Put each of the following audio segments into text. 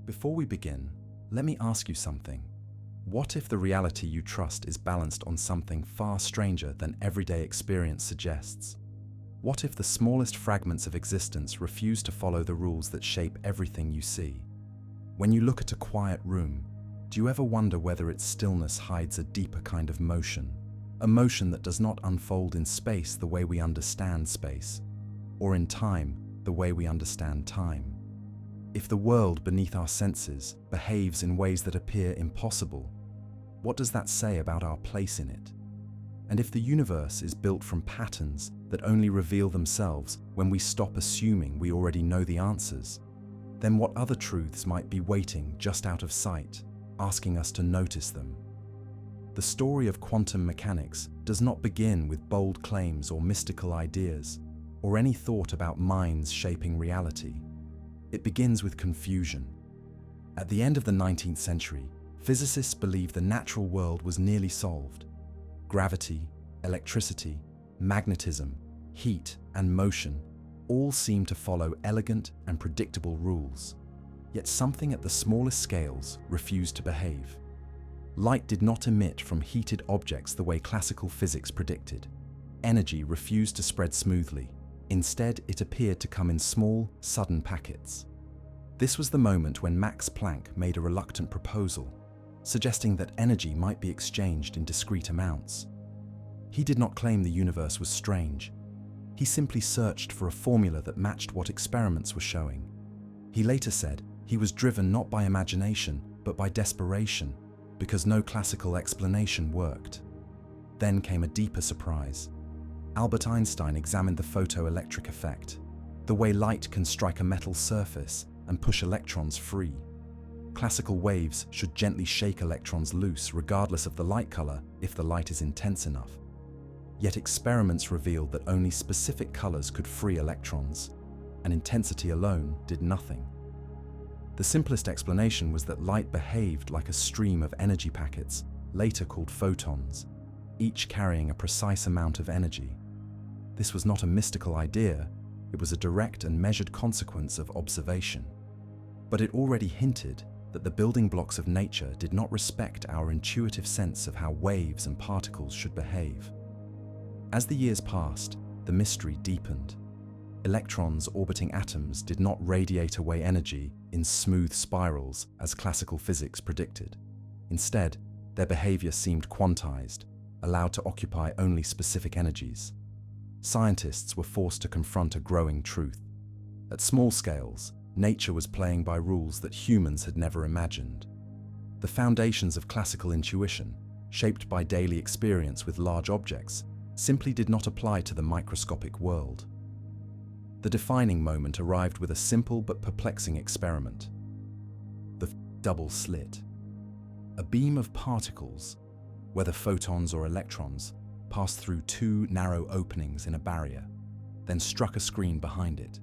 Before we begin, let me ask you something. What if the reality you trust is balanced on something far stranger than everyday experience suggests? What if the smallest fragments of existence refuse to follow the rules that shape everything you see? When you look at a quiet room, do you ever wonder whether its stillness hides a deeper kind of motion? A motion that does not unfold in space the way we understand space, or in time the way we understand time. If the world beneath our senses behaves in ways that appear impossible, what does that say about our place in it? And if the universe is built from patterns that only reveal themselves when we stop assuming we already know the answers, then what other truths might be waiting just out of sight, asking us to notice them? The story of quantum mechanics does not begin with bold claims or mystical ideas, or any thought about minds shaping reality. It begins with confusion. At the end of the 19th century, physicists believed the natural world was nearly solved. Gravity, electricity, magnetism, heat, and motion all seemed to follow elegant and predictable rules. Yet something at the smallest scales refused to behave. Light did not emit from heated objects the way classical physics predicted. Energy refused to spread smoothly. Instead, it appeared to come in small, sudden packets. This was the moment when Max Planck made a reluctant proposal, suggesting that energy might be exchanged in discrete amounts. He did not claim the universe was strange. He simply searched for a formula that matched what experiments were showing. He later said he was driven not by imagination, but by desperation, because no classical explanation worked. Then came a deeper surprise. Albert Einstein examined the photoelectric effect, the way light can strike a metal surface and push electrons free. Classical waves should gently shake electrons loose regardless of the light color if the light is intense enough. Yet experiments revealed that only specific colors could free electrons, and intensity alone did nothing. The simplest explanation was that light behaved like a stream of energy packets, later called photons, each carrying a precise amount of energy. This was not a mystical idea, it was a direct and measured consequence of observation. But it already hinted that the building blocks of nature did not respect our intuitive sense of how waves and particles should behave. As the years passed, the mystery deepened. Electrons orbiting atoms did not radiate away energy in smooth spirals as classical physics predicted. Instead, their behavior seemed quantized, allowed to occupy only specific energies. Scientists were forced to confront a growing truth. At small scales, nature was playing by rules that humans had never imagined. The foundations of classical intuition, shaped by daily experience with large objects, simply did not apply to the microscopic world. The defining moment arrived with a simple but perplexing experiment. The double slit. A beam of particles, whether photons or electrons, passed through two narrow openings in a barrier, then struck a screen behind it.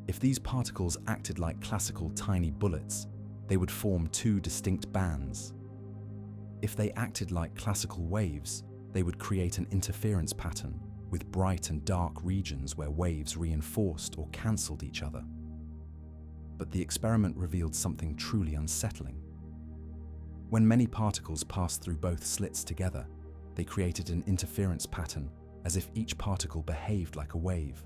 If these particles acted like classical tiny bullets, they would form two distinct bands. If they acted like classical waves, they would create an interference pattern with bright and dark regions where waves reinforced or cancelled each other. But the experiment revealed something truly unsettling. When many particles passed through both slits together, they created an interference pattern as if each particle behaved like a wave.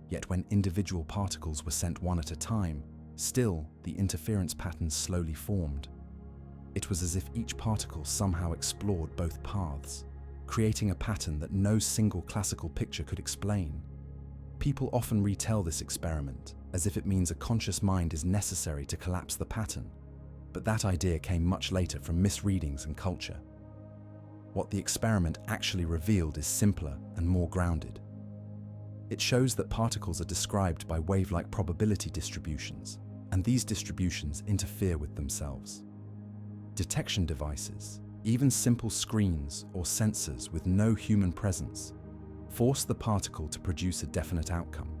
Yet when individual particles were sent one at a time, still the interference pattern slowly formed. It was as if each particle somehow explored both paths, creating a pattern that no single classical picture could explain. People often retell this experiment as if it means a conscious mind is necessary to collapse the pattern, but that idea came much later from misreadings and culture. What the experiment actually revealed is simpler and more grounded. It shows that particles are described by wave-like probability distributions, and these distributions interfere with themselves. Detection devices, even simple screens or sensors with no human presence, force the particle to produce a definite outcome.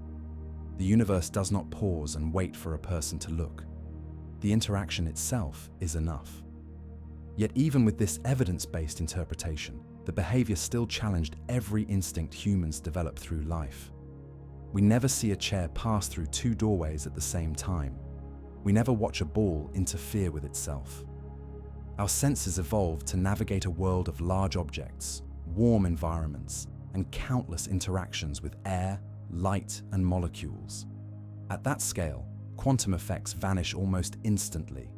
The universe does not pause and wait for a person to look. The interaction itself is enough. Yet even with this evidence-based interpretation, the behavior still challenged every instinct humans develop through life. We never see a chair pass through two doorways at the same time. We never watch a ball interfere with itself. Our senses evolved to navigate a world of large objects, warm environments, and countless interactions with air, light, and molecules. At that scale, quantum effects vanish almost instantly.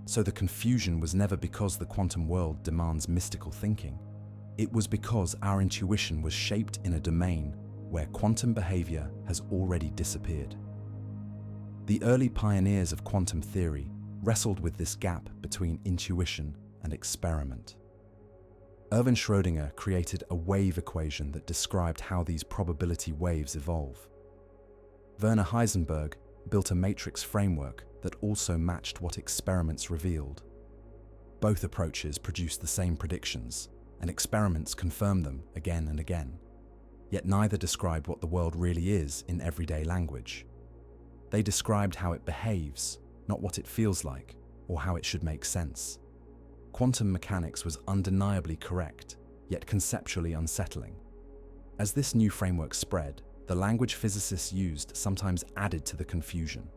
So the confusion was never because the quantum world demands mystical thinking. It was because our intuition was shaped in a domain where quantum behavior has already disappeared. The early pioneers of quantum theory wrestled with this gap between intuition and experiment. Erwin Schrödinger created a wave equation that described how these probability waves evolve. Werner Heisenberg built a matrix framework that also matched what experiments revealed. Both approaches produced the same predictions, and experiments confirmed them again and again. Yet neither described what the world really is in everyday language. They described how it behaves, not what it feels like, or how it should make sense. Quantum mechanics was undeniably correct, yet conceptually unsettling. As this new framework spread, the language physicists used sometimes added to the confusion.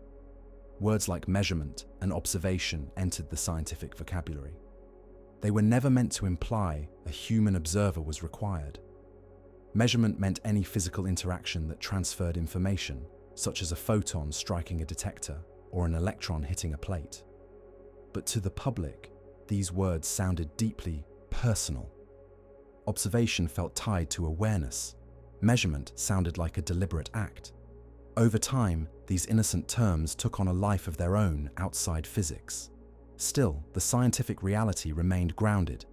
Words like measurement and observation entered the scientific vocabulary. They were never meant to imply a human observer was required. Measurement meant any physical interaction that transferred information, such as a photon striking a detector or an electron hitting a plate. But to the public, these words sounded deeply personal. Observation felt tied to awareness. Measurement sounded like a deliberate act. Over time, these innocent terms took on a life of their own outside physics. Still, the scientific reality remained grounded.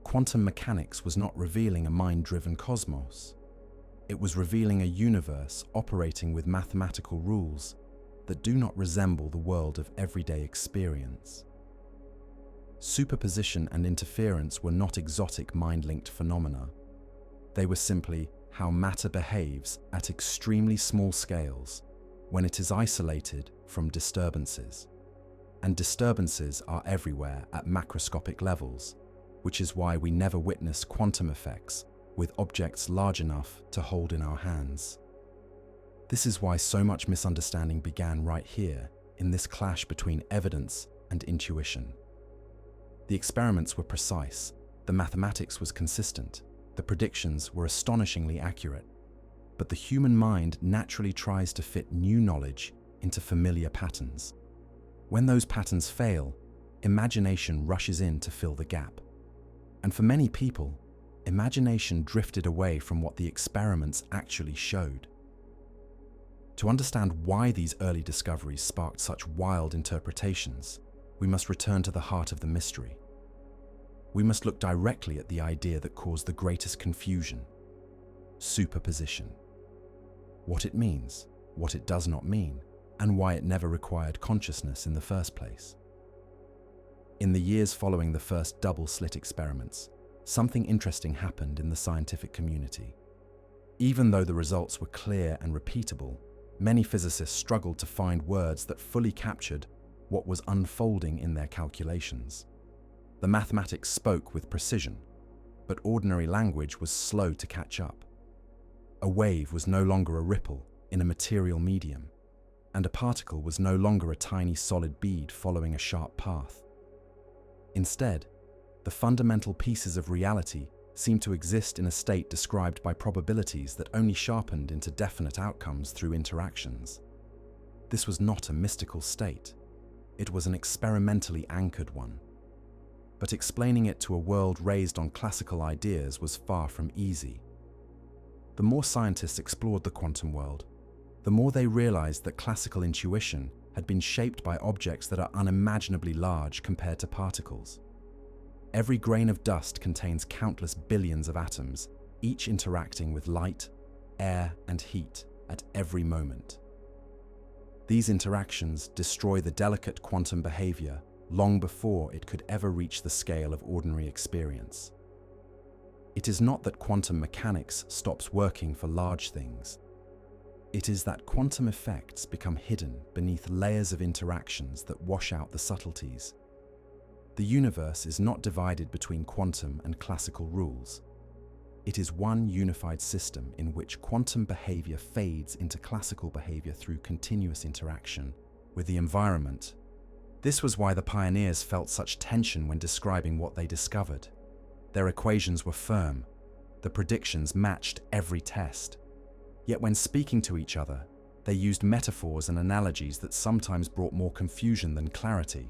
Quantum mechanics was not revealing a mind-driven cosmos. It was revealing a universe operating with mathematical rules that do not resemble the world of everyday experience. Superposition and interference were not exotic mind-linked phenomena. They were simply how matter behaves at extremely small scales when it is isolated from disturbances. And disturbances are everywhere at macroscopic levels, which is why we never witness quantum effects with objects large enough to hold in our hands. This is why so much misunderstanding began right here, in this clash between evidence and intuition. The experiments were precise, the mathematics was consistent, the predictions were astonishingly accurate, but the human mind naturally tries to fit new knowledge into familiar patterns. When those patterns fail, imagination rushes in to fill the gap. And for many people, imagination drifted away from what the experiments actually showed. To understand why these early discoveries sparked such wild interpretations, we must return to the heart of the mystery. We must look directly at the idea that caused the greatest confusion: superposition. What it means, what it does not mean, and why it never required consciousness in the first place. In the years following the first double-slit experiments, something interesting happened in the scientific community. Even though the results were clear and repeatable, many physicists struggled to find words that fully captured what was unfolding in their calculations. The mathematics spoke with precision, but ordinary language was slow to catch up. A wave was no longer a ripple in a material medium, and a particle was no longer a tiny solid bead following a sharp path. Instead, the fundamental pieces of reality seemed to exist in a state described by probabilities that only sharpened into definite outcomes through interactions. This was not a mystical state. It was an experimentally anchored one. But explaining it to a world raised on classical ideas was far from easy. The more scientists explored the quantum world, the more they realized that classical intuition had been shaped by objects that are unimaginably large compared to particles. Every grain of dust contains countless billions of atoms, each interacting with light, air, and heat at every moment. These interactions destroy the delicate quantum behavior long before it could ever reach the scale of ordinary experience. It is not that quantum mechanics stops working for large things. It is that quantum effects become hidden beneath layers of interactions that wash out the subtleties. The universe is not divided between quantum and classical rules. It is one unified system in which quantum behavior fades into classical behavior through continuous interaction with the environment This was why the pioneers felt such tension when describing what they discovered. Their equations were firm. The predictions matched every test. Yet when speaking to each other, they used metaphors and analogies that sometimes brought more confusion than clarity.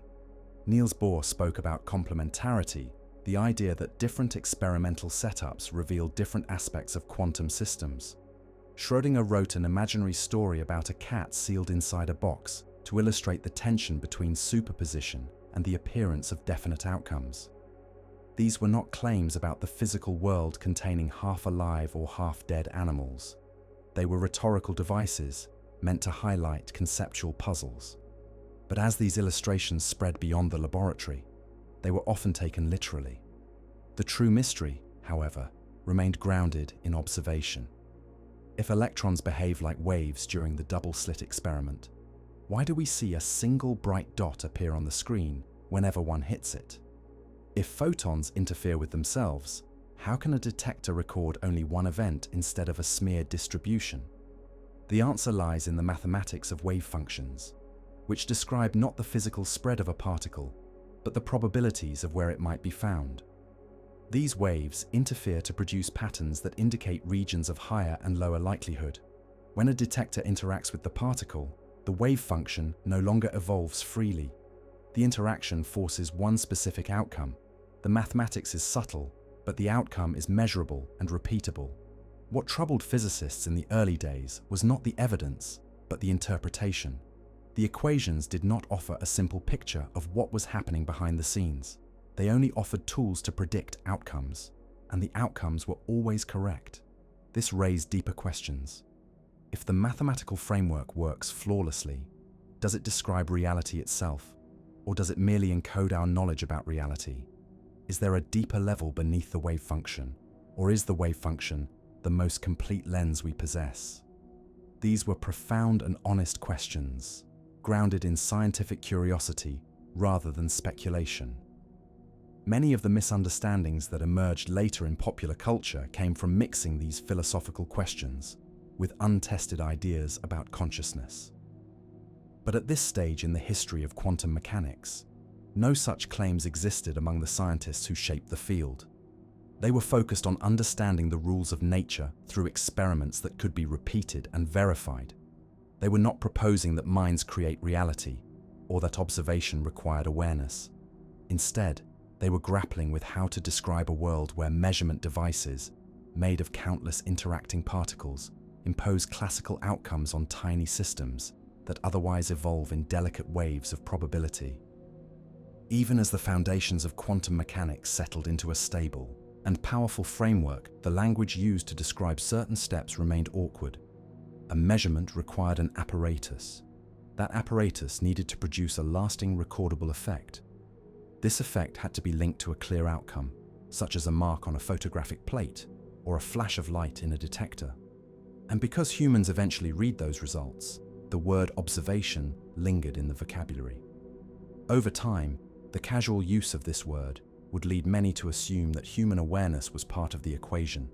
Niels Bohr spoke about complementarity, the idea that different experimental setups reveal different aspects of quantum systems. Schrödinger wrote an imaginary story about a cat sealed inside a box to illustrate the tension between superposition and the appearance of definite outcomes. These were not claims about the physical world containing half-alive or half-dead animals. They were rhetorical devices meant to highlight conceptual puzzles. But as these illustrations spread beyond the laboratory, they were often taken literally. The true mystery, however, remained grounded in observation. If electrons behave like waves during the double-slit experiment, why do we see a single bright dot appear on the screen whenever one hits it? If photons interfere with themselves, how can a detector record only one event instead of a smeared distribution? The answer lies in the mathematics of wave functions, which describe not the physical spread of a particle, but the probabilities of where it might be found. These waves interfere to produce patterns that indicate regions of higher and lower likelihood. When a detector interacts with the particle, the wave function no longer evolves freely. The interaction forces one specific outcome. The mathematics is subtle, but the outcome is measurable and repeatable. What troubled physicists in the early days was not the evidence, but the interpretation. The equations did not offer a simple picture of what was happening behind the scenes. They only offered tools to predict outcomes, and the outcomes were always correct. This raised deeper questions. If the mathematical framework works flawlessly, does it describe reality itself, or does it merely encode our knowledge about reality? Is there a deeper level beneath the wave function, or is the wave function the most complete lens we possess? These were profound and honest questions, grounded in scientific curiosity rather than speculation. Many of the misunderstandings that emerged later in popular culture came from mixing these philosophical questions with untested ideas about consciousness. But at this stage in the history of quantum mechanics, no such claims existed among the scientists who shaped the field. They were focused on understanding the rules of nature through experiments that could be repeated and verified. They were not proposing that minds create reality, or that observation required awareness. Instead, they were grappling with how to describe a world where measurement devices, made of countless interacting particles, impose classical outcomes on tiny systems that otherwise evolve in delicate waves of probability. Even as the foundations of quantum mechanics settled into a stable and powerful framework, the language used to describe certain steps remained awkward. A measurement required an apparatus. That apparatus needed to produce a lasting recordable effect. This effect had to be linked to a clear outcome, such as a mark on a photographic plate or a flash of light in a detector. And because humans eventually read those results, the word observation lingered in the vocabulary. Over time, the casual use of this word would lead many to assume that human awareness was part of the equation.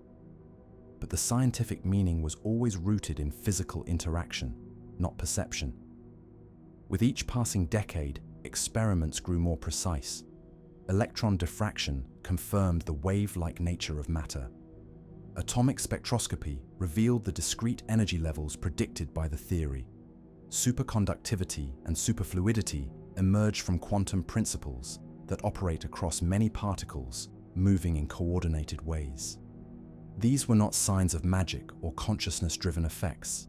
But the scientific meaning was always rooted in physical interaction, not perception. With each passing decade, experiments grew more precise. Electron diffraction confirmed the wave-like nature of matter. Atomic spectroscopy revealed the discrete energy levels predicted by the theory. Superconductivity and superfluidity emerged from quantum principles that operate across many particles, moving in coordinated ways. These were not signs of magic or consciousness-driven effects.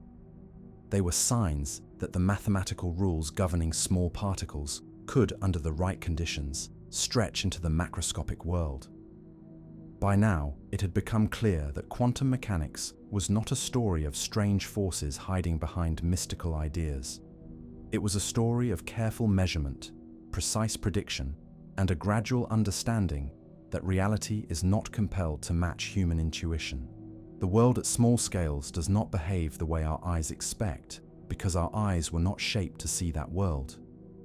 They were signs that the mathematical rules governing small particles could, under the right conditions, stretch into the macroscopic world. By now, it had become clear that quantum mechanics was not a story of strange forces hiding behind mystical ideas. It was a story of careful measurement, precise prediction, and a gradual understanding that reality is not compelled to match human intuition. The world at small scales does not behave the way our eyes expect, because our eyes were not shaped to see that world.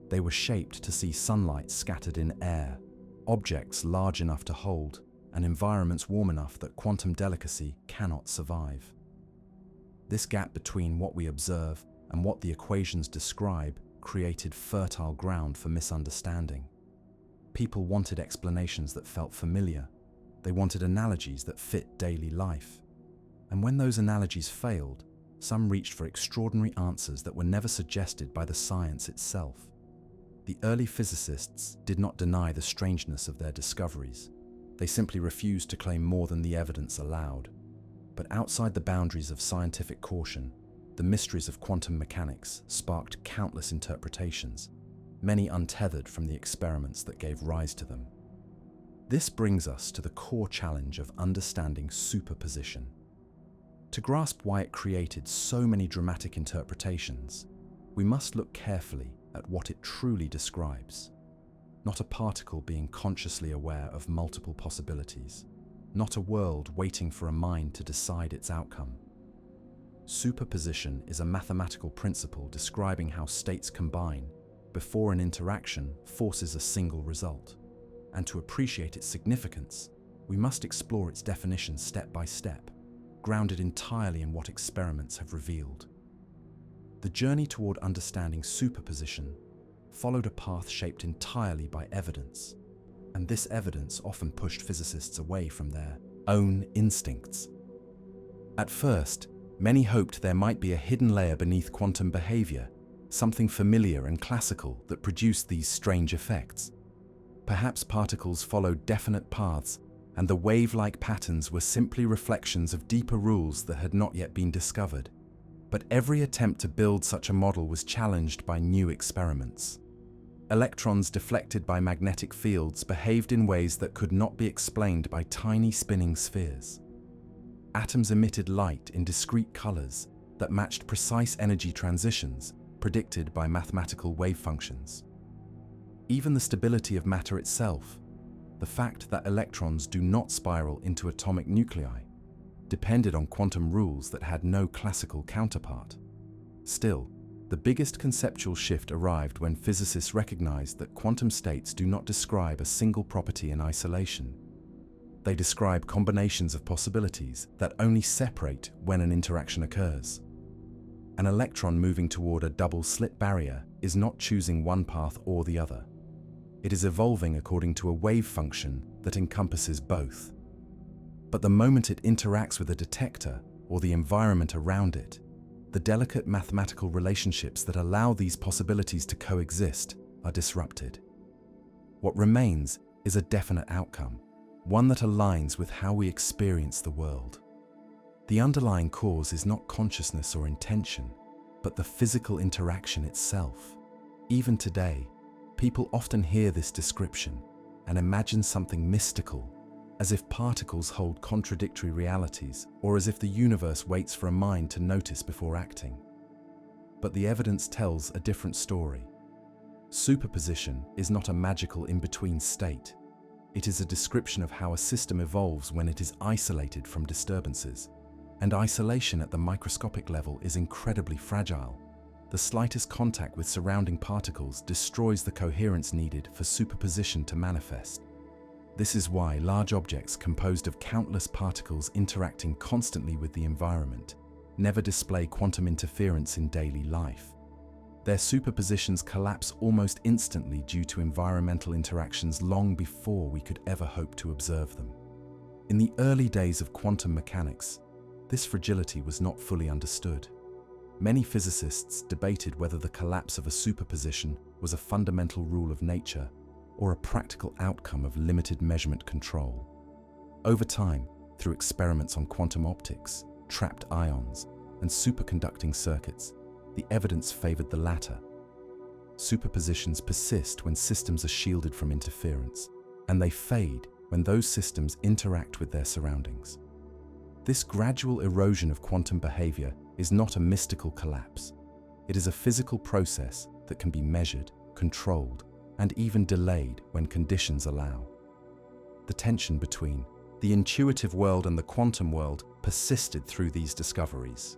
They were shaped to see sunlight scattered in air, objects large enough to hold, and environments warm enough that quantum delicacy cannot survive. This gap between what we observe and what the equations describe created fertile ground for misunderstanding. People wanted explanations that felt familiar. They wanted analogies that fit daily life. And when those analogies failed, some reached for extraordinary answers that were never suggested by the science itself. The early physicists did not deny the strangeness of their discoveries. They simply refused to claim more than the evidence allowed. But outside the boundaries of scientific caution, the mysteries of quantum mechanics sparked countless interpretations, many untethered from the experiments that gave rise to them. This brings us to the core challenge of understanding superposition. To grasp why it created so many dramatic interpretations, we must look carefully at what it truly describes. Not a particle being consciously aware of multiple possibilities, not a world waiting for a mind to decide its outcome. Superposition is a mathematical principle describing how states combine before an interaction forces a single result. And to appreciate its significance, we must explore its definition step by step, grounded entirely in what experiments have revealed. The journey toward understanding superposition followed a path shaped entirely by evidence, and this evidence often pushed physicists away from their own instincts. At first, many hoped there might be a hidden layer beneath quantum behavior, something familiar and classical that produced these strange effects. Perhaps particles followed definite paths, and the wave-like patterns were simply reflections of deeper rules that had not yet been discovered. But every attempt to build such a model was challenged by new experiments. Electrons deflected by magnetic fields behaved in ways that could not be explained by tiny spinning spheres. Atoms emitted light in discrete colors that matched precise energy transitions predicted by mathematical wave functions. Even the stability of matter itself, the fact that electrons do not spiral into atomic nuclei, depended on quantum rules that had no classical counterpart. Still, the biggest conceptual shift arrived when physicists recognized that quantum states do not describe a single property in isolation. They describe combinations of possibilities that only separate when an interaction occurs. An electron moving toward a double-slit barrier is not choosing one path or the other. It is evolving according to a wave function that encompasses both. But the moment it interacts with a detector or the environment around it, the delicate mathematical relationships that allow these possibilities to coexist are disrupted. What remains is a definite outcome, one that aligns with how we experience the world. The underlying cause is not consciousness or intention, but the physical interaction itself. Even today, people often hear this description and imagine something mystical, as if particles hold contradictory realities or as if the universe waits for a mind to notice before acting. But the evidence tells a different story. Superposition is not a magical in-between state. It is a description of how a system evolves when it is isolated from disturbances. And isolation at the microscopic level is incredibly fragile. The slightest contact with surrounding particles destroys the coherence needed for superposition to manifest. This is why large objects composed of countless particles interacting constantly with the environment never display quantum interference in daily life. Their superpositions collapse almost instantly due to environmental interactions long before we could ever hope to observe them. In the early days of quantum mechanics, this fragility was not fully understood. Many physicists debated whether the collapse of a superposition was a fundamental rule of nature or a practical outcome of limited measurement control. Over time, through experiments on quantum optics, trapped ions, and superconducting circuits, the evidence favored the latter. Superpositions persist when systems are shielded from interference, and they fade when those systems interact with their surroundings. This gradual erosion of quantum behavior is not a mystical collapse. It is a physical process that can be measured, controlled, and even delayed when conditions allow. The tension between the intuitive world and the quantum world persisted through these discoveries.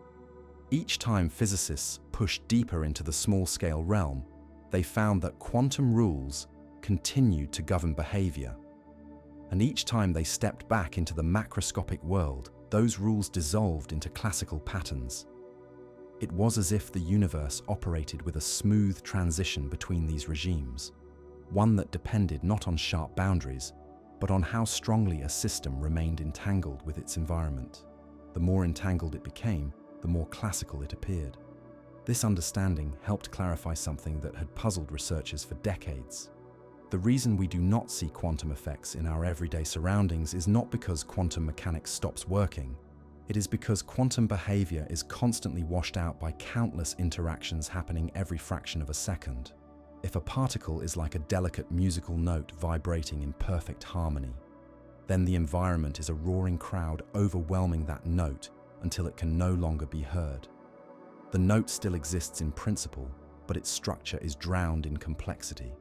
Each time physicists pushed deeper into the small-scale realm, they found that quantum rules continued to govern behavior. And each time they stepped back into the macroscopic world, those rules dissolved into classical patterns. It was as if the universe operated with a smooth transition between these regimes, one that depended not on sharp boundaries, but on how strongly a system remained entangled with its environment. The more entangled it became, the more classical it appeared. This understanding helped clarify something that had puzzled researchers for decades. The reason we do not see quantum effects in our everyday surroundings is not because quantum mechanics stops working. It is because quantum behavior is constantly washed out by countless interactions happening every fraction of a second. If a particle is like a delicate musical note vibrating in perfect harmony, then the environment is a roaring crowd overwhelming that note until it can no longer be heard. The note still exists in principle, but its structure is drowned in complexity.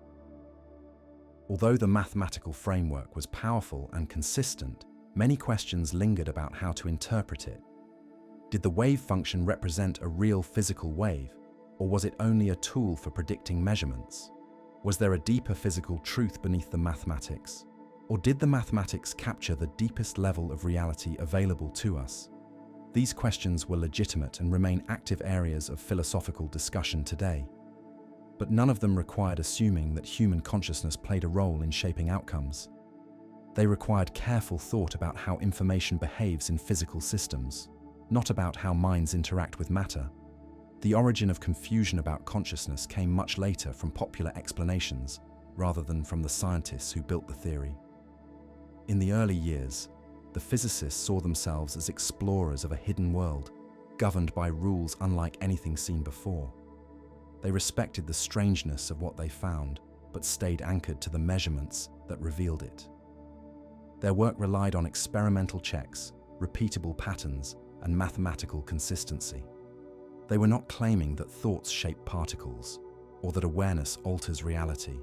Although the mathematical framework was powerful and consistent, many questions lingered about how to interpret it. Did the wave function represent a real physical wave, or was it only a tool for predicting measurements? Was there a deeper physical truth beneath the mathematics? Or did the mathematics capture the deepest level of reality available to us? These questions were legitimate and remain active areas of philosophical discussion today. But none of them required assuming that human consciousness played a role in shaping outcomes. They required careful thought about how information behaves in physical systems, not about how minds interact with matter. The origin of confusion about consciousness came much later from popular explanations, rather than from the scientists who built the theory. In the early years, the physicists saw themselves as explorers of a hidden world, governed by rules unlike anything seen before. They respected the strangeness of what they found, but stayed anchored to the measurements that revealed it. Their work relied on experimental checks, repeatable patterns, and mathematical consistency. They were not claiming that thoughts shape particles, or that awareness alters reality.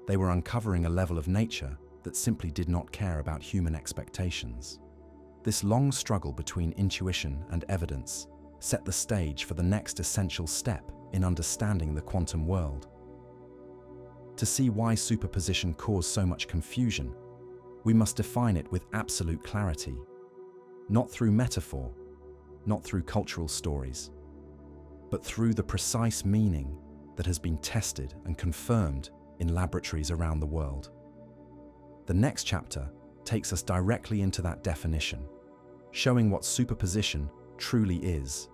They were uncovering a level of nature that simply did not care about human expectations. This long struggle between intuition and evidence set the stage for the next essential step in understanding the quantum world. To see why superposition caused so much confusion, we must define it with absolute clarity, not through metaphor, not through cultural stories, but through the precise meaning that has been tested and confirmed in laboratories around the world. The next chapter takes us directly into that definition, showing what superposition truly is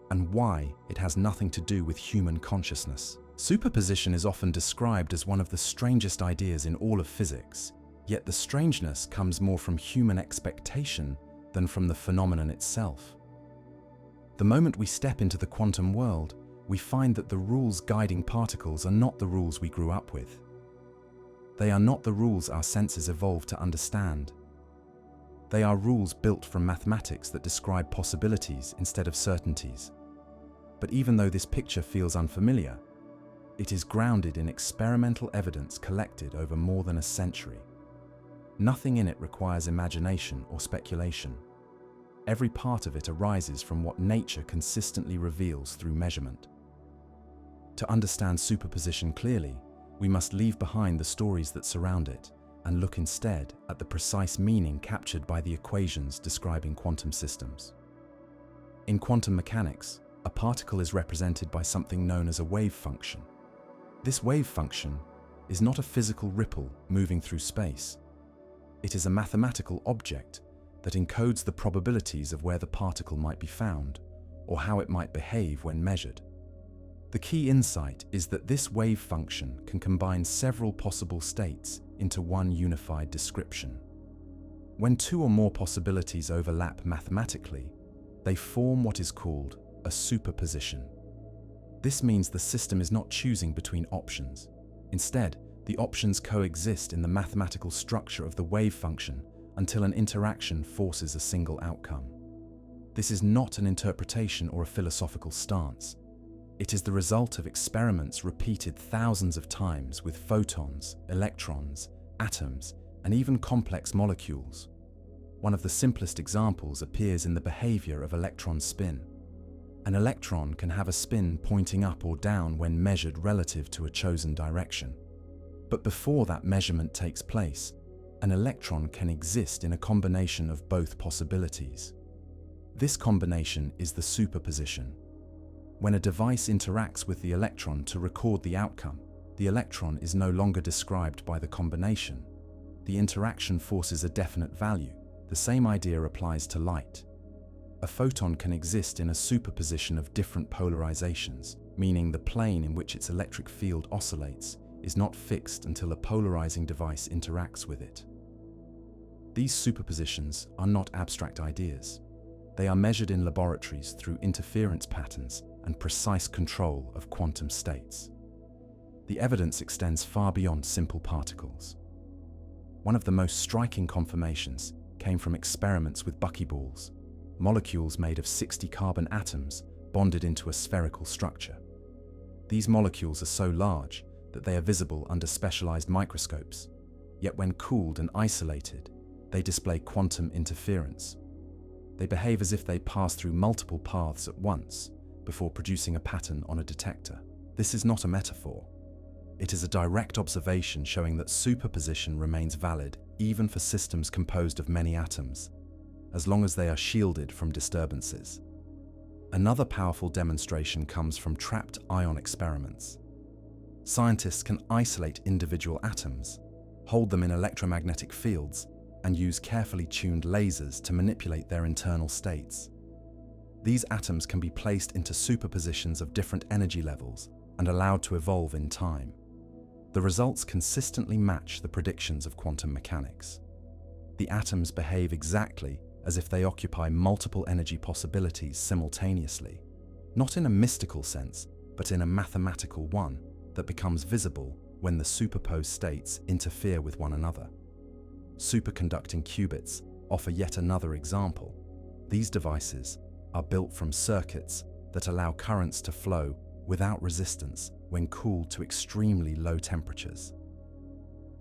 and why it has nothing to do with human consciousness. Superposition is often described as one of the strangest ideas in all of physics, yet the strangeness comes more from human expectation than from the phenomenon itself. The moment we step into the quantum world, we find that the rules guiding particles are not the rules we grew up with. They are not the rules our senses evolved to understand. They are rules built from mathematics that describe possibilities instead of certainties. But even though this picture feels unfamiliar, it is grounded in experimental evidence collected over more than a century. Nothing in it requires imagination or speculation. Every part of it arises from what nature consistently reveals through measurement. To understand superposition clearly, we must leave behind the stories that surround it and look instead at the precise meaning captured by the equations describing quantum systems. In quantum mechanics, a particle is represented by something known as a wave function. This wave function is not a physical ripple moving through space. It is a mathematical object that encodes the probabilities of where the particle might be found, or how it might behave when measured. The key insight is that this wave function can combine several possible states into one unified description. When two or more possibilities overlap mathematically, they form what is called a superposition. This means the system is not choosing between options. Instead, the options coexist in the mathematical structure of the wave function until an interaction forces a single outcome. This is not an interpretation or a philosophical stance. It is the result of experiments repeated thousands of times with photons, electrons, atoms, and even complex molecules. One of the simplest examples appears in the behavior of electron spin. An electron can have a spin pointing up or down when measured relative to a chosen direction. But before that measurement takes place, an electron can exist in a combination of both possibilities. This combination is the superposition. When a device interacts with the electron to record the outcome, the electron is no longer described by the combination. The interaction forces a definite value. The same idea applies to light. A photon can exist in a superposition of different polarizations, meaning the plane in which its electric field oscillates is not fixed until a polarizing device interacts with it. These superpositions are not abstract ideas. They are measured in laboratories through interference patterns and precise control of quantum states. The evidence extends far beyond simple particles. One of the most striking confirmations came from experiments with buckyballs, molecules made of 60 carbon atoms bonded into a spherical structure. These molecules are so large that they are visible under specialized microscopes, yet when cooled and isolated, they display quantum interference. They behave as if they pass through multiple paths at once before producing a pattern on a detector. This is not a metaphor. It is a direct observation showing that superposition remains valid even for systems composed of many atoms, as long as they are shielded from disturbances. Another powerful demonstration comes from trapped ion experiments. Scientists can isolate individual atoms, hold them in electromagnetic fields, and use carefully tuned lasers to manipulate their internal states. These atoms can be placed into superpositions of different energy levels and allowed to evolve in time. The results consistently match the predictions of quantum mechanics. The atoms behave exactly as if they occupy multiple energy possibilities simultaneously, not in a mystical sense, but in a mathematical one that becomes visible when the superposed states interfere with one another. Superconducting qubits offer yet another example. These devices are built from circuits that allow currents to flow without resistance when cooled to extremely low temperatures.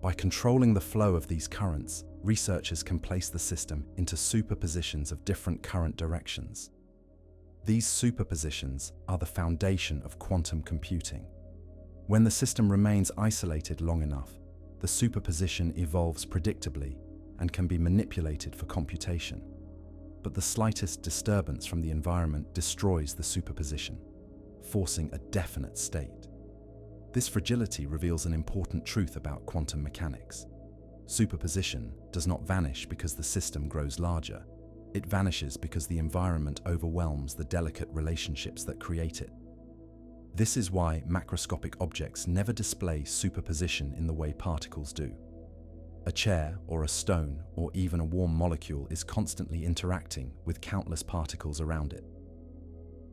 By controlling the flow of these currents, researchers can place the system into superpositions of different current directions. These superpositions are the foundation of quantum computing. When the system remains isolated long enough, the superposition evolves predictably and can be manipulated for computation. But the slightest disturbance from the environment destroys the superposition, forcing a definite state. This fragility reveals an important truth about quantum mechanics. Superposition does not vanish because the system grows larger. It vanishes because the environment overwhelms the delicate relationships that create it. This is why macroscopic objects never display superposition in the way particles do. A chair or a stone or even a warm molecule is constantly interacting with countless particles around it.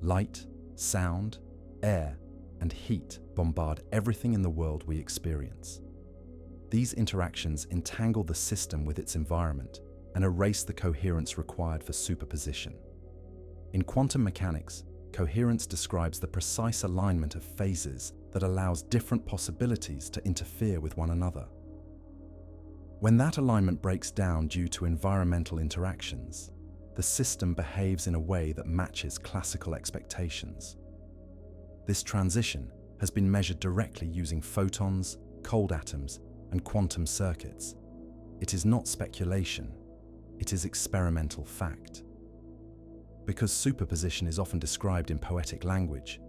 Light, sound, air, and heat bombard everything in the world we experience. These interactions entangle the system with its environment and erase the coherence required for superposition. In quantum mechanics, coherence describes the precise alignment of phases that allows different possibilities to interfere with one another. When that alignment breaks down due to environmental interactions, the system behaves in a way that matches classical expectations. This transition has been measured directly using photons, cold atoms, and quantum circuits. It is not speculation, it is experimental fact. Because superposition is often described in poetic language,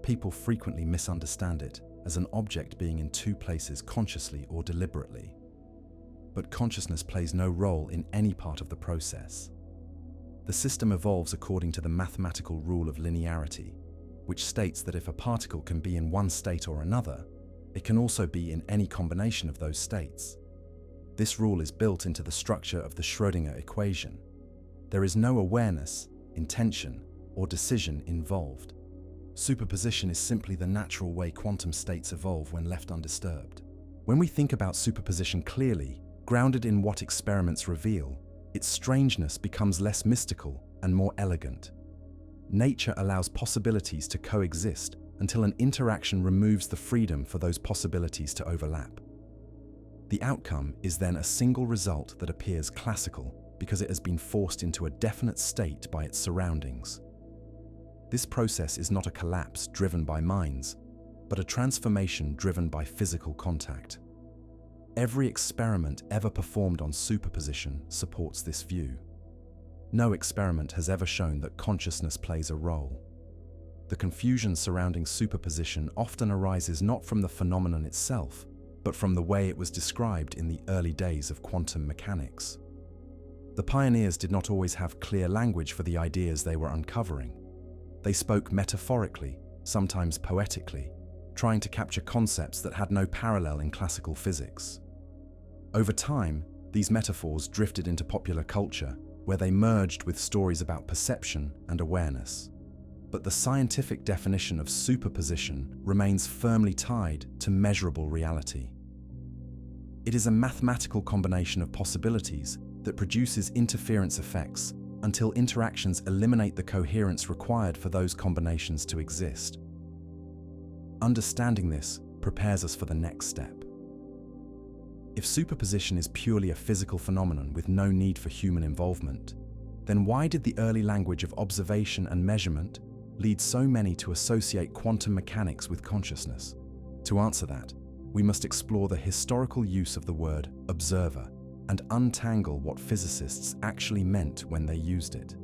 people frequently misunderstand it as an object being in two places consciously or deliberately. But consciousness plays no role in any part of the process. The system evolves according to the mathematical rule of linearity, which states that if a particle can be in one state or another, it can also be in any combination of those states. This rule is built into the structure of the Schrödinger equation. There is no awareness, intention, or decision involved. Superposition is simply the natural way quantum states evolve when left undisturbed. When we think about superposition clearly, grounded in what experiments reveal, its strangeness becomes less mystical and more elegant. Nature allows possibilities to coexist until an interaction removes the freedom for those possibilities to overlap. The outcome is then a single result that appears classical because it has been forced into a definite state by its surroundings. This process is not a collapse driven by minds, but a transformation driven by physical contact. Every experiment ever performed on superposition supports this view. No experiment has ever shown that consciousness plays a role. The confusion surrounding superposition often arises not from the phenomenon itself, but from the way it was described in the early days of quantum mechanics. The pioneers did not always have clear language for the ideas they were uncovering. They spoke metaphorically, sometimes poetically, trying to capture concepts that had no parallel in classical physics. Over time, these metaphors drifted into popular culture, where they merged with stories about perception and awareness. But the scientific definition of superposition remains firmly tied to measurable reality. It is a mathematical combination of possibilities that produces interference effects until interactions eliminate the coherence required for those combinations to exist. Understanding this prepares us for the next step. If superposition is purely a physical phenomenon with no need for human involvement, then why did the early language of observation and measurement lead so many to associate quantum mechanics with consciousness? To answer that, we must explore the historical use of the word observer and untangle what physicists actually meant when they used it.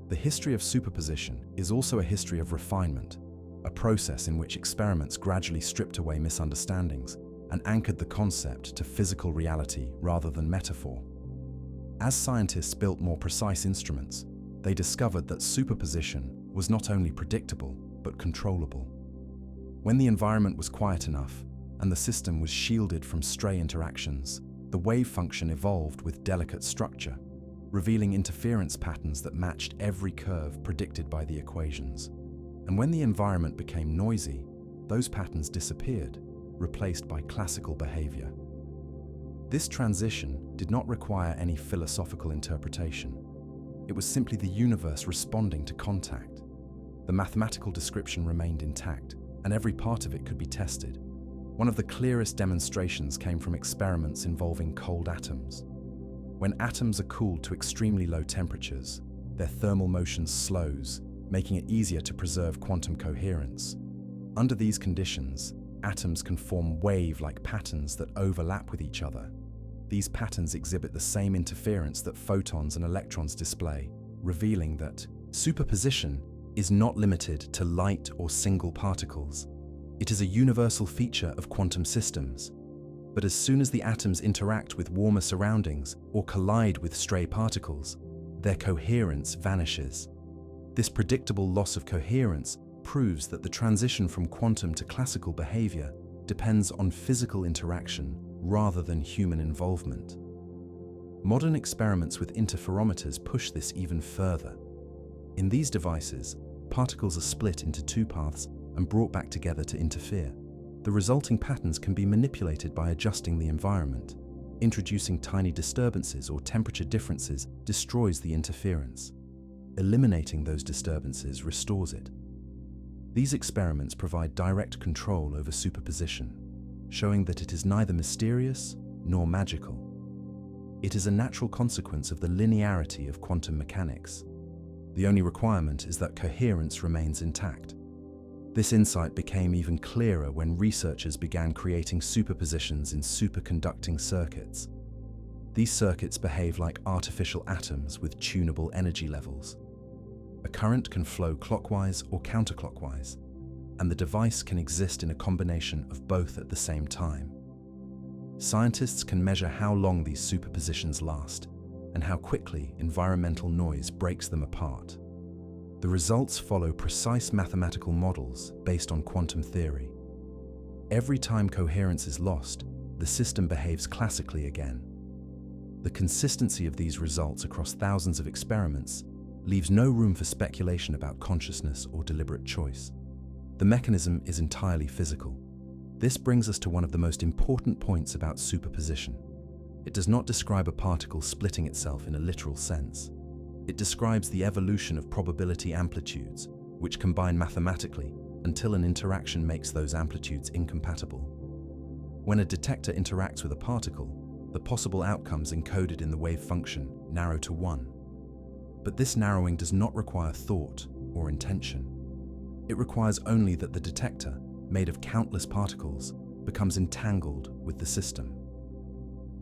The history of superposition is also a history of refinement, a process in which experiments gradually stripped away misunderstandings and anchored the concept to physical reality rather than metaphor. As scientists built more precise instruments, they discovered that superposition was not only predictable, but controllable. When the environment was quiet enough and the system was shielded from stray interactions, the wavefunction evolved with delicate structure, revealing interference patterns that matched every curve predicted by the equations. And when the environment became noisy, those patterns disappeared, replaced by classical behavior. This transition did not require any philosophical interpretation. It was simply the universe responding to contact. The mathematical description remained intact, and every part of it could be tested. One of the clearest demonstrations came from experiments involving cold atoms. When atoms are cooled to extremely low temperatures, their thermal motion slows, making it easier to preserve quantum coherence. Under these conditions, atoms can form wave-like patterns that overlap with each other. These patterns exhibit the same interference that photons and electrons display, revealing that superposition is not limited to light or single particles. It is a universal feature of quantum systems. But as soon as the atoms interact with warmer surroundings or collide with stray particles, their coherence vanishes. This predictable loss of coherence proves that the transition from quantum to classical behavior depends on physical interaction rather than human involvement. Modern experiments with interferometers push this even further. In these devices, particles are split into two paths and brought back together to interfere. The resulting patterns can be manipulated by adjusting the environment. Introducing tiny disturbances or temperature differences destroys the interference. Eliminating those disturbances restores it. These experiments provide direct control over superposition, showing that it is neither mysterious nor magical. It is a natural consequence of the linearity of quantum mechanics. The only requirement is that coherence remains intact. This insight became even clearer when researchers began creating superpositions in superconducting circuits. These circuits behave like artificial atoms with tunable energy levels. A current can flow clockwise or counterclockwise, and the device can exist in a combination of both at the same time. Scientists can measure how long these superpositions last and how quickly environmental noise breaks them apart. The results follow precise mathematical models based on quantum theory. Every time coherence is lost, the system behaves classically again. The consistency of these results across thousands of experiments leaves no room for speculation about consciousness or deliberate choice. The mechanism is entirely physical. This brings us to one of the most important points about superposition. It does not describe a particle splitting itself in a literal sense. It describes the evolution of probability amplitudes, which combine mathematically until an interaction makes those amplitudes incompatible. When a detector interacts with a particle, the possible outcomes encoded in the wave function narrow to 1. But this narrowing does not require thought or intention. It requires only that the detector, made of countless particles, becomes entangled with the system.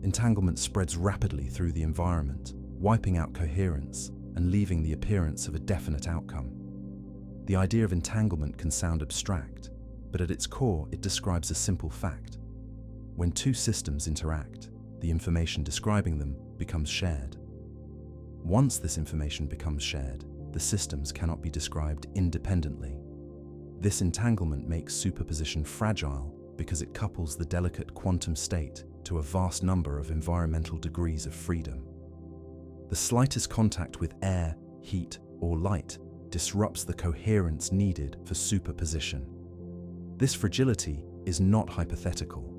Entanglement spreads rapidly through the environment, wiping out coherence and leaving the appearance of a definite outcome. The idea of entanglement can sound abstract, but at its core, it describes a simple fact. When two systems interact, the information describing them becomes shared. Once this information becomes shared, the systems cannot be described independently. This entanglement makes superposition fragile because it couples the delicate quantum state to a vast number of environmental degrees of freedom. The slightest contact with air, heat, or light disrupts the coherence needed for superposition. This fragility is not hypothetical.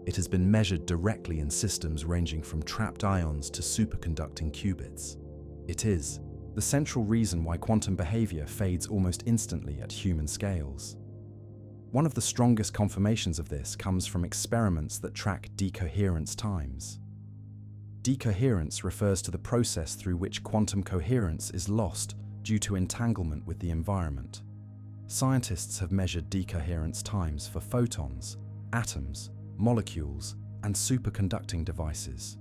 It has been measured directly in systems ranging from trapped ions to superconducting qubits. It is the central reason why quantum behavior fades almost instantly at human scales. One of the strongest confirmations of this comes from experiments that track decoherence times. Decoherence refers to the process through which quantum coherence is lost due to entanglement with the environment. Scientists have measured decoherence times for photons, atoms, molecules, and superconducting devices.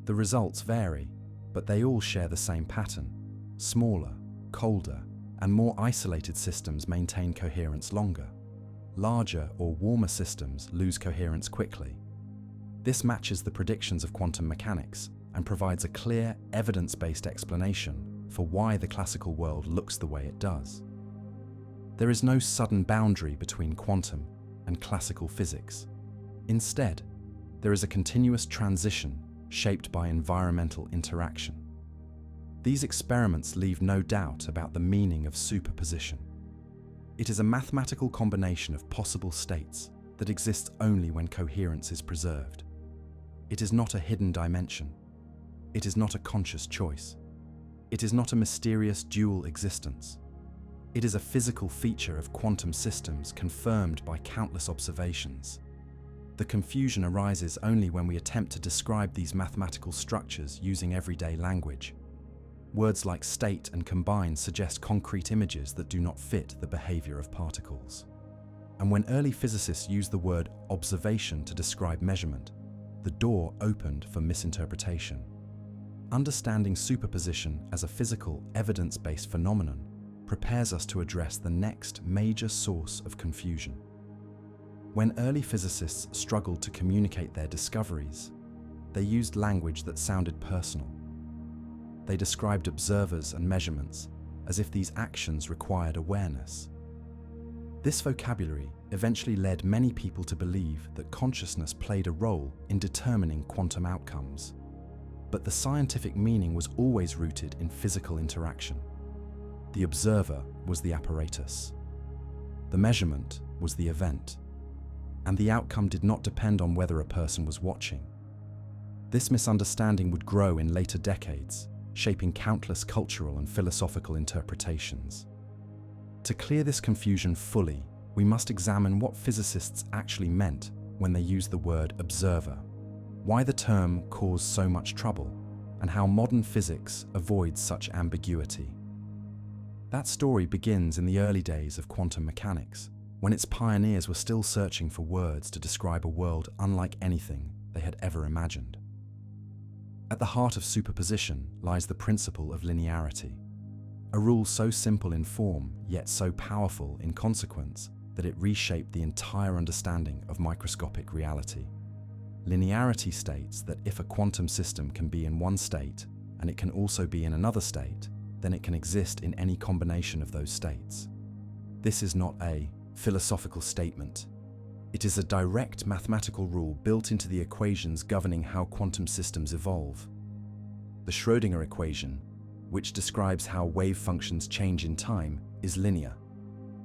The results vary, but they all share the same pattern. Smaller, colder, and more isolated systems maintain coherence longer. Larger or warmer systems lose coherence quickly. This matches the predictions of quantum mechanics and provides a clear, evidence-based explanation for why the classical world looks the way it does. There is no sudden boundary between quantum and classical physics. Instead, there is a continuous transition shaped by environmental interaction. These experiments leave no doubt about the meaning of superposition. It is a mathematical combination of possible states that exists only when coherence is preserved. It is not a hidden dimension. It is not a conscious choice. It is not a mysterious dual existence. It is a physical feature of quantum systems confirmed by countless observations. The confusion arises only when we attempt to describe these mathematical structures using everyday language. Words like state and combine suggest concrete images that do not fit the behavior of particles. And when early physicists used the word observation to describe measurement, the door opened for misinterpretation. Understanding superposition as a physical, evidence-based phenomenon prepares us to address the next major source of confusion. When early physicists struggled to communicate their discoveries, they used language that sounded personal. They described observers and measurements as if these actions required awareness. This vocabulary eventually led many people to believe that consciousness played a role in determining quantum outcomes. But the scientific meaning was always rooted in physical interaction. The observer was the apparatus. The measurement was the event. And the outcome did not depend on whether a person was watching. This misunderstanding would grow in later decades, shaping countless cultural and philosophical interpretations. To clear this confusion fully, we must examine what physicists actually meant when they used the word observer, why the term caused so much trouble, and how modern physics avoids such ambiguity. That story begins in the early days of quantum mechanics, when its pioneers were still searching for words to describe a world unlike anything they had ever imagined. At the heart of superposition lies the principle of linearity, a rule so simple in form, yet so powerful in consequence that it reshaped the entire understanding of microscopic reality. Linearity states that if a quantum system can be in one state, and it can also be in another state, then it can exist in any combination of those states. This is not a philosophical statement. It is a direct mathematical rule built into the equations governing how quantum systems evolve. The Schrödinger equation, which describes how wave functions change in time, is linear.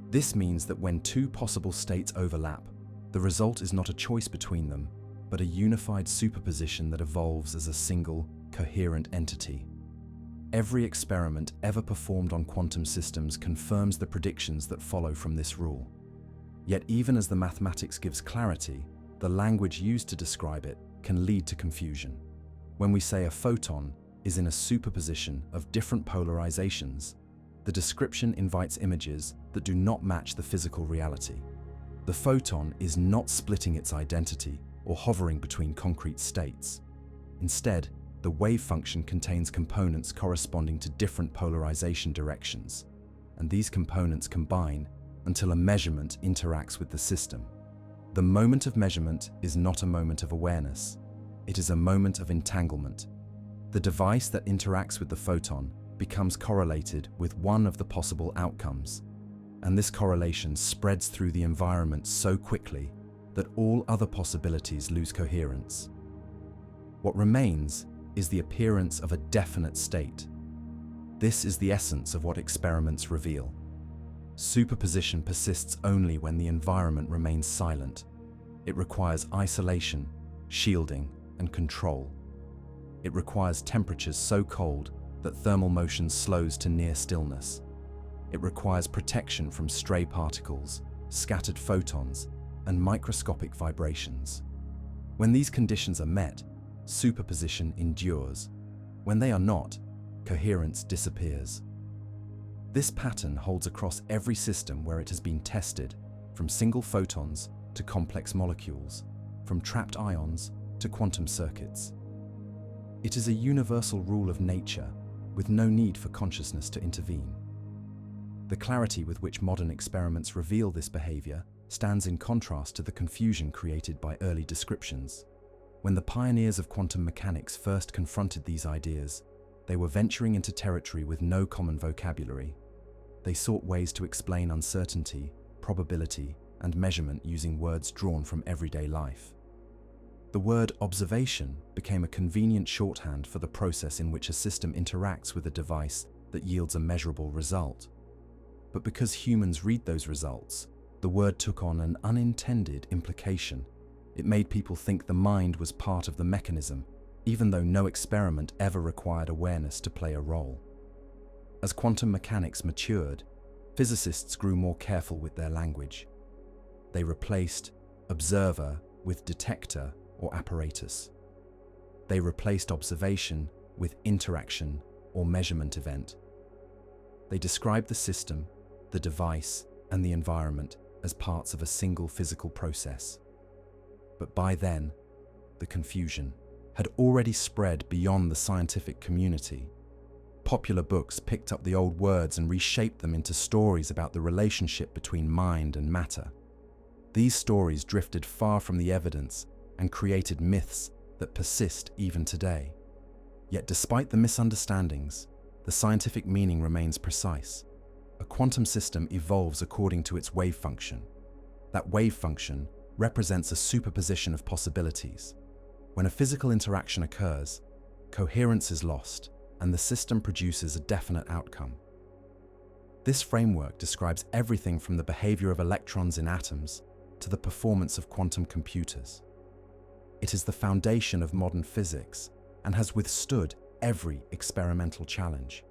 This means that when two possible states overlap, the result is not a choice between them, but a unified superposition that evolves as a single, coherent entity. Every experiment ever performed on quantum systems confirms the predictions that follow from this rule. Yet even as the mathematics gives clarity, the language used to describe it can lead to confusion. When we say a photon is in a superposition of different polarizations, the description invites images that do not match the physical reality. The photon is not splitting its identity or hovering between concrete states. Instead, the wave function contains components corresponding to different polarization directions, and these components combine until a measurement interacts with the system. The moment of measurement is not a moment of awareness. It is a moment of entanglement. The device that interacts with the photon becomes correlated with one of the possible outcomes, and this correlation spreads through the environment so quickly that all other possibilities lose coherence. What remains is the appearance of a definite state. This is the essence of what experiments reveal. Superposition persists only when the environment remains silent. It requires isolation, shielding, and control. It requires temperatures so cold that thermal motion slows to near stillness. It requires protection from stray particles, scattered photons, and microscopic vibrations. When these conditions are met, superposition endures. When they are not, coherence disappears. This pattern holds across every system where it has been tested, from single photons to complex molecules, from trapped ions to quantum circuits. It is a universal rule of nature, with no need for consciousness to intervene. The clarity with which modern experiments reveal this behavior stands in contrast to the confusion created by early descriptions. When the pioneers of quantum mechanics first confronted these ideas, they were venturing into territory with no common vocabulary. They sought ways to explain uncertainty, probability, and measurement using words drawn from everyday life. The word observation became a convenient shorthand for the process in which a system interacts with a device that yields a measurable result. But because humans read those results, the word took on an unintended implication. It made people think the mind was part of the mechanism, even though no experiment ever required awareness to play a role. As quantum mechanics matured, physicists grew more careful with their language. They replaced observer with detector or apparatus. They replaced observation with interaction or measurement event. They described the system, the device, and the environment as parts of a single physical process. But by then, the confusion had already spread beyond the scientific community. Popular books picked up the old words and reshaped them into stories about the relationship between mind and matter. These stories drifted far from the evidence and created myths that persist even today. Yet despite the misunderstandings, the scientific meaning remains precise. A quantum system evolves according to its wave function. That wave function represents a superposition of possibilities. When a physical interaction occurs, coherence is lost, and the system produces a definite outcome. This framework describes everything from the behavior of electrons in atoms to the performance of quantum computers. It is the foundation of modern physics and has withstood every experimental challenge.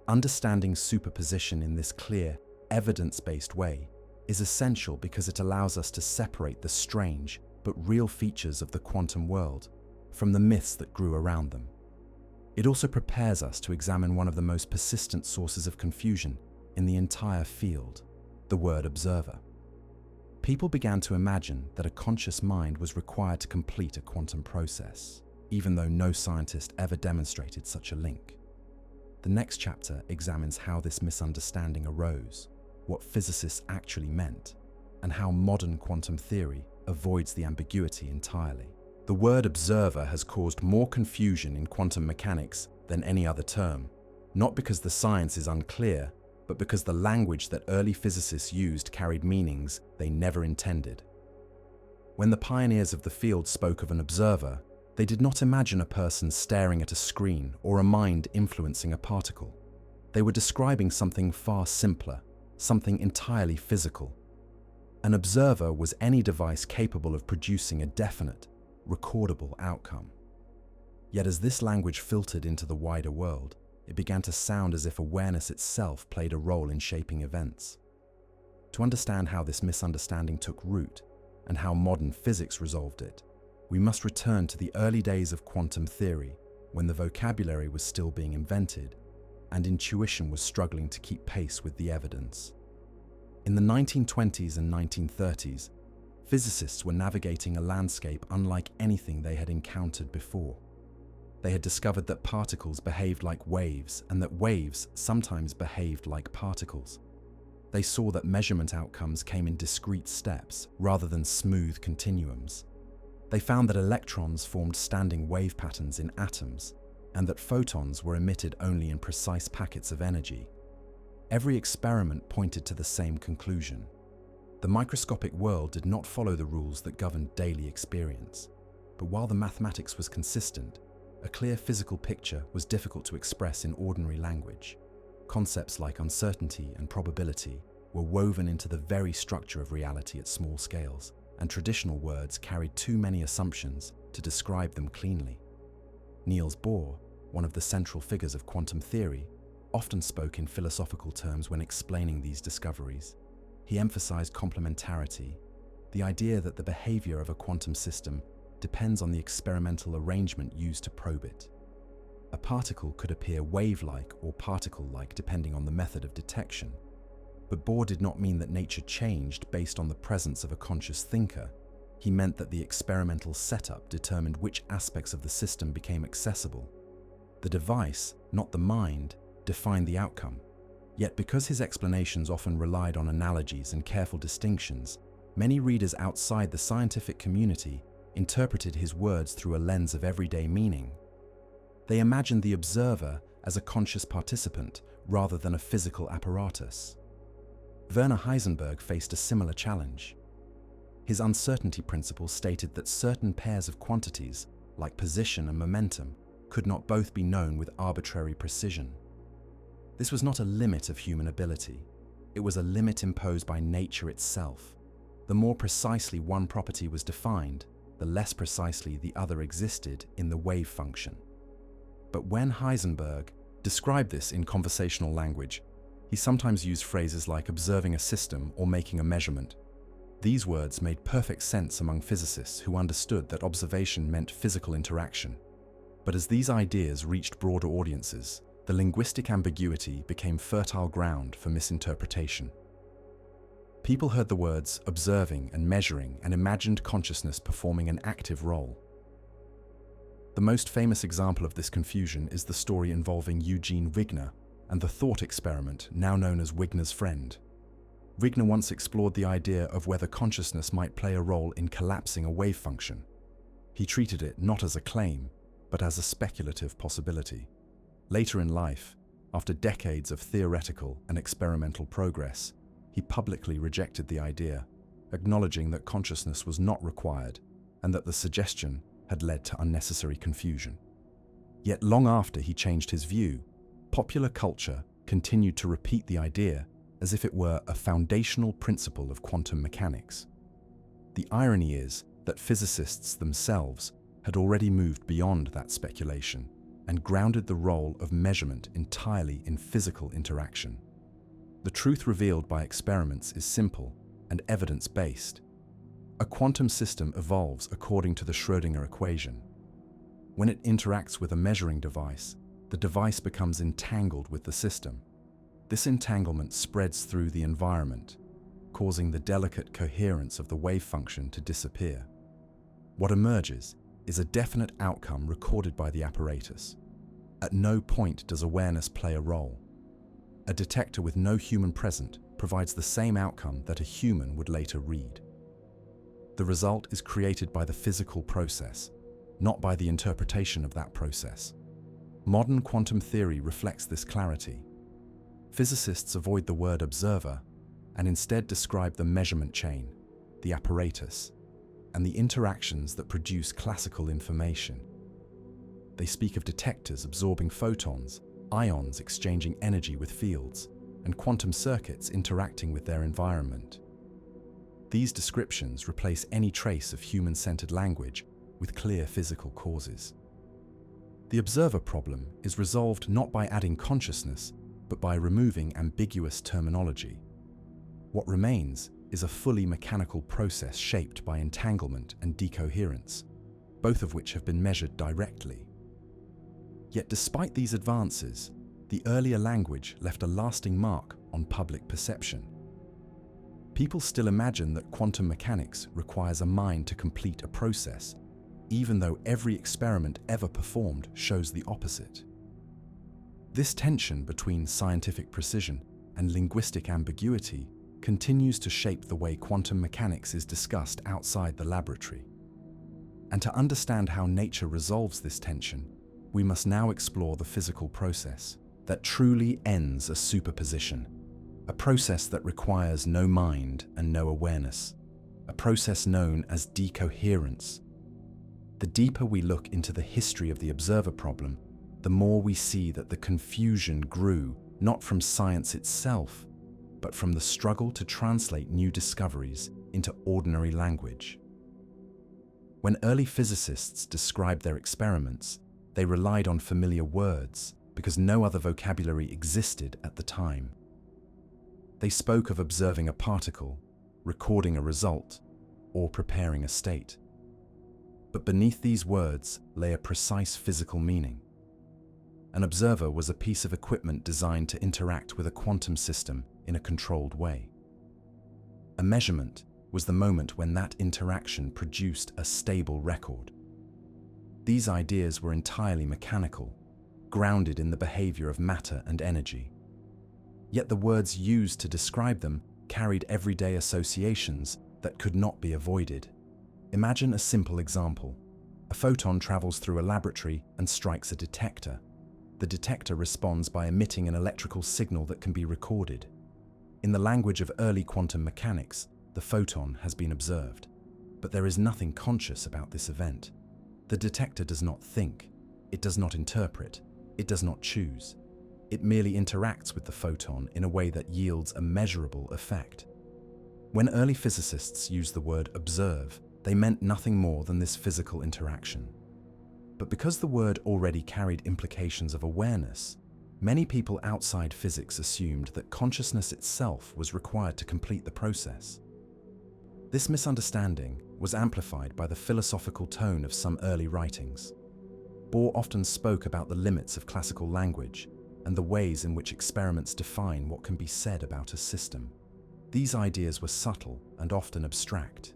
Understanding superposition in this clear, evidence-based way is essential because it allows us to separate the strange but real features of the quantum world from the myths that grew around them. It also prepares us to examine one of the most persistent sources of confusion in the entire field, the word observer. People began to imagine that a conscious mind was required to complete a quantum process, even though no scientist ever demonstrated such a link. The next chapter examines how this misunderstanding arose, what physicists actually meant, and how modern quantum theory avoids the ambiguity entirely. The word observer has caused more confusion in quantum mechanics than any other term, not because the science is unclear, but because the language that early physicists used carried meanings they never intended. When the pioneers of the field spoke of an observer, they did not imagine a person staring at a screen or a mind influencing a particle. They were describing something far simpler, something entirely physical. An observer was any device capable of producing a definite, recordable outcome. Yet as this language filtered into the wider world, it began to sound as if awareness itself played a role in shaping events. To understand how this misunderstanding took root and how modern physics resolved it, we must return to the early days of quantum theory, when the vocabulary was still being invented and intuition was struggling to keep pace with the evidence. In the 1920s and 1930s, physicists were navigating a landscape unlike anything they had encountered before. They had discovered that particles behaved like waves and that waves sometimes behaved like particles. They saw that measurement outcomes came in discrete steps rather than smooth continuums. They found that electrons formed standing wave patterns in atoms, and that photons were emitted only in precise packets of energy. Every experiment pointed to the same conclusion. The microscopic world did not follow the rules that governed daily experience. But while the mathematics was consistent, a clear physical picture was difficult to express in ordinary language. Concepts like uncertainty and probability were woven into the very structure of reality at small scales, and traditional words carried too many assumptions to describe them cleanly. Niels Bohr, one of the central figures of quantum theory, often spoke in philosophical terms when explaining these discoveries. He emphasized complementarity, the idea that the behavior of a quantum system depends on the experimental arrangement used to probe it. A particle could appear wave-like or particle-like depending on the method of detection. But Bohr did not mean that nature changed based on the presence of a conscious thinker. He meant that the experimental setup determined which aspects of the system became accessible. The device, not the mind, defined the outcome. Yet because his explanations often relied on analogies and careful distinctions, many readers outside the scientific community interpreted his words through a lens of everyday meaning. They imagined the observer as a conscious participant rather than a physical apparatus. Werner Heisenberg faced a similar challenge. His uncertainty principle stated that certain pairs of quantities, like position and momentum, could not both be known with arbitrary precision. This was not a limit of human ability. It was a limit imposed by nature itself. The more precisely one property was defined, the less precisely the other existed in the wave function. But when Heisenberg described this in conversational language, he sometimes used phrases like observing a system or making a measurement. These words made perfect sense among physicists who understood that observation meant physical interaction. But as these ideas reached broader audiences, the linguistic ambiguity became fertile ground for misinterpretation. People heard the words observing and measuring and imagined consciousness performing an active role. The most famous example of this confusion is the story involving Eugene Wigner and the thought experiment now known as Wigner's friend. Wigner once explored the idea of whether consciousness might play a role in collapsing a wave function. He treated it not as a claim, but as a speculative possibility. Later in life, after decades of theoretical and experimental progress, he publicly rejected the idea, acknowledging that consciousness was not required and that the suggestion had led to unnecessary confusion. Yet long after he changed his view, popular culture continued to repeat the idea as if it were a foundational principle of quantum mechanics. The irony is that physicists themselves had already moved beyond that speculation and grounded the role of measurement entirely in physical interaction. The truth revealed by experiments is simple and evidence-based. A quantum system evolves according to the Schrödinger equation. When it interacts with a measuring device, the device becomes entangled with the system. This entanglement spreads through the environment, causing the delicate coherence of the wave function to disappear. What emerges is a definite outcome recorded by the apparatus. At no point does awareness play a role. A detector with no human present provides the same outcome that a human would later read. The result is created by the physical process, not by the interpretation of that process. Modern quantum theory reflects this clarity. Physicists avoid the word observer and instead describe the measurement chain, the apparatus, and the interactions that produce classical information. They speak of detectors absorbing photons, ions exchanging energy with fields, and quantum circuits interacting with their environment. These descriptions replace any trace of human-centered language with clear physical causes. The observer problem is resolved not by adding consciousness, but by removing ambiguous terminology. What remains is a fully mechanical process shaped by entanglement and decoherence, both of which have been measured directly. Yet despite these advances, the earlier language left a lasting mark on public perception. People still imagine that quantum mechanics requires a mind to complete a process, even though every experiment ever performed shows the opposite. This tension between scientific precision and linguistic ambiguity continues to shape the way quantum mechanics is discussed outside the laboratory. And to understand how nature resolves this tension, we must now explore the physical process that truly ends a superposition, a process that requires no mind and no awareness, a process known as decoherence. The deeper we look into the history of the observer problem, the more we see that the confusion grew not from science itself, but from the struggle to translate new discoveries into ordinary language. When early physicists described their experiments, they relied on familiar words because no other vocabulary existed at the time. They spoke of observing a particle, recording a result, or preparing a state. But beneath these words lay a precise physical meaning. An observer was a piece of equipment designed to interact with a quantum system in a controlled way. A measurement was the moment when that interaction produced a stable record. These ideas were entirely mechanical, grounded in the behavior of matter and energy. Yet the words used to describe them carried everyday associations that could not be avoided. Imagine a simple example. A photon travels through a laboratory and strikes a detector. The detector responds by emitting an electrical signal that can be recorded. In the language of early quantum mechanics, the photon has been observed. But there is nothing conscious about this event. The detector does not think, it does not interpret, it does not choose. It merely interacts with the photon in a way that yields a measurable effect. When early physicists used the word observe, they meant nothing more than this physical interaction. But because the word already carried implications of awareness, many people outside physics assumed that consciousness itself was required to complete the process. This misunderstanding was amplified by the philosophical tone of some early writings. Bohr often spoke about the limits of classical language and the ways in which experiments define what can be said about a system. These ideas were subtle and often abstract.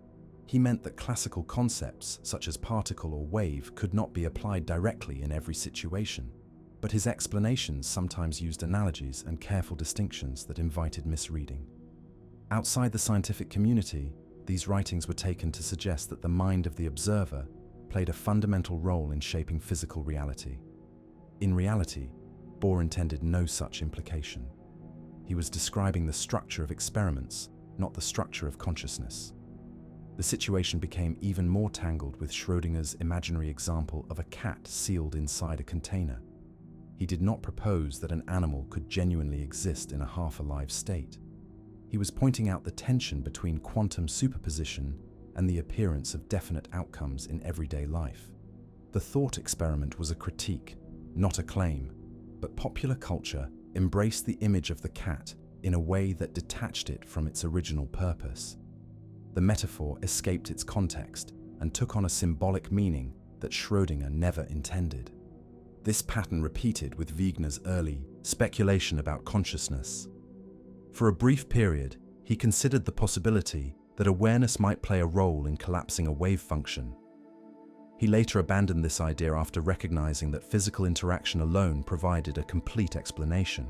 He meant that classical concepts such as particle or wave could not be applied directly in every situation, but his explanations sometimes used analogies and careful distinctions that invited misreading. Outside the scientific community, these writings were taken to suggest that the mind of the observer played a fundamental role in shaping physical reality. In reality, Bohr intended no such implication. He was describing the structure of experiments, not the structure of consciousness. The situation became even more tangled with Schrödinger's imaginary example of a cat sealed inside a container. He did not propose that an animal could genuinely exist in a half-alive state. He was pointing out the tension between quantum superposition and the appearance of definite outcomes in everyday life. The thought experiment was a critique, not a claim, but popular culture embraced the image of the cat in a way that detached it from its original purpose. The metaphor escaped its context and took on a symbolic meaning that Schrödinger never intended. This pattern repeated with Wegener's early speculation about consciousness. For a brief period, he considered the possibility that awareness might play a role in collapsing a wave function. He later abandoned this idea after recognizing that physical interaction alone provided a complete explanation.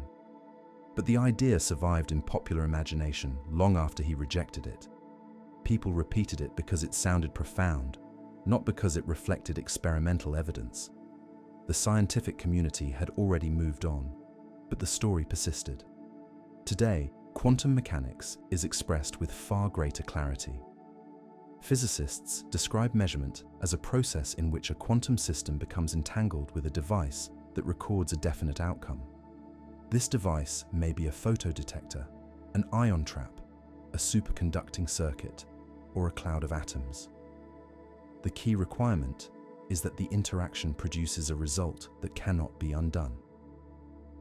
But the idea survived in popular imagination long after he rejected it. People repeated it because it sounded profound, not because it reflected experimental evidence. The scientific community had already moved on, but the story persisted. Today, quantum mechanics is expressed with far greater clarity. Physicists describe measurement as a process in which a quantum system becomes entangled with a device that records a definite outcome. This device may be a photodetector, an ion trap, a superconducting circuit, or a cloud of atoms. The key requirement is that the interaction produces a result that cannot be undone.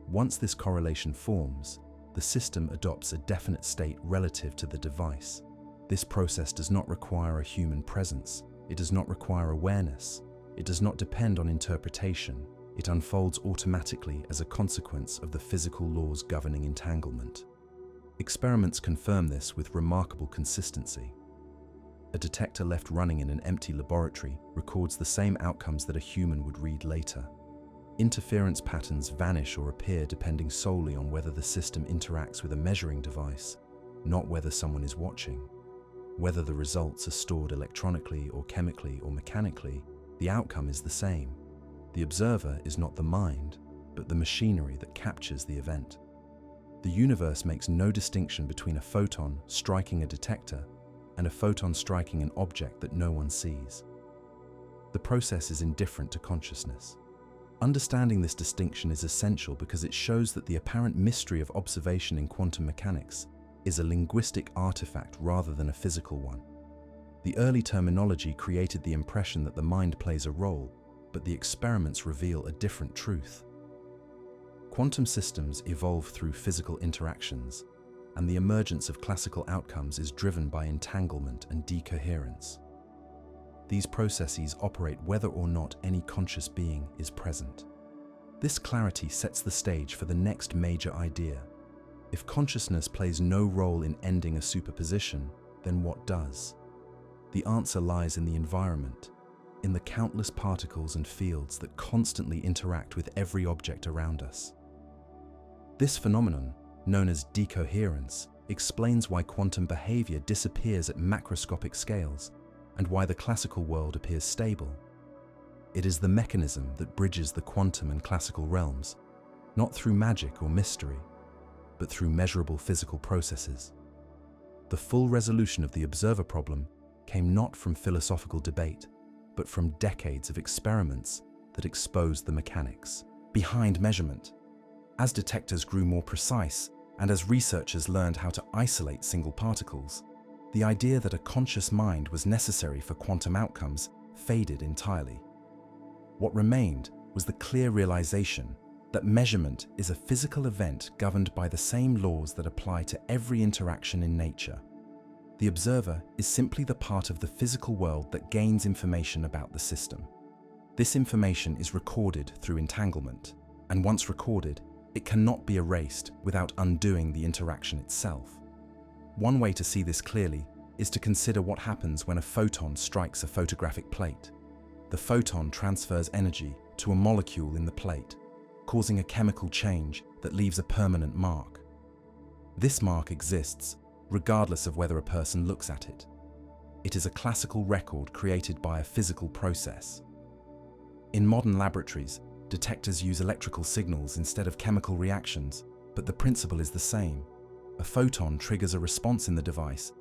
Once this correlation forms, the system adopts a definite state relative to the device. This process does not require a human presence. It does not require awareness. It does not depend on interpretation. It unfolds automatically as a consequence of the physical laws governing entanglement. Experiments confirm this with remarkable consistency. A detector left running in an empty laboratory records the same outcomes that a human would read later. Interference patterns vanish or appear depending solely on whether the system interacts with a measuring device, not whether someone is watching. Whether the results are stored electronically or chemically or mechanically, the outcome is the same. The observer is not the mind, but the machinery that captures the event. The universe makes no distinction between a photon striking a detector and a photon striking an object that no one sees. The process is indifferent to consciousness. Understanding this distinction is essential because it shows that the apparent mystery of observation in quantum mechanics is a linguistic artifact rather than a physical one. The early terminology created the impression that the mind plays a role, but the experiments reveal a different truth. Quantum systems evolve through physical interactions, and the emergence of classical outcomes is driven by entanglement and decoherence. These processes operate whether or not any conscious being is present. This clarity sets the stage for the next major idea. If consciousness plays no role in ending a superposition, then what does? The answer lies in the environment, in the countless particles and fields that constantly interact with every object around us. This phenomenon, known as decoherence, explains why quantum behavior disappears at macroscopic scales and why the classical world appears stable. It is the mechanism that bridges the quantum and classical realms, not through magic or mystery, but through measurable physical processes. The full resolution of the observer problem came not from philosophical debate, but from decades of experiments that exposed the mechanics behind measurement. As detectors grew more precise, and as researchers learned how to isolate single particles, the idea that a conscious mind was necessary for quantum outcomes faded entirely. What remained was the clear realization that measurement is a physical event governed by the same laws that apply to every interaction in nature. The observer is simply the part of the physical world that gains information about the system. This information is recorded through entanglement, and once recorded, it cannot be erased without undoing the interaction itself. One way to see this clearly is to consider what happens when a photon strikes a photographic plate. The photon transfers energy to a molecule in the plate, causing a chemical change that leaves a permanent mark. This mark exists regardless of whether a person looks at it. It is a classical record created by a physical process. In modern laboratories, detectors use electrical signals instead of chemical reactions, but the principle is the same. A photon triggers a response in the device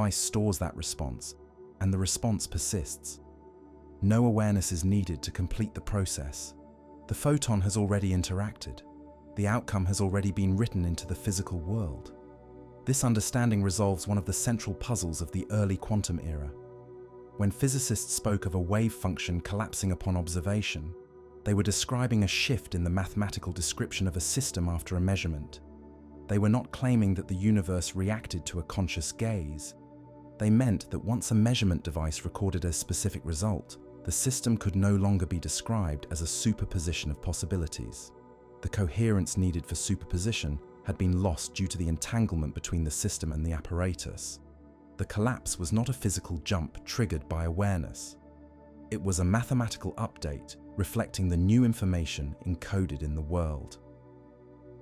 stores that response, and the response persists. No awareness is needed to complete the process. The photon has already interacted. The outcome has already been written into the physical world. This understanding resolves one of the central puzzles of the early quantum era. When physicists spoke of a wave function collapsing upon observation, they were describing a shift in the mathematical description of a system after a measurement. They were not claiming that the universe reacted to a conscious gaze. They meant that once a measurement device recorded a specific result, the system could no longer be described as a superposition of possibilities. The coherence needed for superposition had been lost due to the entanglement between the system and the apparatus. The collapse was not a physical jump triggered by awareness. It was a mathematical update reflecting the new information encoded in the world.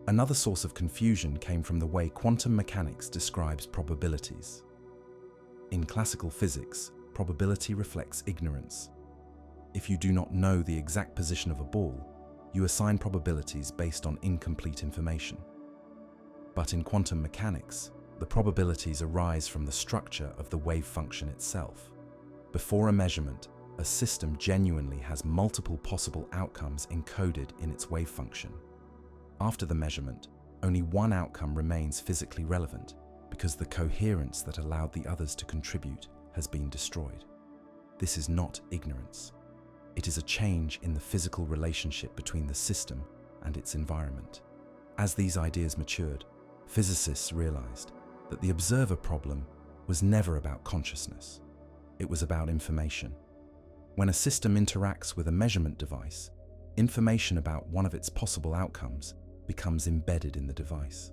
Another source of confusion came from the way quantum mechanics describes probabilities. In classical physics, probability reflects ignorance. If you do not know the exact position of a ball, you assign probabilities based on incomplete information. But in quantum mechanics, the probabilities arise from the structure of the wave function itself. Before a measurement, a system genuinely has multiple possible outcomes encoded in its wave function. After the measurement, only one outcome remains physically relevant because the coherence that allowed the others to contribute has been destroyed. This is not ignorance. It is a change in the physical relationship between the system and its environment. As these ideas matured, physicists realized that the observer problem was never about consciousness. It was about information. When a system interacts with a measurement device, information about one of its possible outcomes becomes embedded in the device.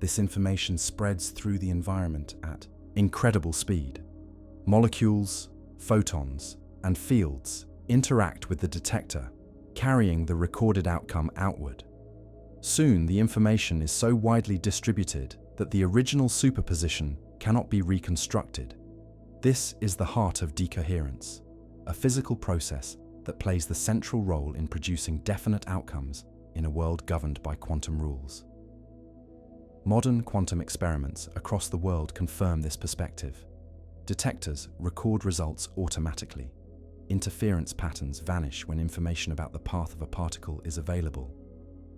This information spreads through the environment at incredible speed. Molecules, photons, and fields interact with the detector, carrying the recorded outcome outward. Soon, the information is so widely distributed that the original superposition cannot be reconstructed. This is the heart of decoherence, a physical process that plays the central role in producing definite outcomes in a world governed by quantum rules. Modern quantum experiments across the world confirm this perspective. Detectors record results automatically. Interference patterns vanish when information about the path of a particle is available,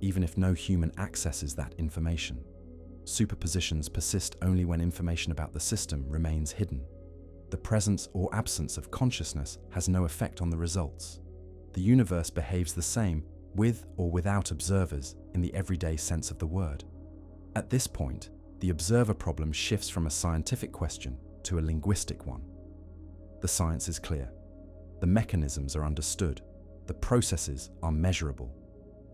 even if no human accesses that information. Superpositions persist only when information about the system remains hidden. The presence or absence of consciousness has no effect on the results. The universe behaves the same with or without observers in the everyday sense of the word. At this point, the observer problem shifts from a scientific question to a linguistic one. The science is clear. The mechanisms are understood. The processes are measurable.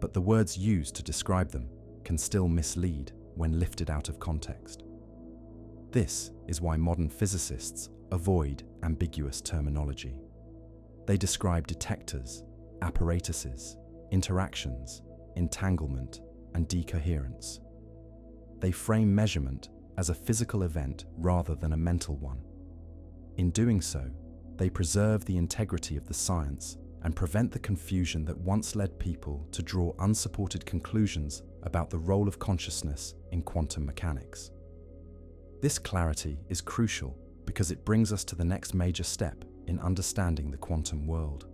But the words used to describe them can still mislead when lifted out of context. This is why modern physicists avoid ambiguous terminology. They describe detectors, apparatuses, interactions, entanglement, and decoherence. They frame measurement as a physical event rather than a mental one. In doing so, they preserve the integrity of the science and prevent the confusion that once led people to draw unsupported conclusions about the role of consciousness in quantum mechanics. This clarity is crucial because it brings us to the next major step in understanding the quantum world.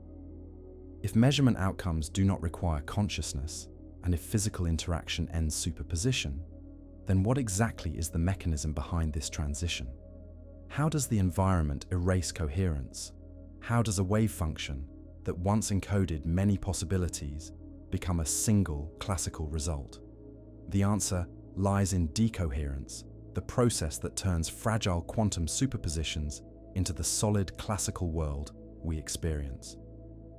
If measurement outcomes do not require consciousness, and if physical interaction ends superposition, then what exactly is the mechanism behind this transition? How does the environment erase coherence? How does a wave function that once encoded many possibilities become a single classical result? The answer lies in decoherence, the process that turns fragile quantum superpositions into the solid classical world we experience.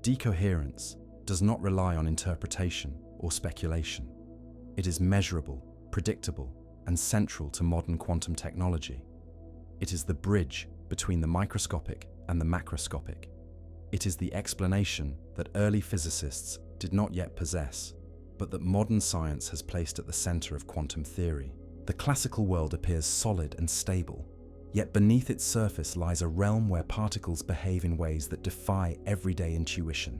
Decoherence does not rely on interpretation or speculation. It is measurable, predictable, and central to modern quantum technology. It is the bridge between the microscopic and the macroscopic. It is the explanation that early physicists did not yet possess, but that modern science has placed at the center of quantum theory. The classical world appears solid and stable, yet beneath its surface lies a realm where particles behave in ways that defy everyday intuition.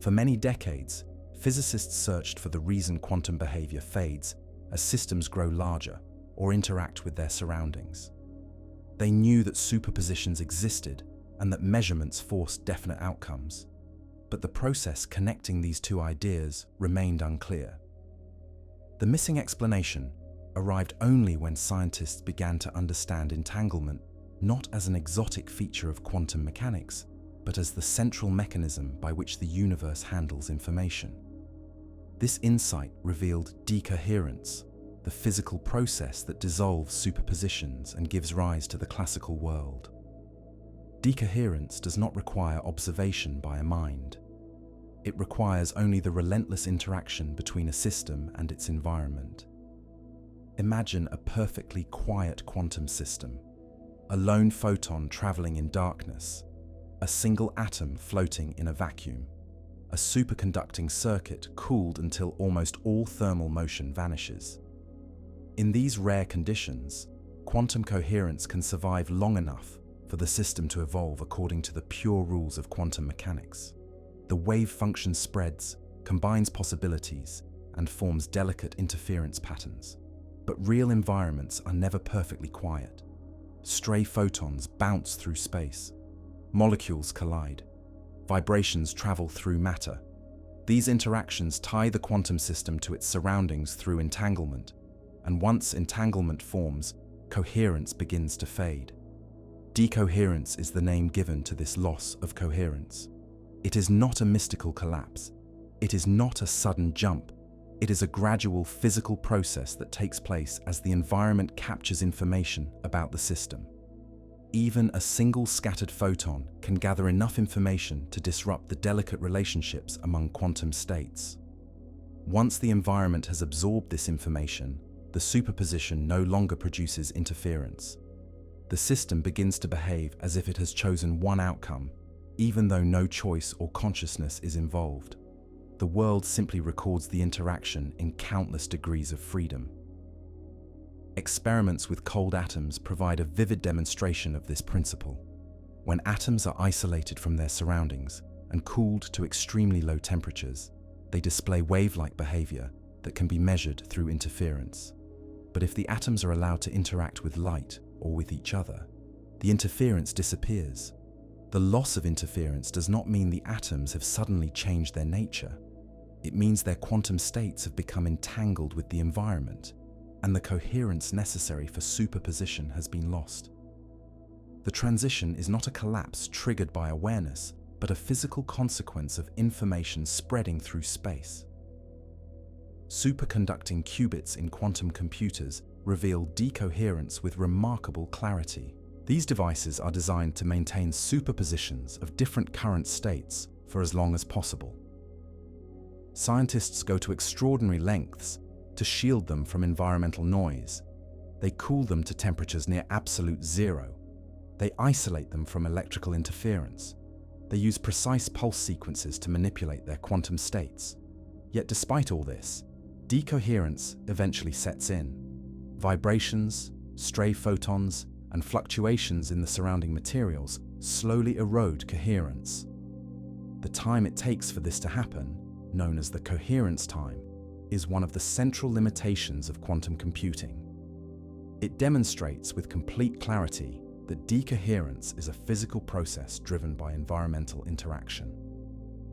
For many decades, physicists searched for the reason quantum behavior fades as systems grow larger or interact with their surroundings. They knew that superpositions existed and that measurements forced definite outcomes, but the process connecting these two ideas remained unclear. The missing explanation arrived only when scientists began to understand entanglement not as an exotic feature of quantum mechanics, but as the central mechanism by which the universe handles information. This insight revealed decoherence, the physical process that dissolves superpositions and gives rise to the classical world. Decoherence does not require observation by a mind. It requires only the relentless interaction between a system and its environment. Imagine a perfectly quiet quantum system, a lone photon traveling in darkness, a single atom floating in a vacuum, a superconducting circuit cooled until almost all thermal motion vanishes. In these rare conditions, quantum coherence can survive long enough for the system to evolve according to the pure rules of quantum mechanics. The wave function spreads, combines possibilities, and forms delicate interference patterns. But real environments are never perfectly quiet. Stray photons bounce through space. Molecules collide. Vibrations travel through matter. These interactions tie the quantum system to its surroundings through entanglement, and once entanglement forms, coherence begins to fade. Decoherence is the name given to this loss of coherence. It is not a mystical collapse. It is not a sudden jump. It is a gradual physical process that takes place as the environment captures information about the system. Even a single scattered photon can gather enough information to disrupt the delicate relationships among quantum states. Once the environment has absorbed this information, the superposition no longer produces interference. The system begins to behave as if it has chosen one outcome, even though no choice or consciousness is involved. the world simply records the interaction in countless degrees of freedom. Experiments with cold atoms provide a vivid demonstration of this principle. When atoms are isolated from their surroundings and cooled to extremely low temperatures, they display wave-like behavior that can be measured through interference. But if the atoms are allowed to interact with light or with each other, the interference disappears. The loss of interference does not mean the atoms have suddenly changed their nature. It means their quantum states have become entangled with the environment, and the coherence necessary for superposition has been lost. The transition is not a collapse triggered by awareness, but a physical consequence of information spreading through space. Superconducting qubits in quantum computers reveal decoherence with remarkable clarity. These devices are designed to maintain superpositions of different current states for as long as possible. Scientists go to extraordinary lengths to shield them from environmental noise. They cool them to temperatures near absolute zero. They isolate them from electrical interference. They use precise pulse sequences to manipulate their quantum states. Yet despite all this, decoherence eventually sets in. Vibrations, stray photons, and fluctuations in the surrounding materials slowly erode coherence. The time it takes for this to happen, known as the coherence time, is one of the central limitations of quantum computing. It demonstrates with complete clarity that decoherence is a physical process driven by environmental interaction.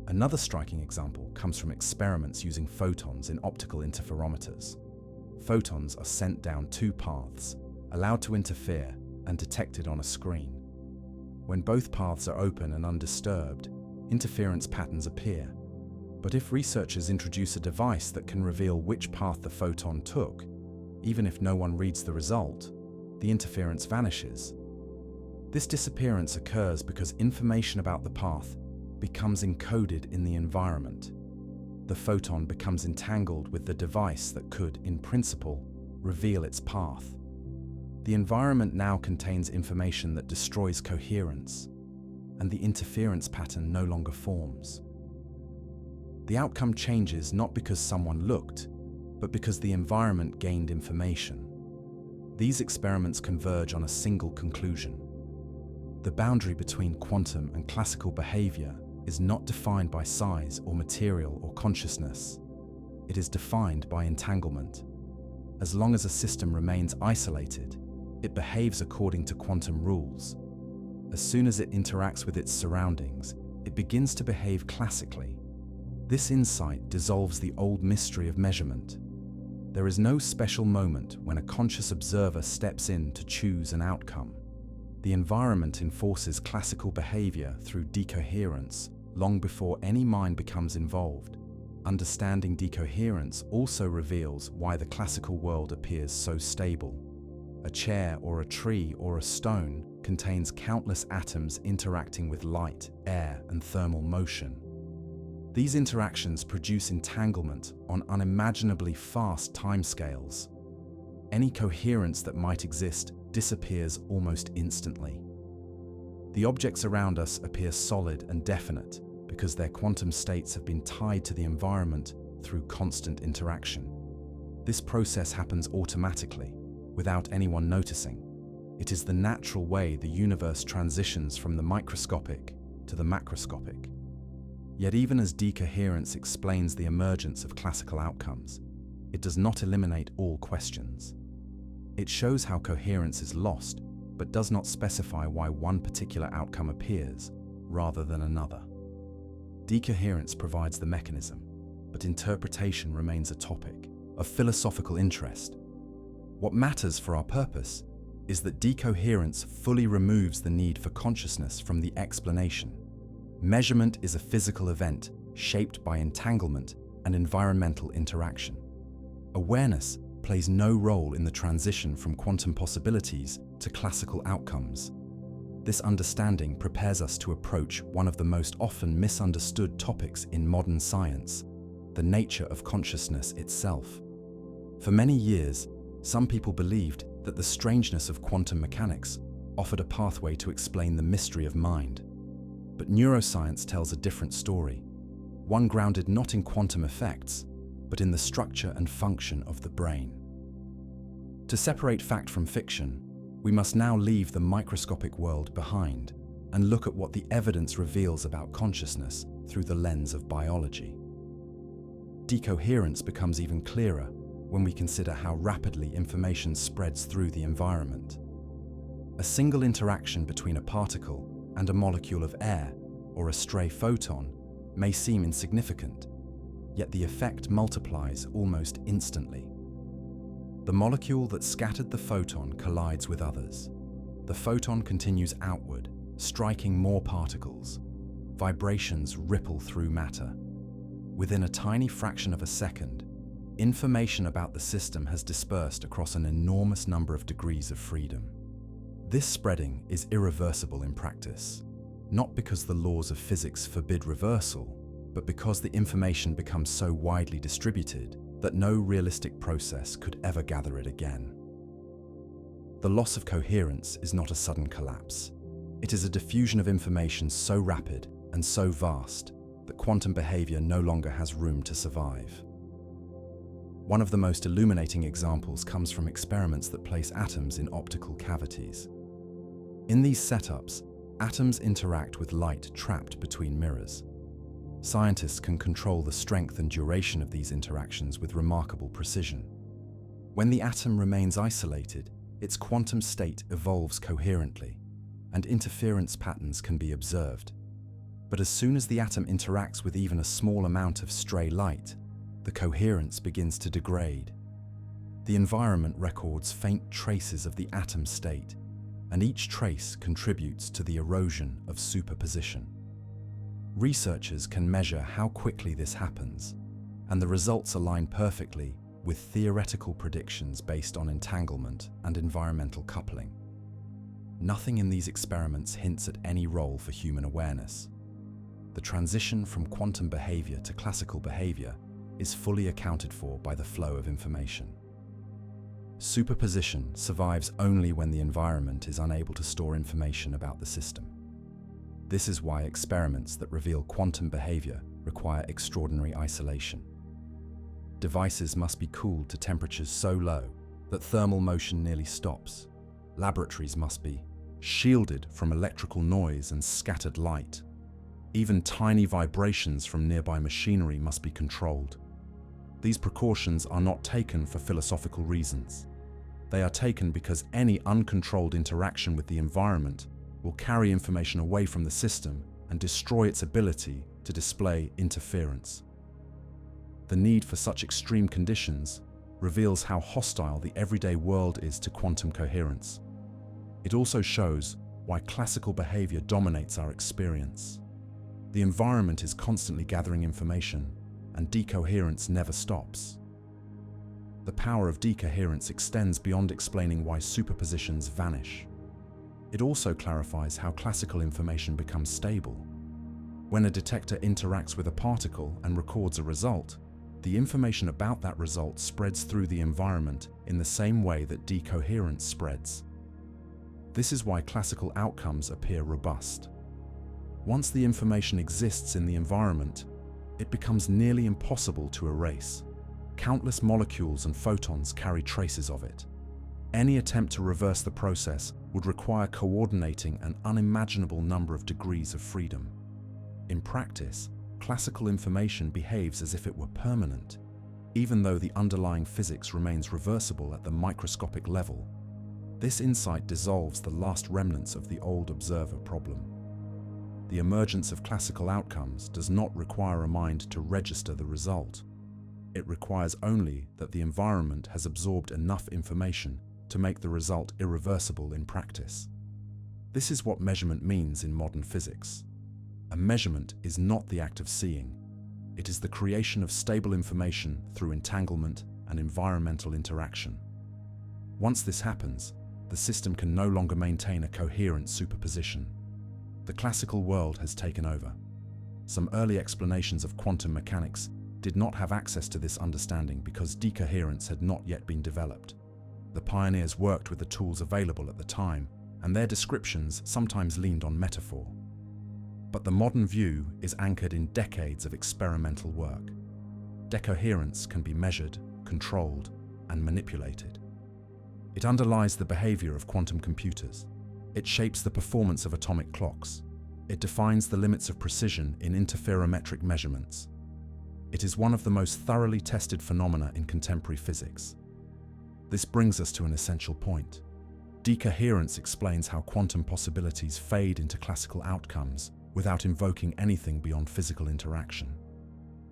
Another striking example comes from experiments using photons in optical interferometers. Photons are sent down two paths, allowed to interfere, and detected on a screen. When both paths are open and undisturbed, interference patterns appear. But if researchers introduce a device that can reveal which path the photon took, even if no one reads the result, the interference vanishes. This disappearance occurs because information about the path becomes encoded in the environment. The photon becomes entangled with the device that could, in principle, reveal its path. The environment now contains information that destroys coherence, and the interference pattern no longer forms. The outcome changes not because someone looked, but because the environment gained information. These experiments converge on a single conclusion. The boundary between quantum and classical behavior is not defined by size or material or consciousness. It is defined by entanglement. As long as a system remains isolated, it behaves according to quantum rules. As soon as it interacts with its surroundings, it begins to behave classically. This insight dissolves the old mystery of measurement. There is no special moment when a conscious observer steps in to choose an outcome. The environment enforces classical behavior through decoherence long before any mind becomes involved. Understanding decoherence also reveals why the classical world appears so stable. A chair or a tree or a stone contains countless atoms interacting with light, air, and thermal motion. These interactions produce entanglement on unimaginably fast timescales. Any coherence that might exist disappears almost instantly. The objects around us appear solid and definite because their quantum states have been tied to the environment through constant interaction. This process happens automatically, without anyone noticing. It is the natural way the universe transitions from the microscopic to the macroscopic. Yet even as decoherence explains the emergence of classical outcomes, it does not eliminate all questions. It shows how coherence is lost, but does not specify why one particular outcome appears, rather than another. Decoherence provides the mechanism, but interpretation remains a topic of philosophical interest. What matters for our purpose is that decoherence fully removes the need for consciousness from the explanation. Measurement is a physical event shaped by entanglement and environmental interaction. Awareness plays no role in the transition from quantum possibilities to classical outcomes. This understanding prepares us to approach one of the most often misunderstood topics in modern science, the nature of consciousness itself. For many years, some people believed that the strangeness of quantum mechanics offered a pathway to explain the mystery of mind. But neuroscience tells a different story. one grounded not in quantum effects, but in the structure and function of the brain. To separate fact from fiction, we must now leave the microscopic world behind and look at what the evidence reveals about consciousness through the lens of biology. Decoherence becomes even clearer when we consider how rapidly information spreads through the environment. A single interaction between a particle and a molecule of air or a stray photon may seem insignificant, yet the effect multiplies almost instantly. The molecule that scattered the photon collides with others. The photon continues outward, striking more particles. Vibrations ripple through matter. Within a tiny fraction of a second, information about the system has dispersed across an enormous number of degrees of freedom. This spreading is irreversible in practice, not because the laws of physics forbid reversal, but because the information becomes so widely distributed that no realistic process could ever gather it again. The loss of coherence is not a sudden collapse. It is a diffusion of information so rapid and so vast that quantum behavior no longer has room to survive. One of the most illuminating examples comes from experiments that place atoms in optical cavities. In these setups, atoms interact with light trapped between mirrors. Scientists can control the strength and duration of these interactions with remarkable precision. When the atom remains isolated, its quantum state evolves coherently, and interference patterns can be observed. But as soon as the atom interacts with even a small amount of stray light, the coherence begins to degrade. The environment records faint traces of the atom state, and each trace contributes to the erosion of superposition. Researchers can measure how quickly this happens, and the results align perfectly with theoretical predictions based on entanglement and environmental coupling. Nothing in these experiments hints at any role for human awareness. The transition from quantum behavior to classical behavior is fully accounted for by the flow of information. Superposition survives only when the environment is unable to store information about the system. This is why experiments that reveal quantum behavior require extraordinary isolation. Devices must be cooled to temperatures so low that thermal motion nearly stops. Laboratories must be shielded from electrical noise and scattered light. Even tiny vibrations from nearby machinery must be controlled. These precautions are not taken for philosophical reasons. They are taken because any uncontrolled interaction with the environment will carry information away from the system and destroy its ability to display interference. The need for such extreme conditions reveals how hostile the everyday world is to quantum coherence. It also shows why classical behavior dominates our experience. The environment is constantly gathering information, and decoherence never stops. The power of decoherence extends beyond explaining why superpositions vanish. It also clarifies how classical information becomes stable. When a detector interacts with a particle and records a result, the information about that result spreads through the environment in the same way that decoherence spreads. This is why classical outcomes appear robust. Once the information exists in the environment, it becomes nearly impossible to erase. Countless molecules and photons carry traces of it. Any attempt to reverse the process would require coordinating an unimaginable number of degrees of freedom. In practice, classical information behaves as if it were permanent, even though the underlying physics remains reversible at the microscopic level. This insight dissolves the last remnants of the old observer problem. The emergence of classical outcomes does not require a mind to register the result. It requires only that the environment has absorbed enough information to make the result irreversible in practice. This is what measurement means in modern physics. A measurement is not the act of seeing. It is the creation of stable information through entanglement and environmental interaction. Once this happens, the system can no longer maintain a coherent superposition. The classical world has taken over. Some early explanations of quantum mechanics did not have access to this understanding because decoherence had not yet been developed. The pioneers worked with the tools available at the time, and their descriptions sometimes leaned on metaphor. But the modern view is anchored in decades of experimental work. Decoherence can be measured, controlled, and manipulated. It underlies the behavior of quantum computers. It shapes the performance of atomic clocks. It defines the limits of precision in interferometric measurements. It is one of the most thoroughly tested phenomena in contemporary physics. This brings us to an essential point. Decoherence explains how quantum possibilities fade into classical outcomes without invoking anything beyond physical interaction.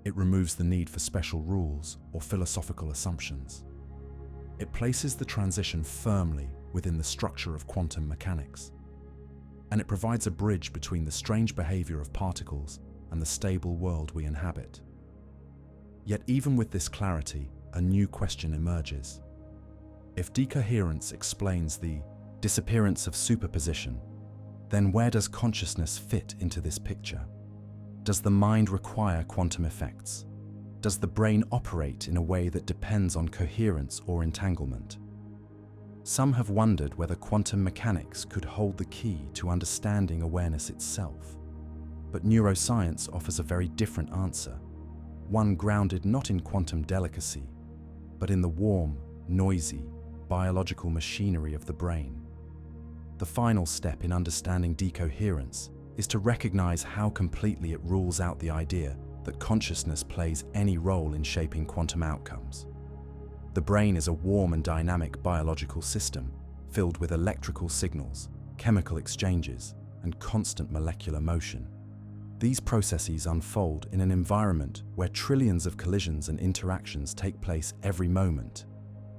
It removes the need for special rules or philosophical assumptions. It places the transition firmly within the structure of quantum mechanics. And it provides a bridge between the strange behavior of particles and the stable world we inhabit. Yet even with this clarity, a new question emerges. If decoherence explains the disappearance of superposition, then where does consciousness fit into this picture? Does the mind require quantum effects? Does the brain operate in a way that depends on coherence or entanglement? Some have wondered whether quantum mechanics could hold the key to understanding awareness itself. But neuroscience offers a very different answer, one grounded not in quantum delicacy, but in the warm, noisy, biological machinery of the brain. The final step in understanding decoherence is to recognize how completely it rules out the idea that consciousness plays any role in shaping quantum outcomes. The brain is a warm and dynamic biological system filled with electrical signals, chemical exchanges, and constant molecular motion. These processes unfold in an environment where trillions of collisions and interactions take place every moment.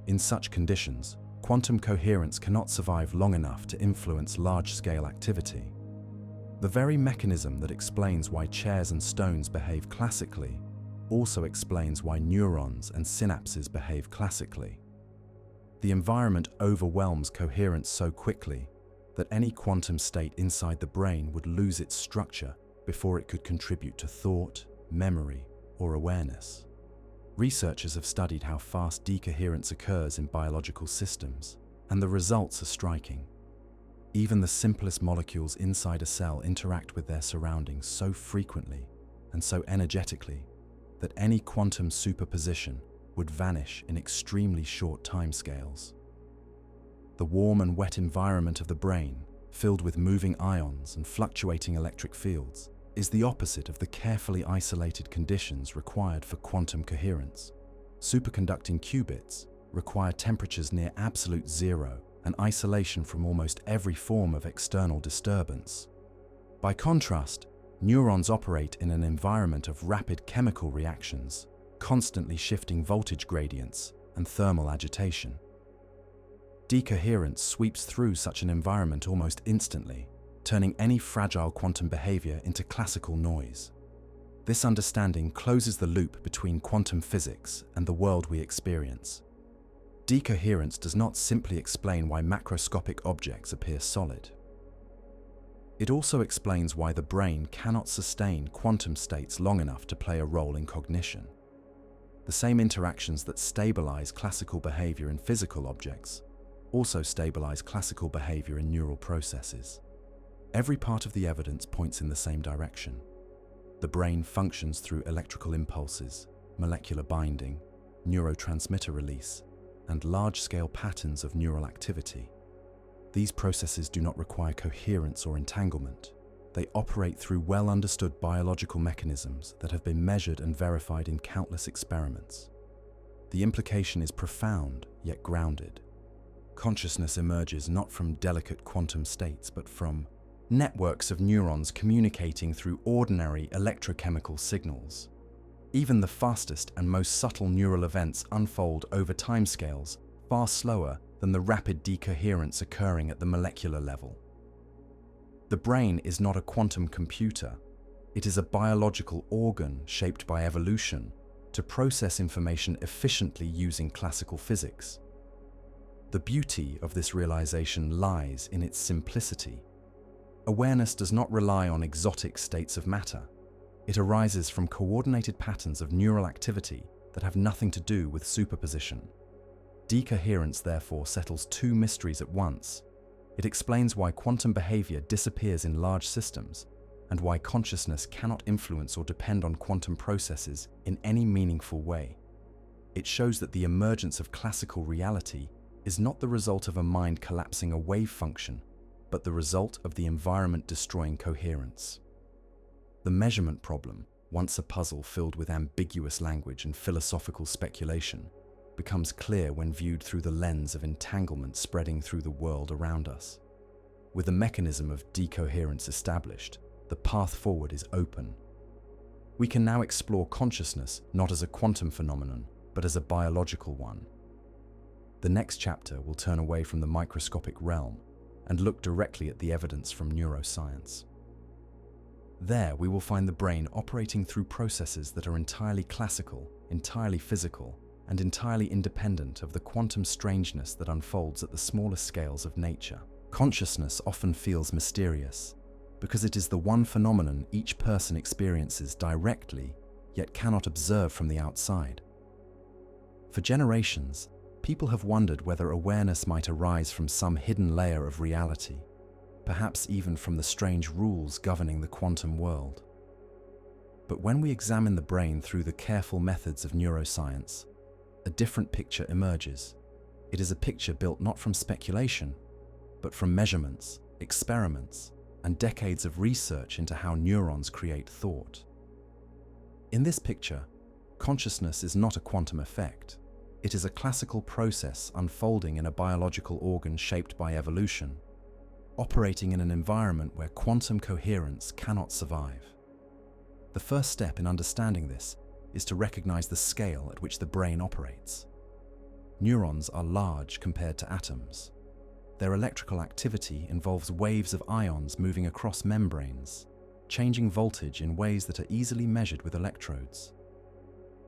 In such conditions, quantum coherence cannot survive long enough to influence large-scale activity. The very mechanism that explains why chairs and stones behave classically also explains why neurons and synapses behave classically. The environment overwhelms coherence so quickly that any quantum state inside the brain would lose its structure before it could contribute to thought, memory, or awareness. Researchers have studied how fast decoherence occurs in biological systems, and the results are striking. Even the simplest molecules inside a cell interact with their surroundings so frequently and so energetically that any quantum superposition would vanish in extremely short timescales. The warm and wet environment of the brain, filled with moving ions and fluctuating electric fields, is the opposite of the carefully isolated conditions required for quantum coherence. Superconducting qubits require temperatures near absolute zero and isolation from almost every form of external disturbance. By contrast, neurons operate in an environment of rapid chemical reactions, constantly shifting voltage gradients and thermal agitation. Decoherence sweeps through such an environment almost instantly, turning any fragile quantum behavior into classical noise. This understanding closes the loop between quantum physics and the world we experience. Decoherence does not simply explain why macroscopic objects appear solid. It also explains why the brain cannot sustain quantum states long enough to play a role in cognition. The same interactions that stabilize classical behavior in physical objects also stabilize classical behavior in neural processes. Every part of the evidence points in the same direction. The brain functions through electrical impulses, molecular binding, neurotransmitter release, and large-scale patterns of neural activity. These processes do not require coherence or entanglement. They operate through well-understood biological mechanisms that have been measured and verified in countless experiments. The implication is profound, yet grounded. Consciousness emerges not from delicate quantum states, but from networks of neurons communicating through ordinary electrochemical signals. Even the fastest and most subtle neural events unfold over timescales far slower than the rapid decoherence occurring at the molecular level. The brain is not a quantum computer. It is a biological organ shaped by evolution to process information efficiently using classical physics. The beauty of this realization lies in its simplicity. Awareness does not rely on exotic states of matter. It arises from coordinated patterns of neural activity that have nothing to do with superposition. Decoherence, therefore, settles two mysteries at once. It explains why quantum behavior disappears in large systems, and why consciousness cannot influence or depend on quantum processes in any meaningful way. It shows that the emergence of classical reality is not the result of a mind collapsing a wave function, but the result of the environment destroying coherence. The measurement problem, once a puzzle filled with ambiguous language and philosophical speculation, becomes clear when viewed through the lens of entanglement spreading through the world around us. With the mechanism of decoherence established, the path forward is open. We can now explore consciousness not as a quantum phenomenon, but as a biological one. The next chapter will turn away from the microscopic realm and look directly at the evidence from neuroscience. There, we will find the brain operating through processes that are entirely classical, entirely physical, and entirely independent of the quantum strangeness that unfolds at the smallest scales of nature. Consciousness often feels mysterious, because it is the one phenomenon each person experiences directly, yet cannot observe from the outside. For generations, people have wondered whether awareness might arise from some hidden layer of reality, perhaps even from the strange rules governing the quantum world. But when we examine the brain through the careful methods of neuroscience, a different picture emerges. It is a picture built not from speculation, but from measurements, experiments, and decades of research into how neurons create thought. In this picture, consciousness is not a quantum effect. It is a classical process unfolding in a biological organ shaped by evolution, operating in an environment where quantum coherence cannot survive. The first step in understanding this is to recognize the scale at which the brain operates. Neurons are large compared to atoms. Their electrical activity involves waves of ions moving across membranes, changing voltage in ways that are easily measured with electrodes.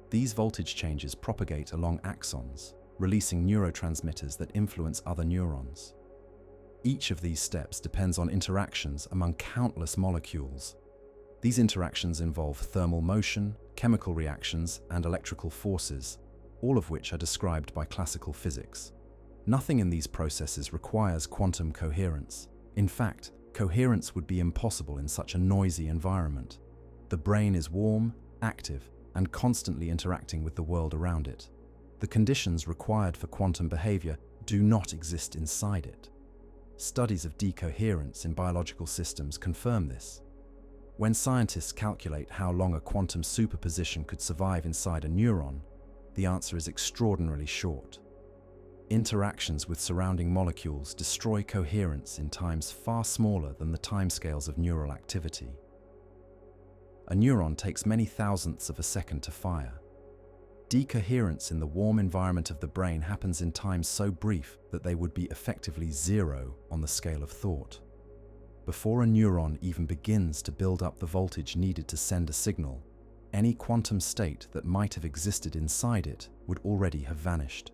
These voltage changes propagate along axons, releasing neurotransmitters that influence other neurons. Each of these steps depends on interactions among countless molecules. These interactions involve thermal motion, chemical reactions, and electrical forces, all of which are described by classical physics. Nothing in these processes requires quantum coherence. In fact, coherence would be impossible in such a noisy environment. The brain is warm, active, and constantly interacting with the world around it. The conditions required for quantum behavior do not exist inside it. Studies of decoherence in biological systems confirm this. When scientists calculate how long a quantum superposition could survive inside a neuron, the answer is extraordinarily short. Interactions with surrounding molecules destroy coherence in times far smaller than the timescales of neural activity. A neuron takes many thousandths of a second to fire. Decoherence in the warm environment of the brain happens in times so brief that they would be effectively zero on the scale of thought. Before a neuron even begins to build up the voltage needed to send a signal, any quantum state that might have existed inside it would already have vanished.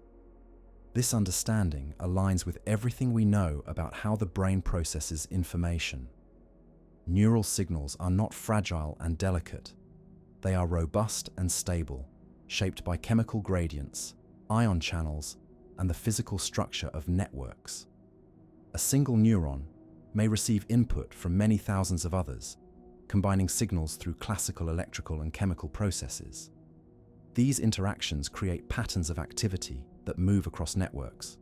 This understanding aligns with everything we know about how the brain processes information. Neural signals are not fragile and delicate. They are robust and stable, shaped by chemical gradients, ion channels, and the physical structure of networks. A single neuron may receive input from many thousands of others, combining signals through classical electrical and chemical processes. These interactions create patterns of activity that move across networks,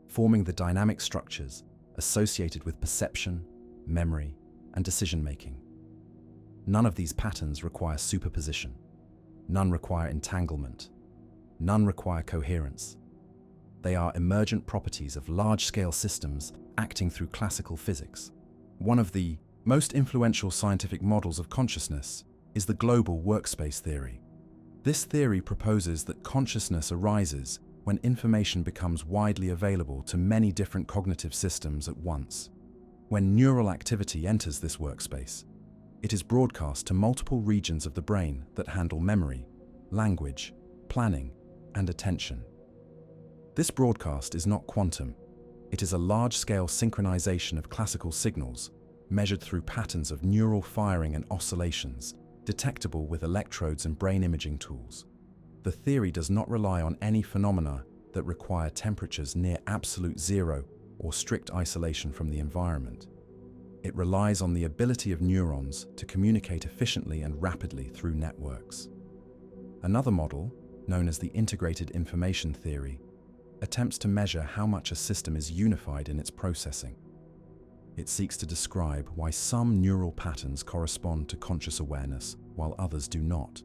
forming the dynamic structures associated with perception, memory, and decision-making. None of these patterns require superposition. None require entanglement. None require coherence. They are emergent properties of large-scale systems acting through classical physics. One of the most influential scientific models of consciousness is the global workspace theory. This theory proposes that consciousness arises when information becomes widely available to many different cognitive systems at once. When neural activity enters this workspace, it is broadcast to multiple regions of the brain that handle memory, language, planning, and attention. This broadcast is not quantum. It is a large-scale synchronization of classical signals measured through patterns of neural firing and oscillations, detectable with electrodes and brain imaging tools. The theory does not rely on any phenomena that require temperatures near absolute zero or strict isolation from the environment. It relies on the ability of neurons to communicate efficiently and rapidly through networks. Another model, known as the integrated information theory, attempts to measure how much a system is unified in its processing. It seeks to describe why some neural patterns correspond to conscious awareness while others do not.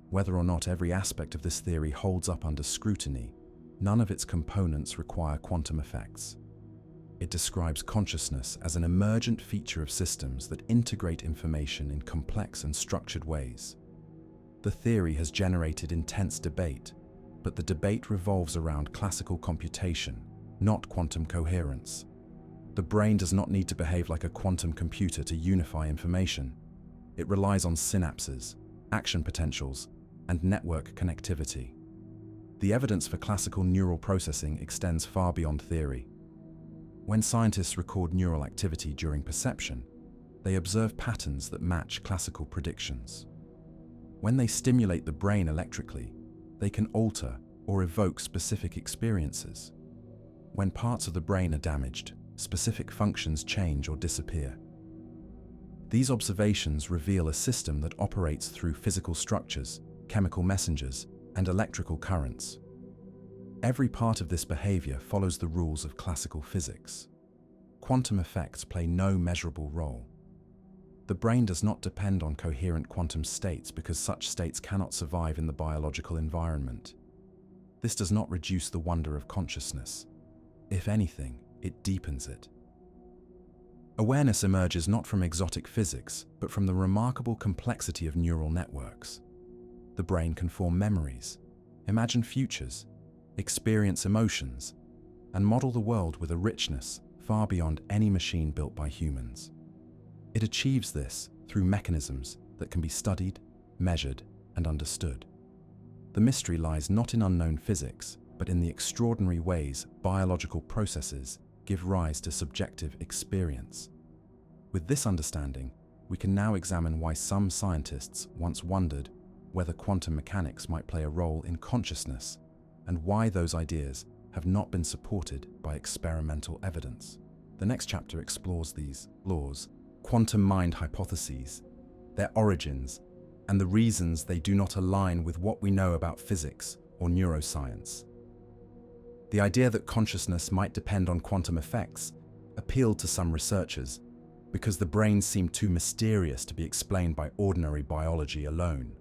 Whether or not every aspect of this theory holds up under scrutiny, none of its components require quantum effects. It describes consciousness as an emergent feature of systems that integrate information in complex and structured ways. The theory has generated intense debate, but the debate revolves around classical computation, not quantum coherence. The brain does not need to behave like a quantum computer to unify information. It relies on synapses, action potentials, and network connectivity. The evidence for classical neural processing extends far beyond theory. When scientists record neural activity during perception, they observe patterns that match classical predictions. When they stimulate the brain electrically, they can alter or evoke specific experiences. When parts of the brain are damaged, specific functions change or disappear. These observations reveal a system that operates through physical structures, chemical messengers, and electrical currents. Every part of this behavior follows the rules of classical physics. Quantum effects play no measurable role. The brain does not depend on coherent quantum states because such states cannot survive in the biological environment. This does not reduce the wonder of consciousness. If anything, it deepens it. Awareness emerges not from exotic physics, but from the remarkable complexity of neural networks. The brain can form memories, imagine futures, experience emotions, and model the world with a richness far beyond any machine built by humans. It achieves this through mechanisms that can be studied, measured, and understood. The mystery lies not in unknown physics, but in the extraordinary ways biological processes give rise to subjective experience. With this understanding, we can now examine why some scientists once wondered whether quantum mechanics might play a role in consciousness, and why those ideas have not been supported by experimental evidence. The next chapter explores these laws, quantum mind hypotheses, their origins, and the reasons they do not align with what we know about physics or neuroscience. The idea that consciousness might depend on quantum effects appealed to some researchers because the brain seemed too mysterious to be explained by ordinary biology alone.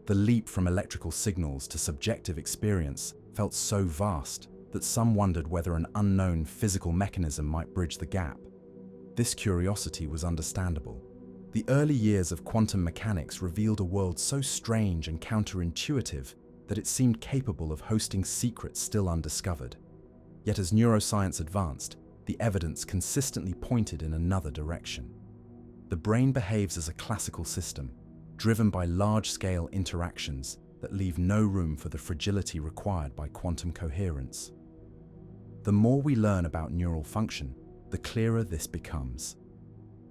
The leap from electrical signals to subjective experience felt so vast that some wondered whether an unknown physical mechanism might bridge the gap. This curiosity was understandable. The early years of quantum mechanics revealed a world so strange and counterintuitive that it seemed capable of hosting secrets still undiscovered. Yet as neuroscience advanced, the evidence consistently pointed in another direction. The brain behaves as a classical system, driven by large-scale interactions that leave no room for the fragility required by quantum coherence. The more we learn about neural function, the clearer this becomes.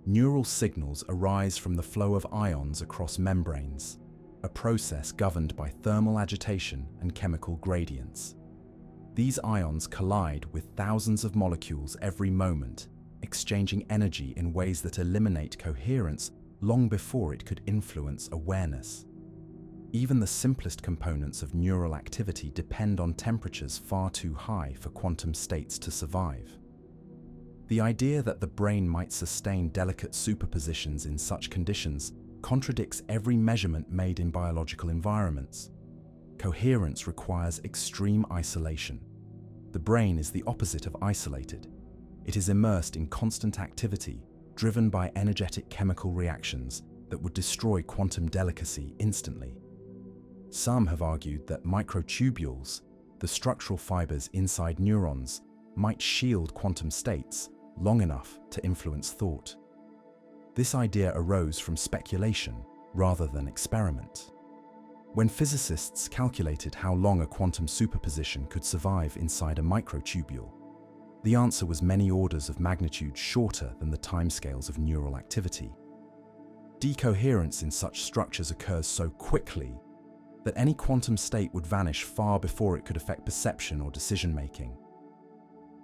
Neural signals arise from the flow of ions across membranes, a process governed by thermal agitation and chemical gradients. These ions collide with thousands of molecules every moment, exchanging energy in ways that eliminate coherence long before it could influence awareness. Even the simplest components of neural activity depend on temperatures far too high for quantum states to survive. The idea that the brain might sustain delicate superpositions in such conditions contradicts every measurement made in biological environments. Coherence requires extreme isolation. The brain is the opposite of isolated. It is immersed in constant activity, driven by energetic chemical reactions that would destroy quantum delicacy instantly. Some have argued that microtubules, the structural fibers inside neurons, might shield quantum states long enough to influence thought. This idea arose from speculation rather than experiment. When physicists calculated how long a quantum superposition could survive inside a microtubule, the answer was many orders of magnitude shorter than the timescales of neural activity. Decoherence in such structures occurs so quickly that any quantum state would vanish far before it could affect perception or decision-making.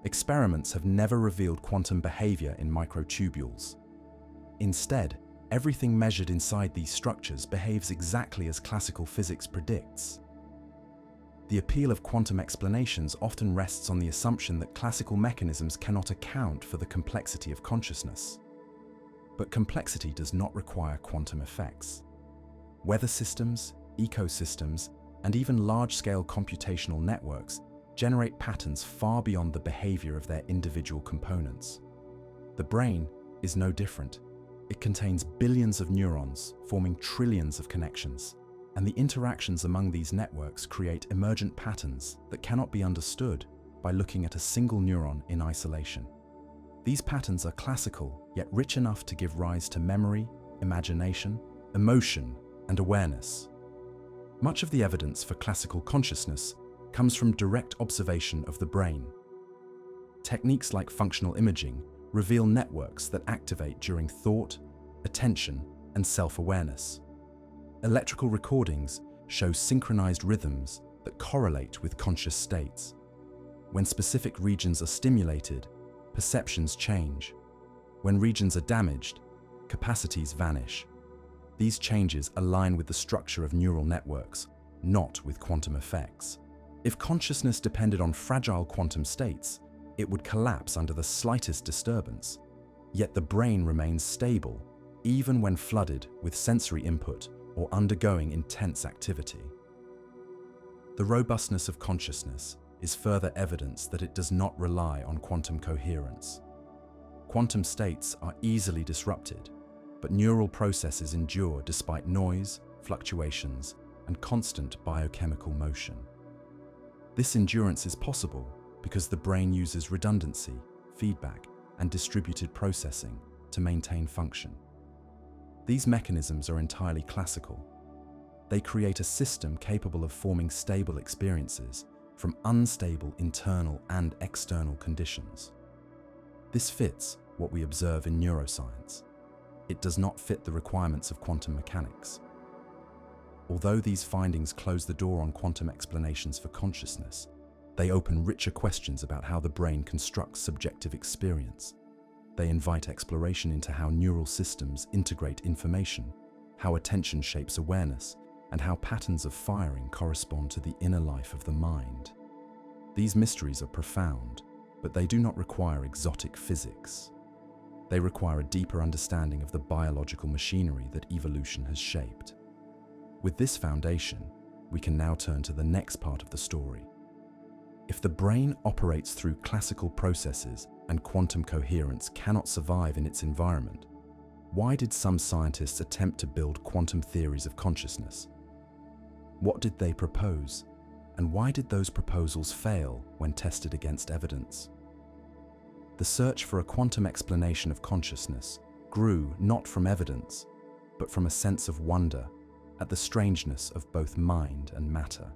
Experiments have never revealed quantum behavior in microtubules. Instead, everything measured inside these structures behaves exactly as classical physics predicts. The appeal of quantum explanations often rests on the assumption that classical mechanisms cannot account for the complexity of consciousness. But complexity does not require quantum effects. Weather systems, ecosystems, and even large-scale computational networks generate patterns far beyond the behavior of their individual components. The brain is no different. It contains billions of neurons forming trillions of connections, and the interactions among these networks create emergent patterns that cannot be understood by looking at a single neuron in isolation. These patterns are classical, yet rich enough to give rise to memory, imagination, emotion, and awareness. Much of the evidence for classical consciousness comes from direct observation of the brain. Techniques like functional imaging reveal networks that activate during thought, attention, and self-awareness. Electrical recordings show synchronized rhythms that correlate with conscious states. When specific regions are stimulated, perceptions change. When regions are damaged, capacities vanish. These changes align with the structure of neural networks, not with quantum effects. If consciousness depended on fragile quantum states, it would collapse under the slightest disturbance. Yet the brain remains stable, even when flooded with sensory input or undergoing intense activity. The robustness of consciousness is further evidence that it does not rely on quantum coherence. Quantum states are easily disrupted, but neural processes endure despite noise, fluctuations, and constant biochemical motion. This endurance is possible because the brain uses redundancy, feedback, and distributed processing to maintain function. These mechanisms are entirely classical. They create a system capable of forming stable experiences from unstable internal and external conditions. This fits what we observe in neuroscience. It does not fit the requirements of quantum mechanics. Although these findings close the door on quantum explanations for consciousness, they open richer questions about how the brain constructs subjective experience. They invite exploration into how neural systems integrate information, how attention shapes awareness, and how patterns of firing correspond to the inner life of the mind. These mysteries are profound, but they do not require exotic physics. They require a deeper understanding of the biological machinery that evolution has shaped. With this foundation, we can now turn to the next part of the story. If the brain operates through classical processes and quantum coherence cannot survive in its environment, why did some scientists attempt to build quantum theories of consciousness? What did they propose, and why did those proposals fail when tested against evidence? The search for a quantum explanation of consciousness grew not from evidence, but from a sense of wonder at the strangeness of both mind and matter.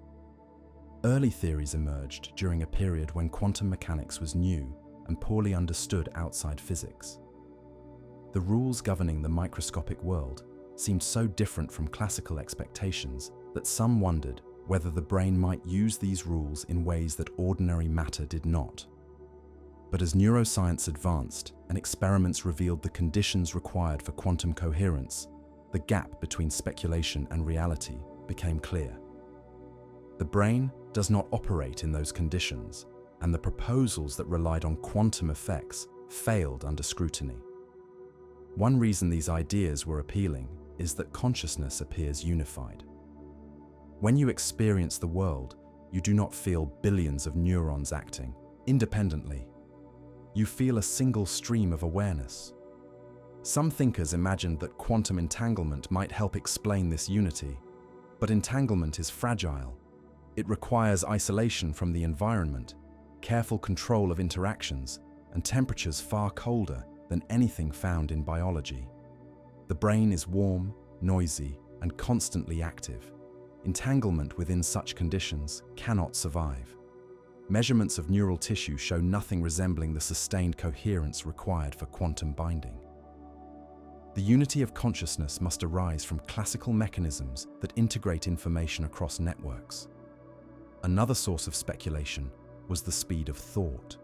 Early theories emerged during a period when quantum mechanics was new and poorly understood outside physics. The rules governing the microscopic world seemed so different from classical expectations that some wondered whether the brain might use these rules in ways that ordinary matter did not. But as neuroscience advanced and experiments revealed the conditions required for quantum coherence, the gap between speculation and reality became clear. The brain does not operate in those conditions, and the proposals that relied on quantum effects failed under scrutiny. One reason these ideas were appealing is that consciousness appears unified. When you experience the world, you do not feel billions of neurons acting independently. You feel a single stream of awareness. Some thinkers imagined that quantum entanglement might help explain this unity, but entanglement is fragile. It requires isolation from the environment, careful control of interactions, and temperatures far colder than anything found in biology. The brain is warm, noisy, and constantly active. Entanglement within such conditions cannot survive. Measurements of neural tissue show nothing resembling the sustained coherence required for quantum binding. The unity of consciousness must arise from classical mechanisms that integrate information across networks. Another source of speculation was the speed of thought.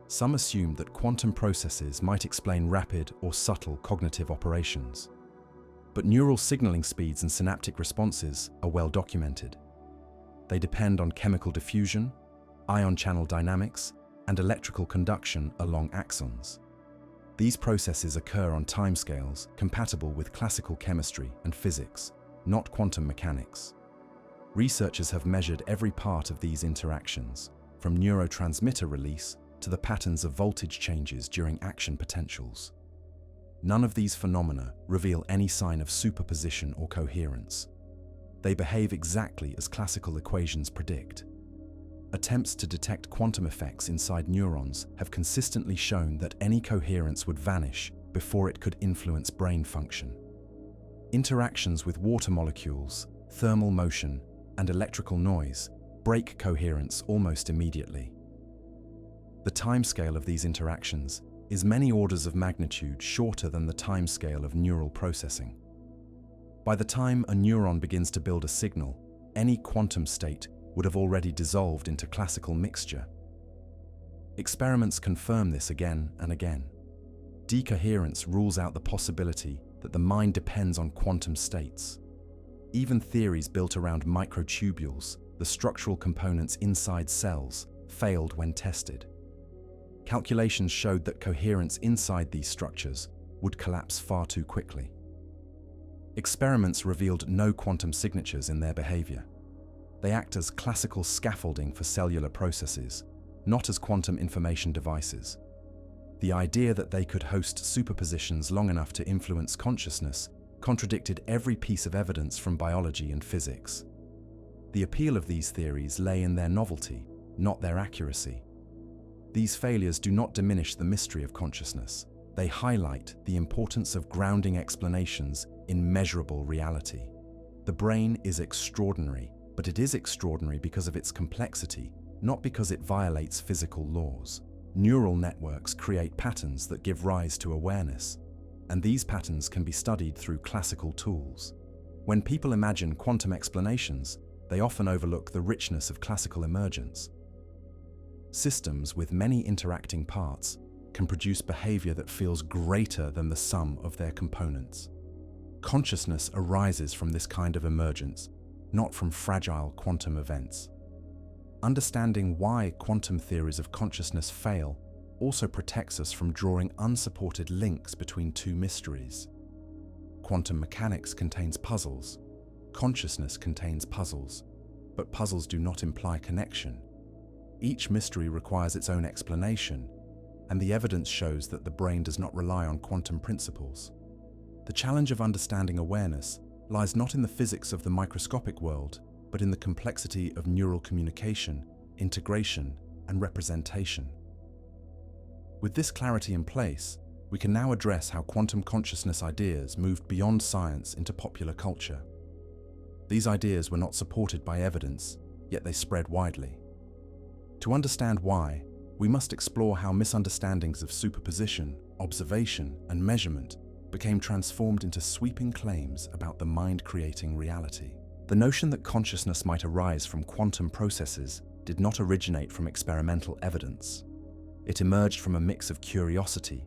Some assumed that quantum processes might explain rapid or subtle cognitive operations. But neural signaling speeds and synaptic responses are well documented. They depend on chemical diffusion, ion channel dynamics, and electrical conduction along axons. These processes occur on timescales compatible with classical chemistry and physics, not quantum mechanics. Researchers have measured every part of these interactions, from neurotransmitter release to the patterns of voltage changes during action potentials. None of these phenomena reveal any sign of superposition or coherence. They behave exactly as classical equations predict. Attempts to detect quantum effects inside neurons have consistently shown that any coherence would vanish before it could influence brain function. Interactions with water molecules, thermal motion, and electrical noise break coherence almost immediately. The timescale of these interactions is many orders of magnitude shorter than the timescale of neural processing. By the time a neuron begins to build a signal, any quantum state would have already dissolved into classical mixture. Experiments confirm this again and again. Decoherence rules out the possibility that the mind depends on quantum states. Even theories built around microtubules, the structural components inside cells, failed when tested. Calculations showed that coherence inside these structures would collapse far too quickly. Experiments revealed no quantum signatures in their behavior. They act as classical scaffolding for cellular processes, not as quantum information devices. The idea that they could host superpositions long enough to influence consciousness contradicted every piece of evidence from biology and physics. The appeal of these theories lay in their novelty, not their accuracy. These failures do not diminish the mystery of consciousness. They highlight the importance of grounding explanations in measurable reality. The brain is extraordinary, but it is extraordinary because of its complexity, not because it violates physical laws. Neural networks create patterns that give rise to awareness, and these patterns can be studied through classical tools. When people imagine quantum explanations, they often overlook the richness of classical emergence. Systems with many interacting parts can produce behavior that feels greater than the sum of their components. Consciousness arises from this kind of emergence, not from fragile quantum events. Understanding why quantum theories of consciousness fail also protects us from drawing unsupported links between two mysteries. Quantum mechanics contains puzzles. Consciousness contains puzzles, but puzzles do not imply connection. Each mystery requires its own explanation, and the evidence shows that the brain does not rely on quantum principles. The challenge of understanding awareness lies not in the physics of the microscopic world, but in the complexity of neural communication, integration, and representation. With this clarity in place, we can now address how quantum consciousness ideas moved beyond science into popular culture. These ideas were not supported by evidence, yet they spread widely. To understand why, we must explore how misunderstandings of superposition, observation, and measurement became transformed into sweeping claims about the mind creating reality. The notion that consciousness might arise from quantum processes did not originate from experimental evidence. It emerged from a mix of curiosity,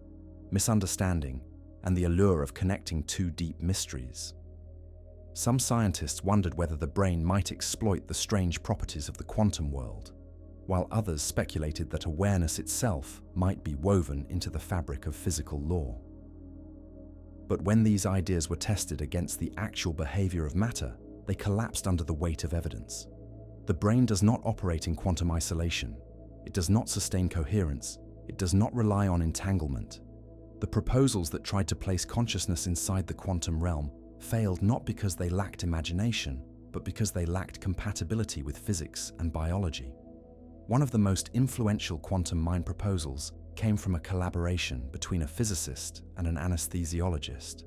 misunderstanding, and the allure of connecting two deep mysteries. Some scientists wondered whether the brain might exploit the strange properties of the quantum world, while others speculated that awareness itself might be woven into the fabric of physical law. But when these ideas were tested against the actual behavior of matter, they collapsed under the weight of evidence. The brain does not operate in quantum isolation. It does not sustain coherence. It does not rely on entanglement. The proposals that tried to place consciousness inside the quantum realm failed not because they lacked imagination, but because they lacked compatibility with physics and biology. One of the most influential quantum mind proposals came from a collaboration between a physicist and an anesthesiologist.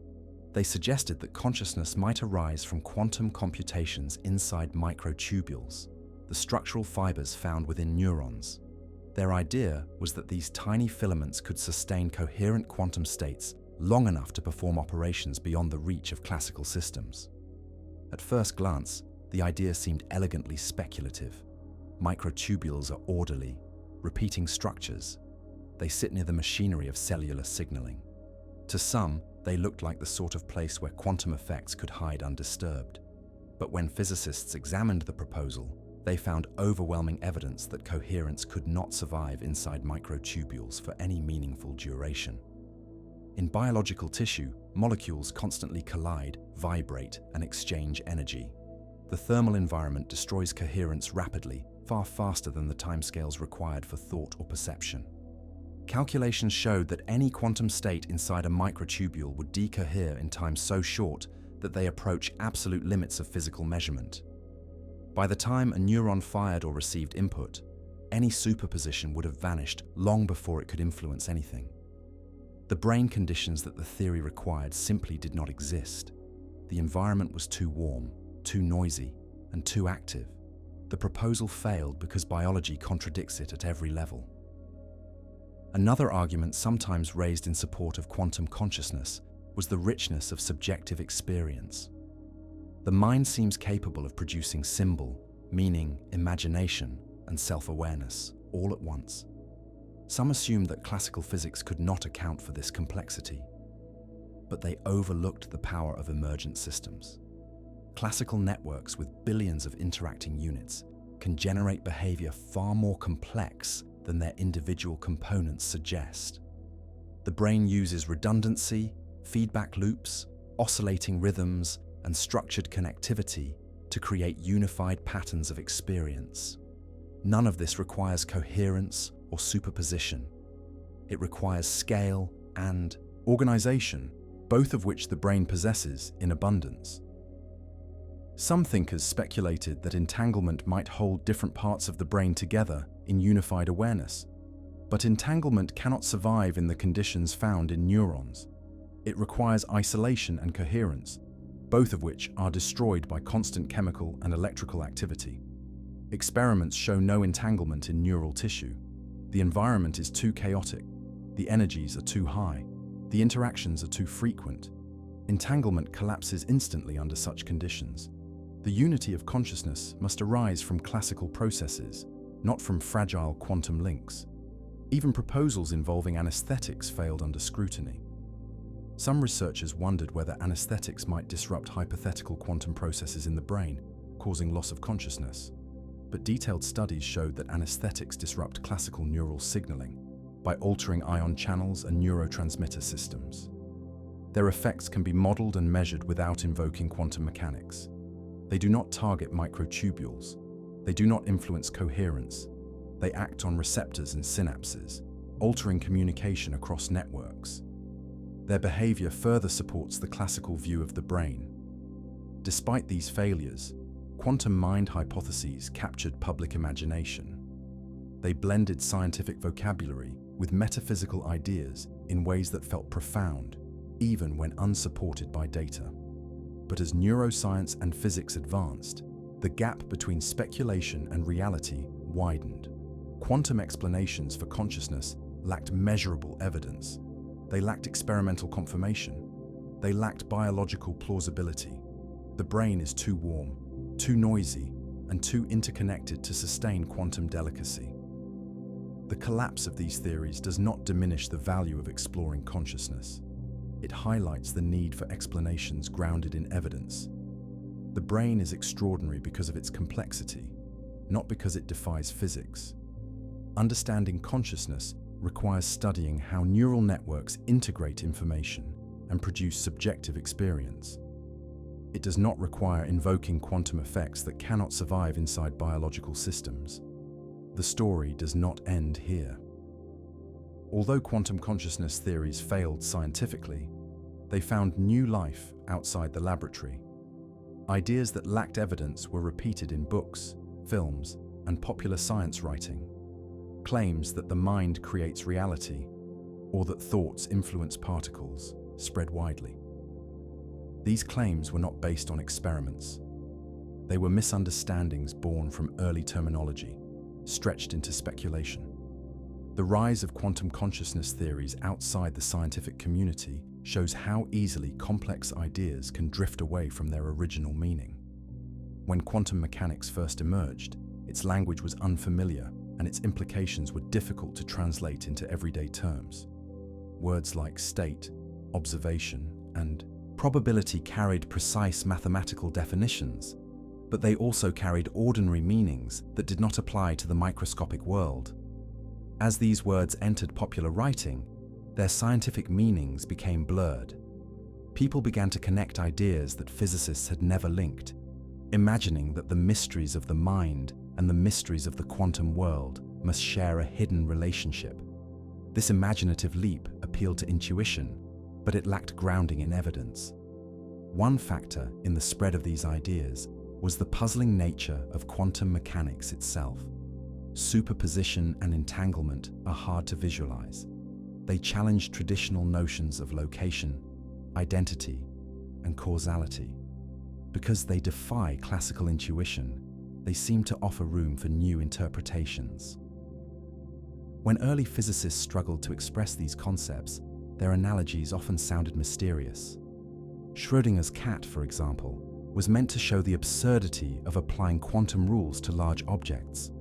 They suggested that consciousness might arise from quantum computations inside microtubules, the structural fibers found within neurons. Their idea was that these tiny filaments could sustain coherent quantum states long enough to perform operations beyond the reach of classical systems. At first glance, the idea seemed elegantly speculative. Microtubules are orderly, repeating structures. They sit near the machinery of cellular signaling. To some, they looked like the sort of place where quantum effects could hide undisturbed. But when physicists examined the proposal, they found overwhelming evidence that coherence could not survive inside microtubules for any meaningful duration. In biological tissue, molecules constantly collide, vibrate, and exchange energy. The thermal environment destroys coherence rapidly, far faster than the timescales required for thought or perception. Calculations showed that any quantum state inside a microtubule would decohere in time so short that they approach absolute limits of physical measurement. By the time a neuron fired or received input, any superposition would have vanished long before it could influence anything. The brain conditions that the theory required simply did not exist. The environment was too warm, too noisy, and too active. The proposal failed because biology contradicts it at every level. Another argument sometimes raised in support of quantum consciousness was the richness of subjective experience. The mind seems capable of producing symbol, meaning, imagination, and self-awareness all at once. Some assumed that classical physics could not account for this complexity, but they overlooked the power of emergent systems. Classical networks with billions of interacting units can generate behavior far more complex than their individual components suggest. The brain uses redundancy, feedback loops, oscillating rhythms, and structured connectivity to create unified patterns of experience. None of this requires coherence or superposition. It requires scale and organization, both of which the brain possesses in abundance. Some thinkers speculated that entanglement might hold different parts of the brain together in unified awareness. But entanglement cannot survive in the conditions found in neurons. It requires isolation and coherence, both of which are destroyed by constant chemical and electrical activity. Experiments show no entanglement in neural tissue. The environment is too chaotic, the energies are too high, the interactions are too frequent. Entanglement collapses instantly under such conditions. The unity of consciousness must arise from classical processes, not from fragile quantum links. Even proposals involving anesthetics failed under scrutiny. Some researchers wondered whether anesthetics might disrupt hypothetical quantum processes in the brain, causing loss of consciousness. But detailed studies showed that anesthetics disrupt classical neural signaling by altering ion channels and neurotransmitter systems. Their effects can be modeled and measured without invoking quantum mechanics. They do not target microtubules. They do not influence coherence. They act on receptors and synapses, altering communication across networks. Their behavior further supports the classical view of the brain. Despite these failures, quantum mind hypotheses captured public imagination. They blended scientific vocabulary with metaphysical ideas in ways that felt profound, even when unsupported by data. But as neuroscience and physics advanced, the gap between speculation and reality widened. Quantum explanations for consciousness lacked measurable evidence. They lacked experimental confirmation. They lacked biological plausibility. The brain is too warm, too noisy, and too interconnected to sustain quantum delicacy. The collapse of these theories does not diminish the value of exploring consciousness. It highlights the need for explanations grounded in evidence. The brain is extraordinary because of its complexity, not because it defies physics. Understanding consciousness requires studying how neural networks integrate information and produce subjective experience. It does not require invoking quantum effects that cannot survive inside biological systems. The story does not end here. Although quantum consciousness theories failed scientifically, they found new life outside the laboratory. Ideas that lacked evidence were repeated in books, films, and popular science writing. Claims that the mind creates reality, or that thoughts influence particles, spread widely. These claims were not based on experiments. They were misunderstandings born from early terminology, stretched into speculation. The rise of quantum consciousness theories outside the scientific community shows how easily complex ideas can drift away from their original meaning. When quantum mechanics first emerged, its language was unfamiliar, and its implications were difficult to translate into everyday terms. Words like state, observation, and probability carried precise mathematical definitions, but they also carried ordinary meanings that did not apply to the microscopic world. As these words entered popular writing, their scientific meanings became blurred. People began to connect ideas that physicists had never linked, imagining that the mysteries of the mind and the mysteries of the quantum world must share a hidden relationship. This imaginative leap appealed to intuition, but it lacked grounding in evidence. One factor in the spread of these ideas was the puzzling nature of quantum mechanics itself. Superposition and entanglement are hard to visualize. They challenge traditional notions of location, identity, and causality. Because they defy classical intuition, they seem to offer room for new interpretations. When early physicists struggled to express these concepts, their analogies often sounded mysterious. Schrödinger's cat, for example, was meant to show the absurdity of applying quantum rules to large objects.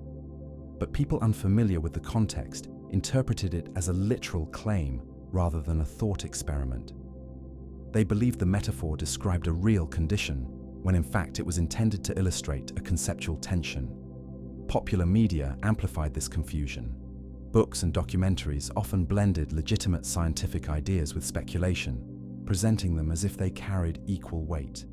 But people unfamiliar with the context interpreted it as a literal claim rather than a thought experiment. They believed the metaphor described a real condition, when in fact it was intended to illustrate a conceptual tension. Popular media amplified this confusion. Books and documentaries often blended legitimate scientific ideas with speculation, presenting them as if they carried equal weight.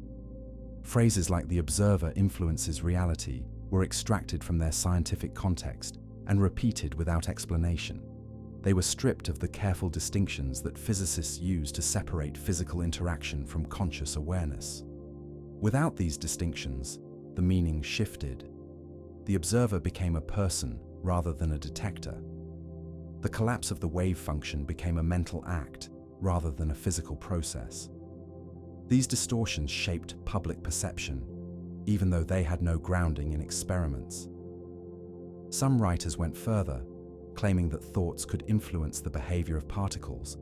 Phrases like "the observer influences reality" were extracted from their scientific context and repeated without explanation. They were stripped of the careful distinctions that physicists use to separate physical interaction from conscious awareness. Without these distinctions, the meaning shifted. The observer became a person rather than a detector. The collapse of the wave function became a mental act rather than a physical process. These distortions shaped public perception, even though they had no grounding in experiments. Some writers went further, claiming that thoughts could influence the behavior of particles,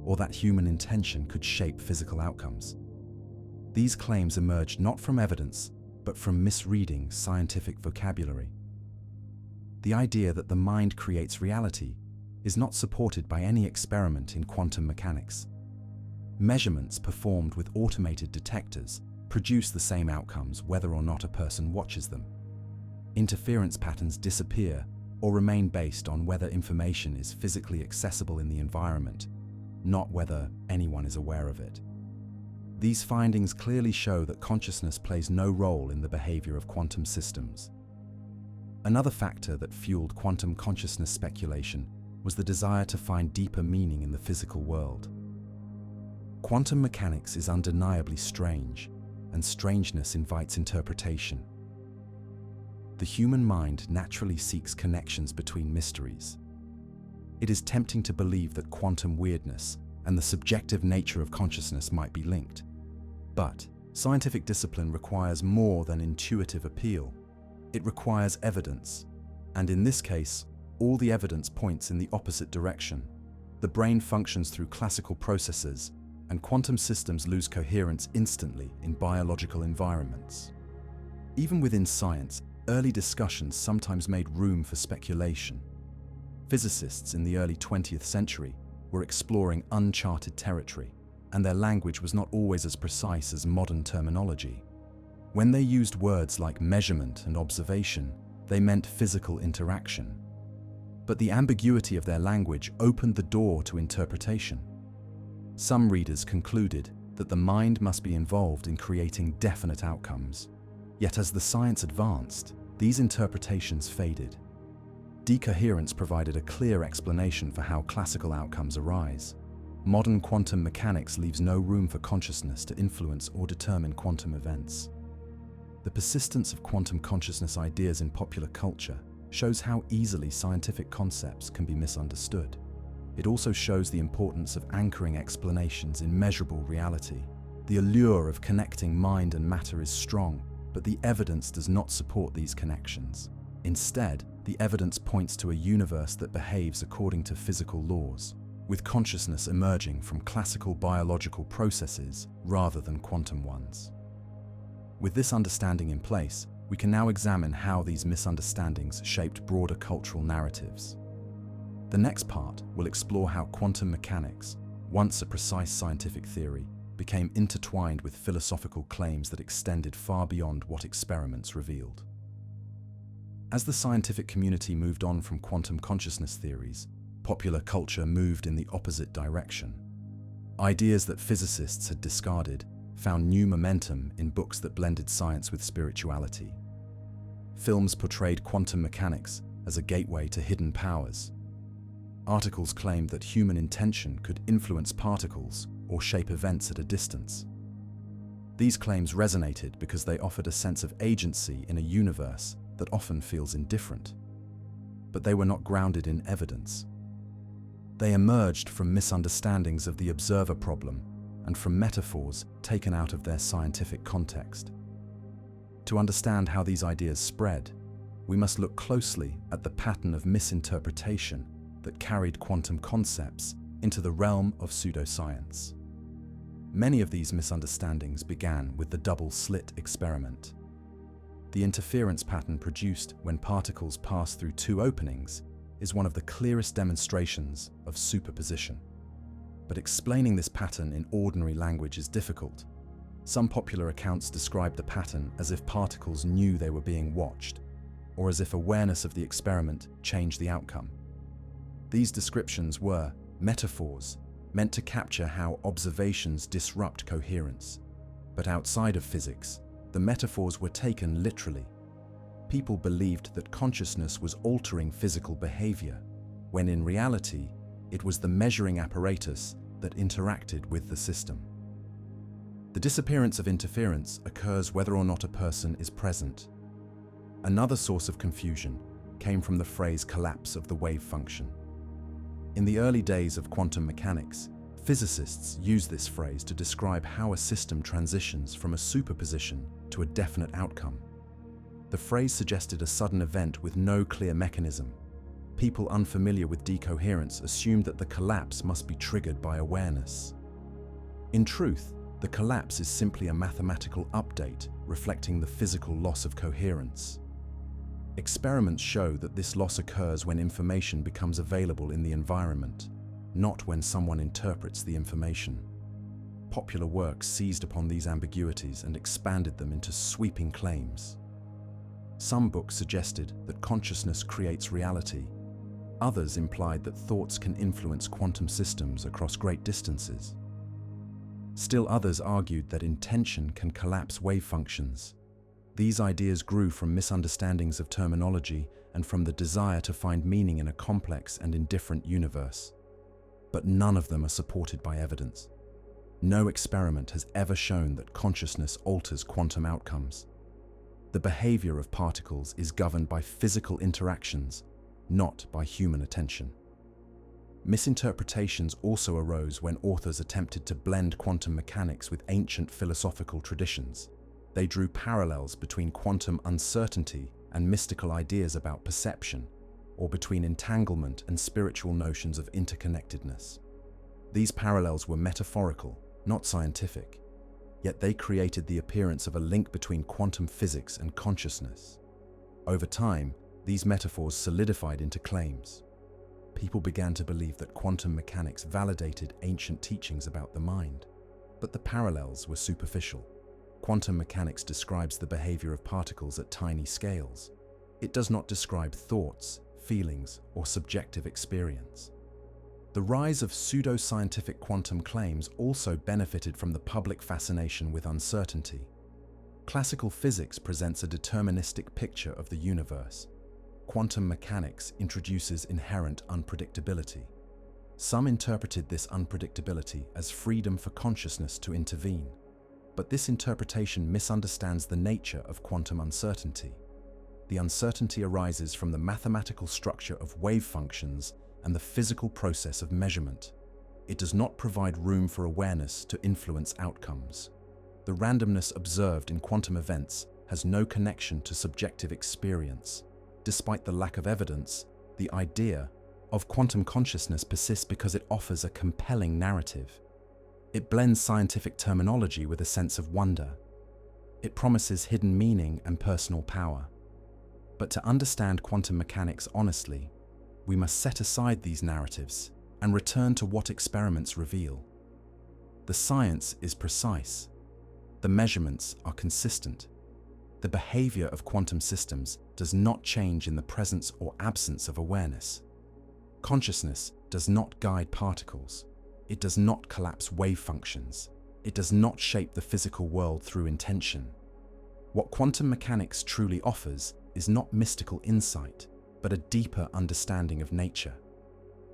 or that human intention could shape physical outcomes. These claims emerged not from evidence, but from misreading scientific vocabulary. The idea that the mind creates reality is not supported by any experiment in quantum mechanics. Measurements performed with automated detectors produce the same outcomes whether or not a person watches them. Interference patterns disappear or remain based on whether information is physically accessible in the environment, not whether anyone is aware of it. These findings clearly show that consciousness plays no role in the behavior of quantum systems. Another factor that fueled quantum consciousness speculation was the desire to find deeper meaning in the physical world. Quantum mechanics is undeniably strange, and strangeness invites interpretation. The human mind naturally seeks connections between mysteries. It is tempting to believe that quantum weirdness and the subjective nature of consciousness might be linked. But scientific discipline requires more than intuitive appeal. It requires evidence, and in this case, all the evidence points in the opposite direction. The brain functions through classical processes, and quantum systems lose coherence instantly in biological environments. Even within science, early discussions sometimes made room for speculation. Physicists in the early 20th century were exploring uncharted territory, and their language was not always as precise as modern terminology. When they used words like measurement and observation, they meant physical interaction. But the ambiguity of their language opened the door to interpretation. Some readers concluded that the mind must be involved in creating definite outcomes. Yet as the science advanced, these interpretations faded. Decoherence provided a clear explanation for how classical outcomes arise. Modern quantum mechanics leaves no room for consciousness to influence or determine quantum events. The persistence of quantum consciousness ideas in popular culture shows how easily scientific concepts can be misunderstood. It also shows the importance of anchoring explanations in measurable reality. The allure of connecting mind and matter is strong, but the evidence does not support these connections. Instead, the evidence points to a universe that behaves according to physical laws, with consciousness emerging from classical biological processes rather than quantum ones. With this understanding in place, we can now examine how these misunderstandings shaped broader cultural narratives. The next part will explore how quantum mechanics, once a precise scientific theory, became intertwined with philosophical claims that extended far beyond what experiments revealed. As the scientific community moved on from quantum consciousness theories, popular culture moved in the opposite direction. Ideas that physicists had discarded found new momentum in books that blended science with spirituality. Films portrayed quantum mechanics as a gateway to hidden powers. Articles claimed that human intention could influence particles or shape events at a distance. These claims resonated because they offered a sense of agency in a universe that often feels indifferent. But they were not grounded in evidence. They emerged from misunderstandings of the observer problem and from metaphors taken out of their scientific context. To understand how these ideas spread, we must look closely at the pattern of misinterpretation that carried quantum concepts into the realm of pseudoscience. Many of these misunderstandings began with the double-slit experiment. The interference pattern produced when particles pass through two openings is one of the clearest demonstrations of superposition. But explaining this pattern in ordinary language is difficult. Some popular accounts describe the pattern as if particles knew they were being watched, or as if awareness of the experiment changed the outcome. These descriptions were metaphors meant to capture how observations disrupt coherence. But outside of physics, the metaphors were taken literally. People believed that consciousness was altering physical behavior, when in reality, it was the measuring apparatus that interacted with the system. The disappearance of interference occurs whether or not a person is present. Another source of confusion came from the phrase collapse of the wave function. In the early days of quantum mechanics, physicists used this phrase to describe how a system transitions from a superposition to a definite outcome. The phrase suggested a sudden event with no clear mechanism. People unfamiliar with decoherence assumed that the collapse must be triggered by awareness. In truth, the collapse is simply a mathematical update reflecting the physical loss of coherence. Experiments show that this loss occurs when information becomes available in the environment, not when someone interprets the information. Popular works seized upon these ambiguities and expanded them into sweeping claims. Some books suggested that consciousness creates reality. Others implied that thoughts can influence quantum systems across great distances. Still others argued that intention can collapse wave functions. These ideas grew from misunderstandings of terminology and from the desire to find meaning in a complex and indifferent universe. But none of them are supported by evidence. No experiment has ever shown that consciousness alters quantum outcomes. The behavior of particles is governed by physical interactions, not by human attention. Misinterpretations also arose when authors attempted to blend quantum mechanics with ancient philosophical traditions. They drew parallels between quantum uncertainty and mystical ideas about perception, or between entanglement and spiritual notions of interconnectedness. These parallels were metaphorical, not scientific, yet they created the appearance of a link between quantum physics and consciousness. Over time, these metaphors solidified into claims. People began to believe that quantum mechanics validated ancient teachings about the mind, but the parallels were superficial. Quantum mechanics describes the behavior of particles at tiny scales. It does not describe thoughts, feelings, or subjective experience. The rise of pseudoscientific quantum claims also benefited from the public fascination with uncertainty. Classical physics presents a deterministic picture of the universe. Quantum mechanics introduces inherent unpredictability. Some interpreted this unpredictability as freedom for consciousness to intervene. But this interpretation misunderstands the nature of quantum uncertainty. The uncertainty arises from the mathematical structure of wave functions and the physical process of measurement. It does not provide room for awareness to influence outcomes. The randomness observed in quantum events has no connection to subjective experience. Despite the lack of evidence, the idea of quantum consciousness persists because it offers a compelling narrative. It blends scientific terminology with a sense of wonder. It promises hidden meaning and personal power. But to understand quantum mechanics honestly, we must set aside these narratives and return to what experiments reveal. The science is precise. The measurements are consistent. The behavior of quantum systems does not change in the presence or absence of awareness. Consciousness does not guide particles. It does not collapse wave functions. It does not shape the physical world through intention. What quantum mechanics truly offers is not mystical insight, but a deeper understanding of nature.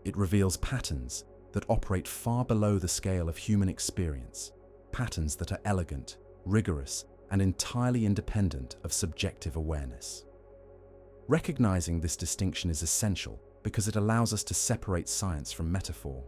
It reveals patterns that operate far below the scale of human experience, patterns that are elegant, rigorous, and entirely independent of subjective awareness. Recognizing this distinction is essential because it allows us to separate science from metaphor.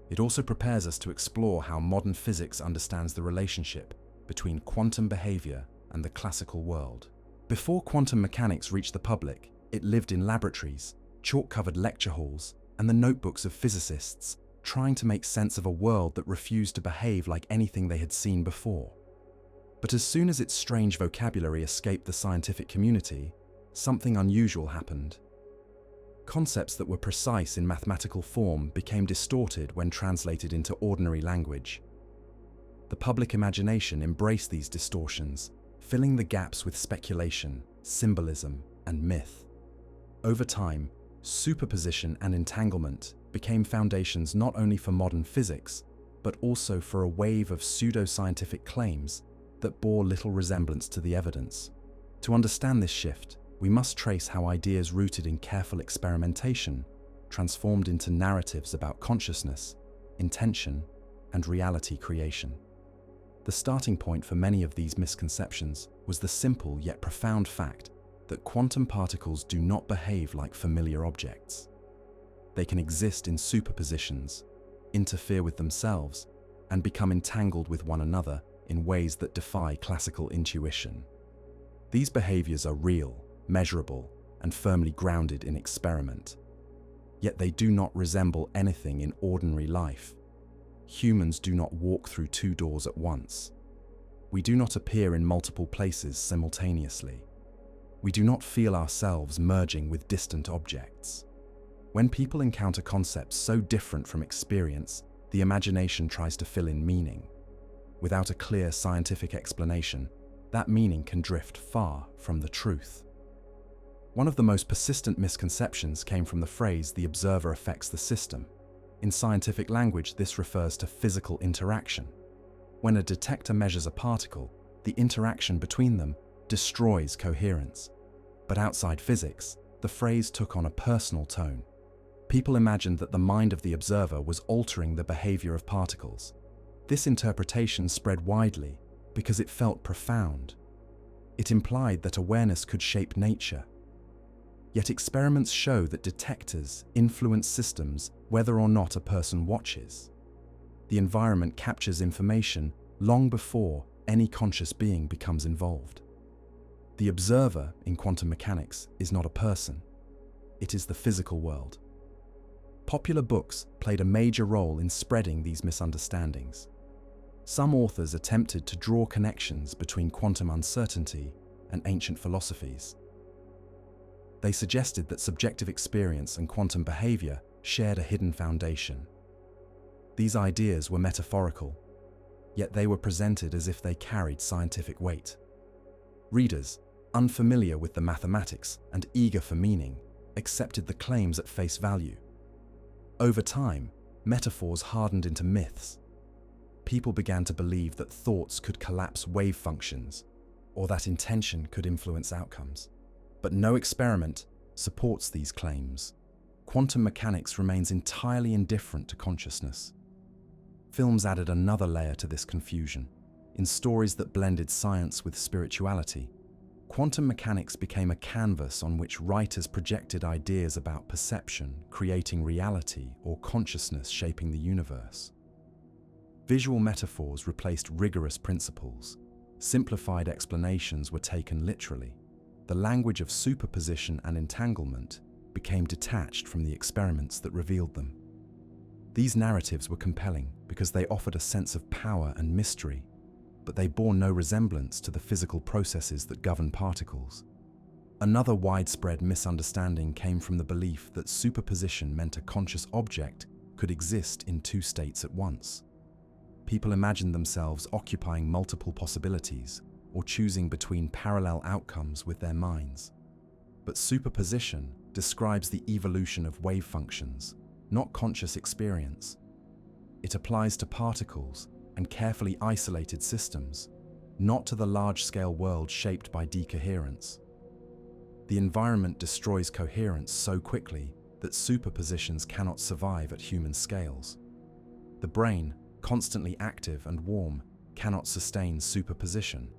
It also prepares us to explore how modern physics understands the relationship between quantum behavior and the classical world. Before quantum mechanics reached the public, it lived in laboratories, chalk-covered lecture halls, and the notebooks of physicists, trying to make sense of a world that refused to behave like anything they had seen before. But as soon as its strange vocabulary escaped the scientific community, something unusual happened. Concepts that were precise in mathematical form became distorted when translated into ordinary language. The public imagination embraced these distortions, filling the gaps with speculation, symbolism, and myth. Over time, superposition and entanglement became foundations not only for modern physics, but also for a wave of pseudoscientific claims that bore little resemblance to the evidence. To understand this shift, we must trace how ideas rooted in careful experimentation transformed into narratives about consciousness, intention, and reality creation. The starting point for many of these misconceptions was the simple yet profound fact that quantum particles do not behave like familiar objects. They can exist in superpositions, interfere with themselves, and become entangled with one another in ways that defy classical intuition. These behaviors are real, measurable, and firmly grounded in experiment. Yet they do not resemble anything in ordinary life. Humans do not walk through two doors at once. We do not appear in multiple places simultaneously. We do not feel ourselves merging with distant objects. When people encounter concepts so different from experience, the imagination tries to fill in meaning. Without a clear scientific explanation, that meaning can drift far from the truth. One of the most persistent misconceptions came from the phrase, "the observer affects the system." In scientific language, this refers to physical interaction. When a detector measures a particle, the interaction between them destroys coherence. But outside physics, the phrase took on a personal tone. People imagined that the mind of the observer was altering the behavior of particles. This interpretation spread widely because it felt profound. It implied that awareness could shape nature. Yet experiments show that detectors influence systems whether or not a person watches. The environment captures information long before any conscious being becomes involved. The observer in quantum mechanics is not a person. It is the physical world. Popular books played a major role in spreading these misunderstandings. Some authors attempted to draw connections between quantum uncertainty and ancient philosophies. They suggested that subjective experience and quantum behavior shared a hidden foundation. These ideas were metaphorical, yet they were presented as if they carried scientific weight. Readers, unfamiliar with the mathematics and eager for meaning, accepted the claims at face value. Over time, metaphors hardened into myths. People began to believe that thoughts could collapse wave functions, or that intention could influence outcomes. But no experiment supports these claims. Quantum mechanics remains entirely indifferent to consciousness. Films added another layer to this confusion. In stories that blended science with spirituality, quantum mechanics became a canvas on which writers projected ideas about perception, creating reality, or consciousness shaping the universe. Visual metaphors replaced rigorous principles. Simplified explanations were taken literally. The language of superposition and entanglement became detached from the experiments that revealed them. These narratives were compelling because they offered a sense of power and mystery. but they bore no resemblance to the physical processes that govern particles. Another widespread misunderstanding came from the belief that superposition meant a conscious object could exist in two states at once. People imagined themselves occupying multiple possibilities or choosing between parallel outcomes with their minds. But superposition describes the evolution of wave functions, not conscious experience. It applies to particles and carefully isolated systems, not to the large-scale world shaped by decoherence. The environment destroys coherence so quickly that superpositions cannot survive at human scales. The brain, constantly active and warm, cannot sustain superposition.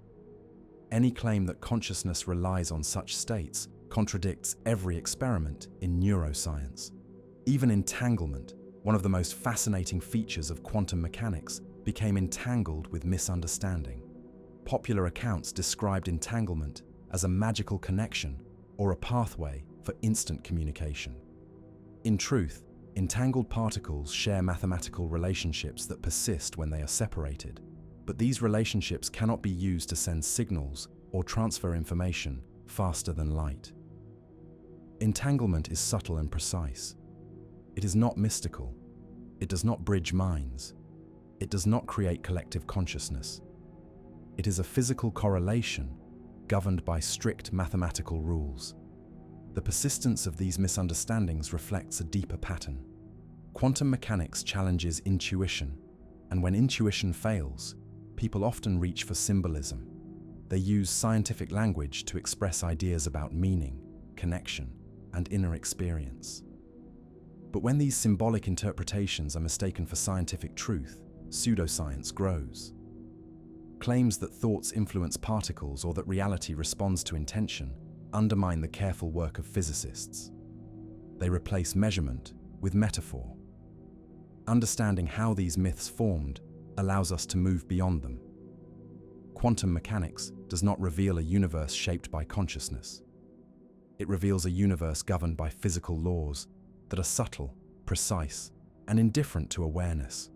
Any claim that consciousness relies on such states contradicts every experiment in neuroscience. Even entanglement, one of the most fascinating features of quantum mechanics, became entangled with misunderstanding. Popular accounts described entanglement as a magical connection or a pathway for instant communication. In truth, entangled particles share mathematical relationships that persist when they are separated, but these relationships cannot be used to send signals or transfer information faster than light. Entanglement is subtle and precise. It is not mystical. It does not bridge minds. It does not create collective consciousness. It is a physical correlation governed by strict mathematical rules. The persistence of these misunderstandings reflects a deeper pattern. Quantum mechanics challenges intuition, and when intuition fails, people often reach for symbolism. They use scientific language to express ideas about meaning, connection, and inner experience. But when these symbolic interpretations are mistaken for scientific truth, pseudoscience grows. Claims that thoughts influence particles or that reality responds to intention undermine the careful work of physicists. They replace measurement with metaphor. Understanding how these myths formed allows us to move beyond them. Quantum mechanics does not reveal a universe shaped by consciousness. It reveals a universe governed by physical laws that are subtle, precise, and indifferent to awareness.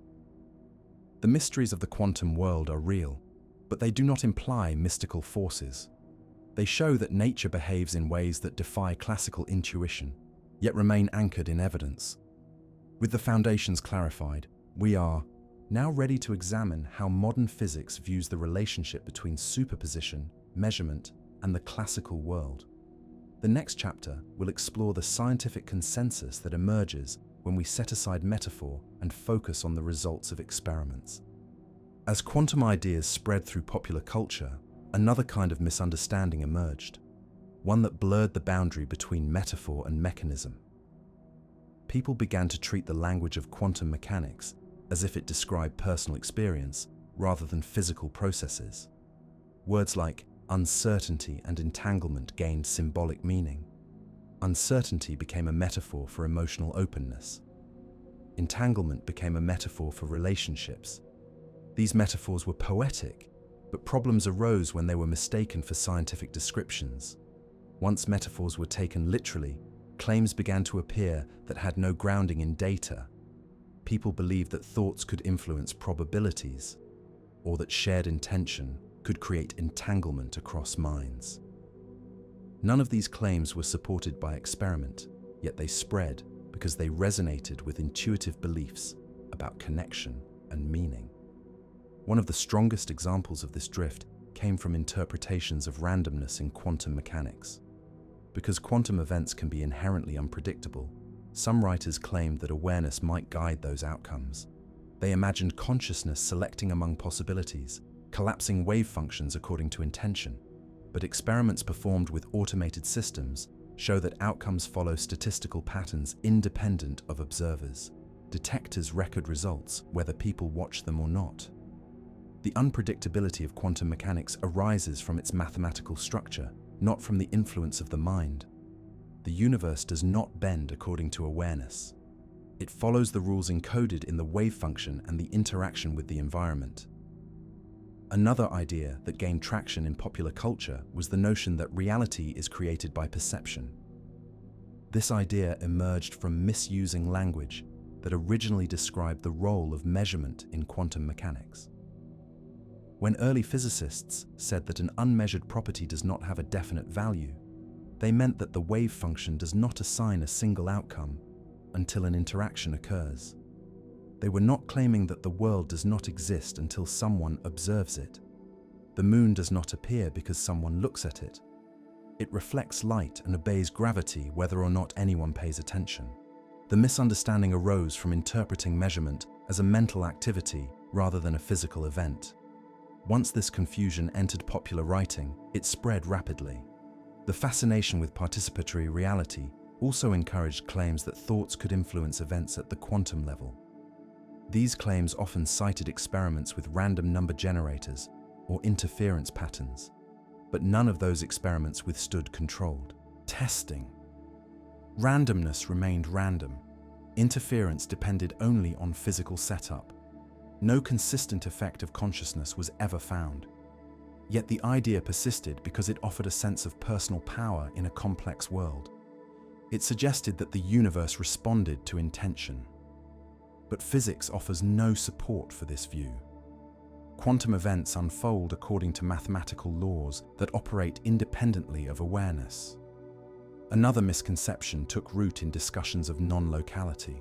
The mysteries of the quantum world are real, but they do not imply mystical forces. They show that nature behaves in ways that defy classical intuition, yet remain anchored in evidence. With the foundations clarified, we are now ready to examine how modern physics views the relationship between superposition, measurement, and the classical world. The next chapter will explore the scientific consensus that emerges when we set aside metaphor and focus on the results of experiments. As quantum ideas spread through popular culture, another kind of misunderstanding emerged, one that blurred the boundary between metaphor and mechanism. People began to treat the language of quantum mechanics as if it described personal experience rather than physical processes. Words like uncertainty and entanglement gained symbolic meaning. Uncertainty became a metaphor for emotional openness. Entanglement became a metaphor for relationships. These metaphors were poetic, but problems arose when they were mistaken for scientific descriptions. Once metaphors were taken literally, claims began to appear that had no grounding in data. People believed that thoughts could influence probabilities, or that shared intention could create entanglement across minds. None of these claims were supported by experiment, yet they spread because they resonated with intuitive beliefs about connection and meaning. One of the strongest examples of this drift came from interpretations of randomness in quantum mechanics. Because quantum events can be inherently unpredictable, some writers claimed that awareness might guide those outcomes. They imagined consciousness selecting among possibilities, collapsing wave functions according to intention. But experiments performed with automated systems show that outcomes follow statistical patterns independent of observers. Detectors record results whether people watch them or not. The unpredictability of quantum mechanics arises from its mathematical structure, not from the influence of the mind. The universe does not bend according to awareness. It follows the rules encoded in the wave function and the interaction with the environment. Another idea that gained traction in popular culture was the notion that reality is created by perception. This idea emerged from misusing language that originally described the role of measurement in quantum mechanics. When early physicists said that an unmeasured property does not have a definite value, they meant that the wave function does not assign a single outcome until an interaction occurs. They were not claiming that the world does not exist until someone observes it. The moon does not appear because someone looks at it. It reflects light and obeys gravity whether or not anyone pays attention. The misunderstanding arose from interpreting measurement as a mental activity rather than a physical event. Once this confusion entered popular writing, it spread rapidly. The fascination with participatory reality also encouraged claims that thoughts could influence events at the quantum level. These claims often cited experiments with random number generators or interference patterns, but none of those experiments withstood controlled testing. Randomness remained random. Interference depended only on physical setup. No consistent effect of consciousness was ever found. Yet the idea persisted because it offered a sense of personal power in a complex world. It suggested that the universe responded to intention. But physics offers no support for this view. Quantum events unfold according to mathematical laws that operate independently of awareness. Another misconception took root in discussions of non-locality.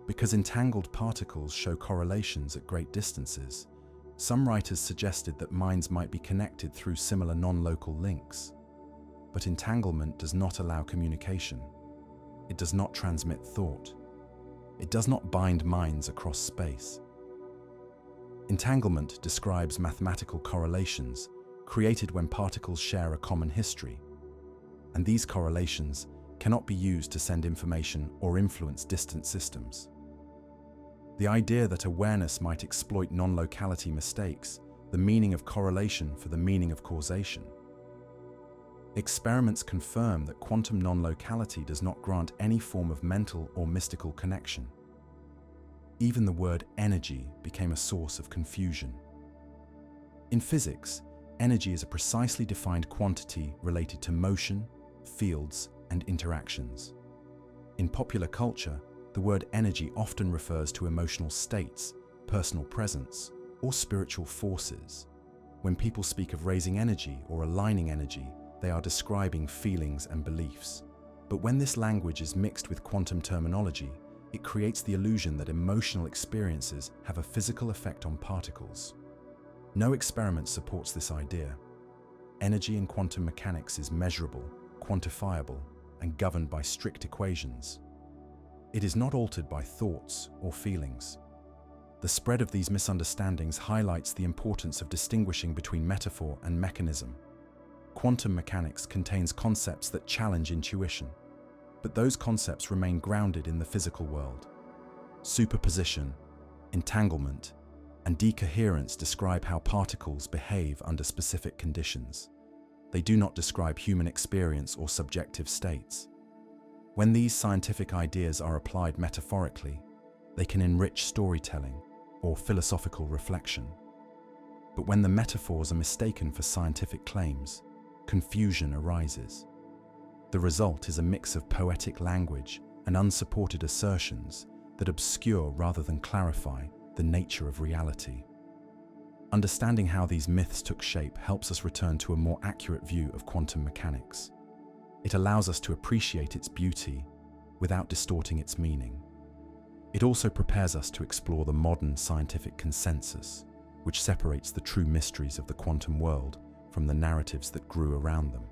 Because entangled particles show correlations at great distances, some writers suggested that minds might be connected through similar non-local links. But entanglement does not allow communication. It does not transmit thought. It does not bind minds across space. Entanglement describes mathematical correlations created when particles share a common history, and these correlations cannot be used to send information or influence distant systems. The idea that awareness might exploit non-locality mistakes the meaning of correlation for the meaning of causation. Experiments confirm that quantum non-locality does not grant any form of mental or mystical connection. Even the word energy became a source of confusion. In physics, energy is a precisely defined quantity related to motion, fields, and interactions. In popular culture, the word energy often refers to emotional states, personal presence, or spiritual forces. When people speak of raising energy or aligning energy, they are describing feelings and beliefs. But when this language is mixed with quantum terminology, it creates the illusion that emotional experiences have a physical effect on particles. No experiment supports this idea. Energy in quantum mechanics is measurable, quantifiable, and governed by strict equations. It is not altered by thoughts or feelings. The spread of these misunderstandings highlights the importance of distinguishing between metaphor and mechanism. Quantum mechanics contains concepts that challenge intuition, but those concepts remain grounded in the physical world. Superposition, entanglement, and decoherence describe how particles behave under specific conditions. They do not describe human experience or subjective states. When these scientific ideas are applied metaphorically, they can enrich storytelling or philosophical reflection. But when the metaphors are mistaken for scientific claims, confusion arises. The result is a mix of poetic language and unsupported assertions that obscure rather than clarify the nature of reality. Understanding how these myths took shape helps us return to a more accurate view of quantum mechanics. It allows us to appreciate its beauty without distorting its meaning. It also prepares us to explore the modern scientific consensus, which separates the true mysteries of the quantum world from the narratives that grew around them.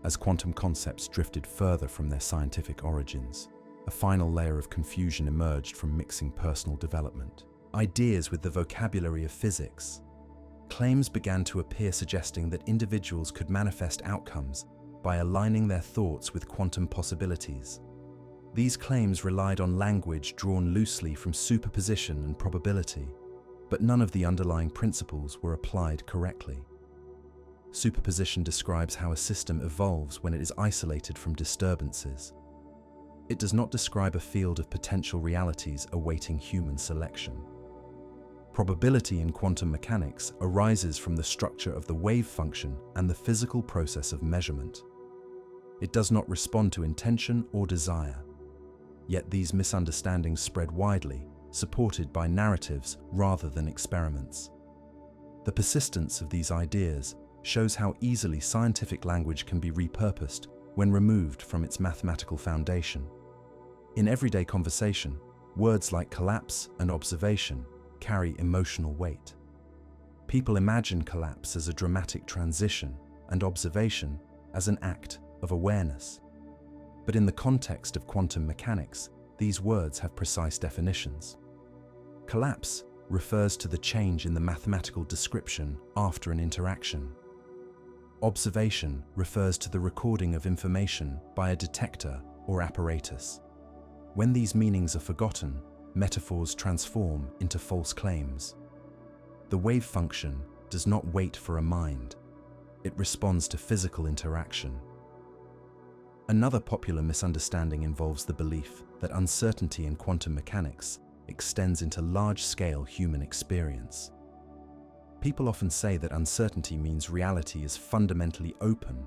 As quantum concepts drifted further from their scientific origins, a final layer of confusion emerged from mixing personal development, ideas with the vocabulary of physics. Claims began to appear suggesting that individuals could manifest outcomes by aligning their thoughts with quantum possibilities. These claims relied on language drawn loosely from superposition and probability, but none of the underlying principles were applied correctly. Superposition describes how a system evolves when it is isolated from disturbances. It does not describe a field of potential realities awaiting human selection. Probability in quantum mechanics arises from the structure of the wave function and the physical process of measurement. It does not respond to intention or desire. Yet these misunderstandings spread widely, supported by narratives rather than experiments. The persistence of these ideas shows how easily scientific language can be repurposed when removed from its mathematical foundation. In everyday conversation, words like collapse and observation carry emotional weight. People imagine collapse as a dramatic transition and observation as an act of awareness. But in the context of quantum mechanics, these words have precise definitions. Collapse refers to the change in the mathematical description after an interaction. Observation refers to the recording of information by a detector or apparatus. When these meanings are forgotten, metaphors transform into false claims. The wave function does not wait for a mind. It responds to physical interaction. Another popular misunderstanding involves the belief that uncertainty in quantum mechanics extends into large-scale human experience. People often say that uncertainty means reality is fundamentally open,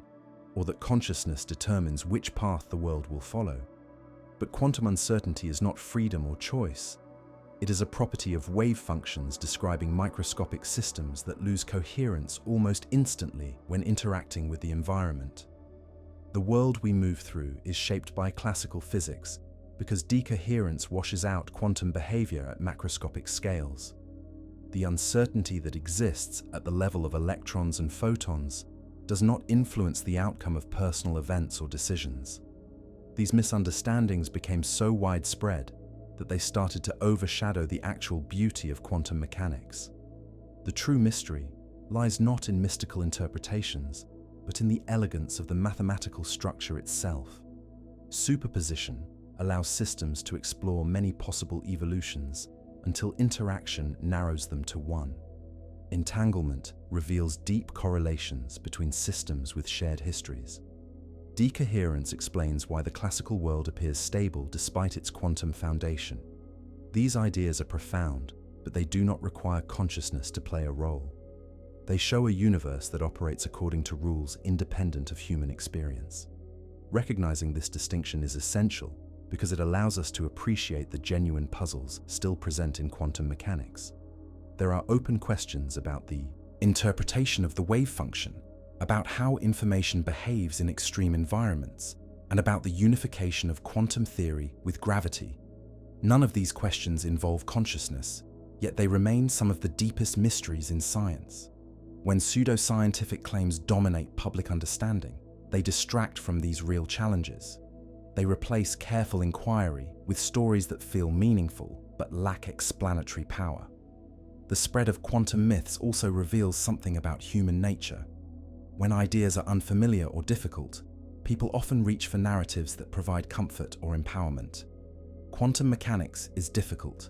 or that consciousness determines which path the world will follow. But quantum uncertainty is not freedom or choice. It is a property of wave functions describing microscopic systems that lose coherence almost instantly when interacting with the environment. The world we move through is shaped by classical physics because decoherence washes out quantum behavior at macroscopic scales. The uncertainty that exists at the level of electrons and photons does not influence the outcome of personal events or decisions. These misunderstandings became so widespread that they started to overshadow the actual beauty of quantum mechanics. The true mystery lies not in mystical interpretations, but in the elegance of the mathematical structure itself. Superposition allows systems to explore many possible evolutions until interaction narrows them to one. Entanglement reveals deep correlations between systems with shared histories. Decoherence explains why the classical world appears stable despite its quantum foundation. These ideas are profound, but they do not require consciousness to play a role. They show a universe that operates according to rules independent of human experience. Recognizing this distinction is essential because it allows us to appreciate the genuine puzzles still present in quantum mechanics. There are open questions about the interpretation of the wave function, about how information behaves in extreme environments, and about the unification of quantum theory with gravity. None of these questions involve consciousness, yet they remain some of the deepest mysteries in science. When pseudoscientific claims dominate public understanding, they distract from these real challenges. They replace careful inquiry with stories that feel meaningful but lack explanatory power. The spread of quantum myths also reveals something about human nature. When ideas are unfamiliar or difficult, people often reach for narratives that provide comfort or empowerment. Quantum mechanics is difficult.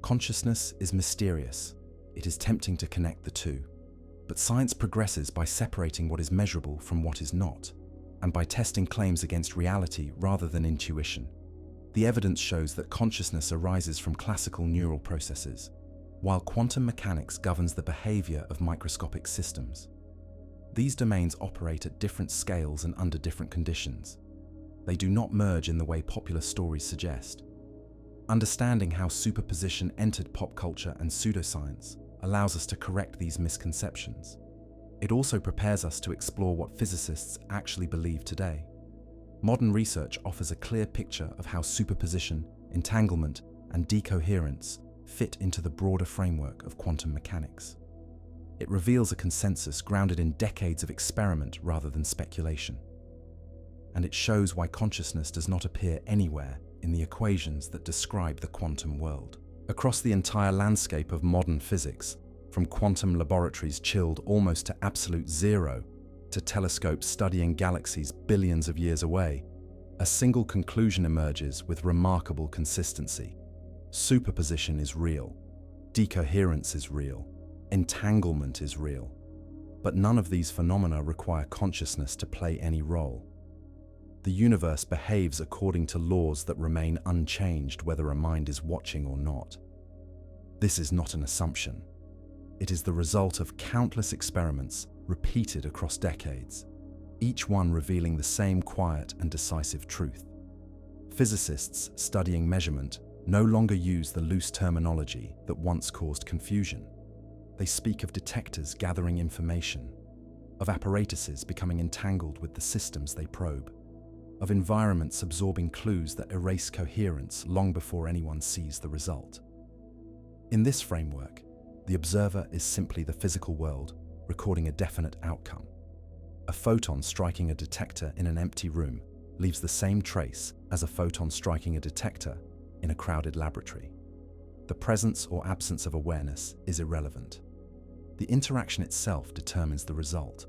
Consciousness is mysterious. It is tempting to connect the two. But science progresses by separating what is measurable from what is not, and by testing claims against reality rather than intuition. The evidence shows that consciousness arises from classical neural processes, while quantum mechanics governs the behavior of microscopic systems. These domains operate at different scales and under different conditions. They do not merge in the way popular stories suggest. Understanding how superposition entered pop culture and pseudoscience allows us to correct these misconceptions. It also prepares us to explore what physicists actually believe today. Modern research offers a clear picture of how superposition, entanglement, and decoherence fit into the broader framework of quantum mechanics. It reveals a consensus grounded in decades of experiment rather than speculation. And it shows why consciousness does not appear anywhere in the equations that describe the quantum world. Across the entire landscape of modern physics, from quantum laboratories chilled almost to absolute zero, to telescopes studying galaxies billions of years away, a single conclusion emerges with remarkable consistency. Superposition is real. Decoherence is real. Entanglement is real. But none of these phenomena require consciousness to play any role. The universe behaves according to laws that remain unchanged whether a mind is watching or not. This is not an assumption. It is the result of countless experiments repeated across decades, each one revealing the same quiet and decisive truth. Physicists studying measurement no longer use the loose terminology that once caused confusion. They speak of detectors gathering information, of apparatuses becoming entangled with the systems they probe, of environments absorbing clues that erase coherence long before anyone sees the result. In this framework, the observer is simply the physical world recording a definite outcome. A photon striking a detector in an empty room leaves the same trace as a photon striking a detector in a crowded laboratory. The presence or absence of awareness is irrelevant. The interaction itself determines the result.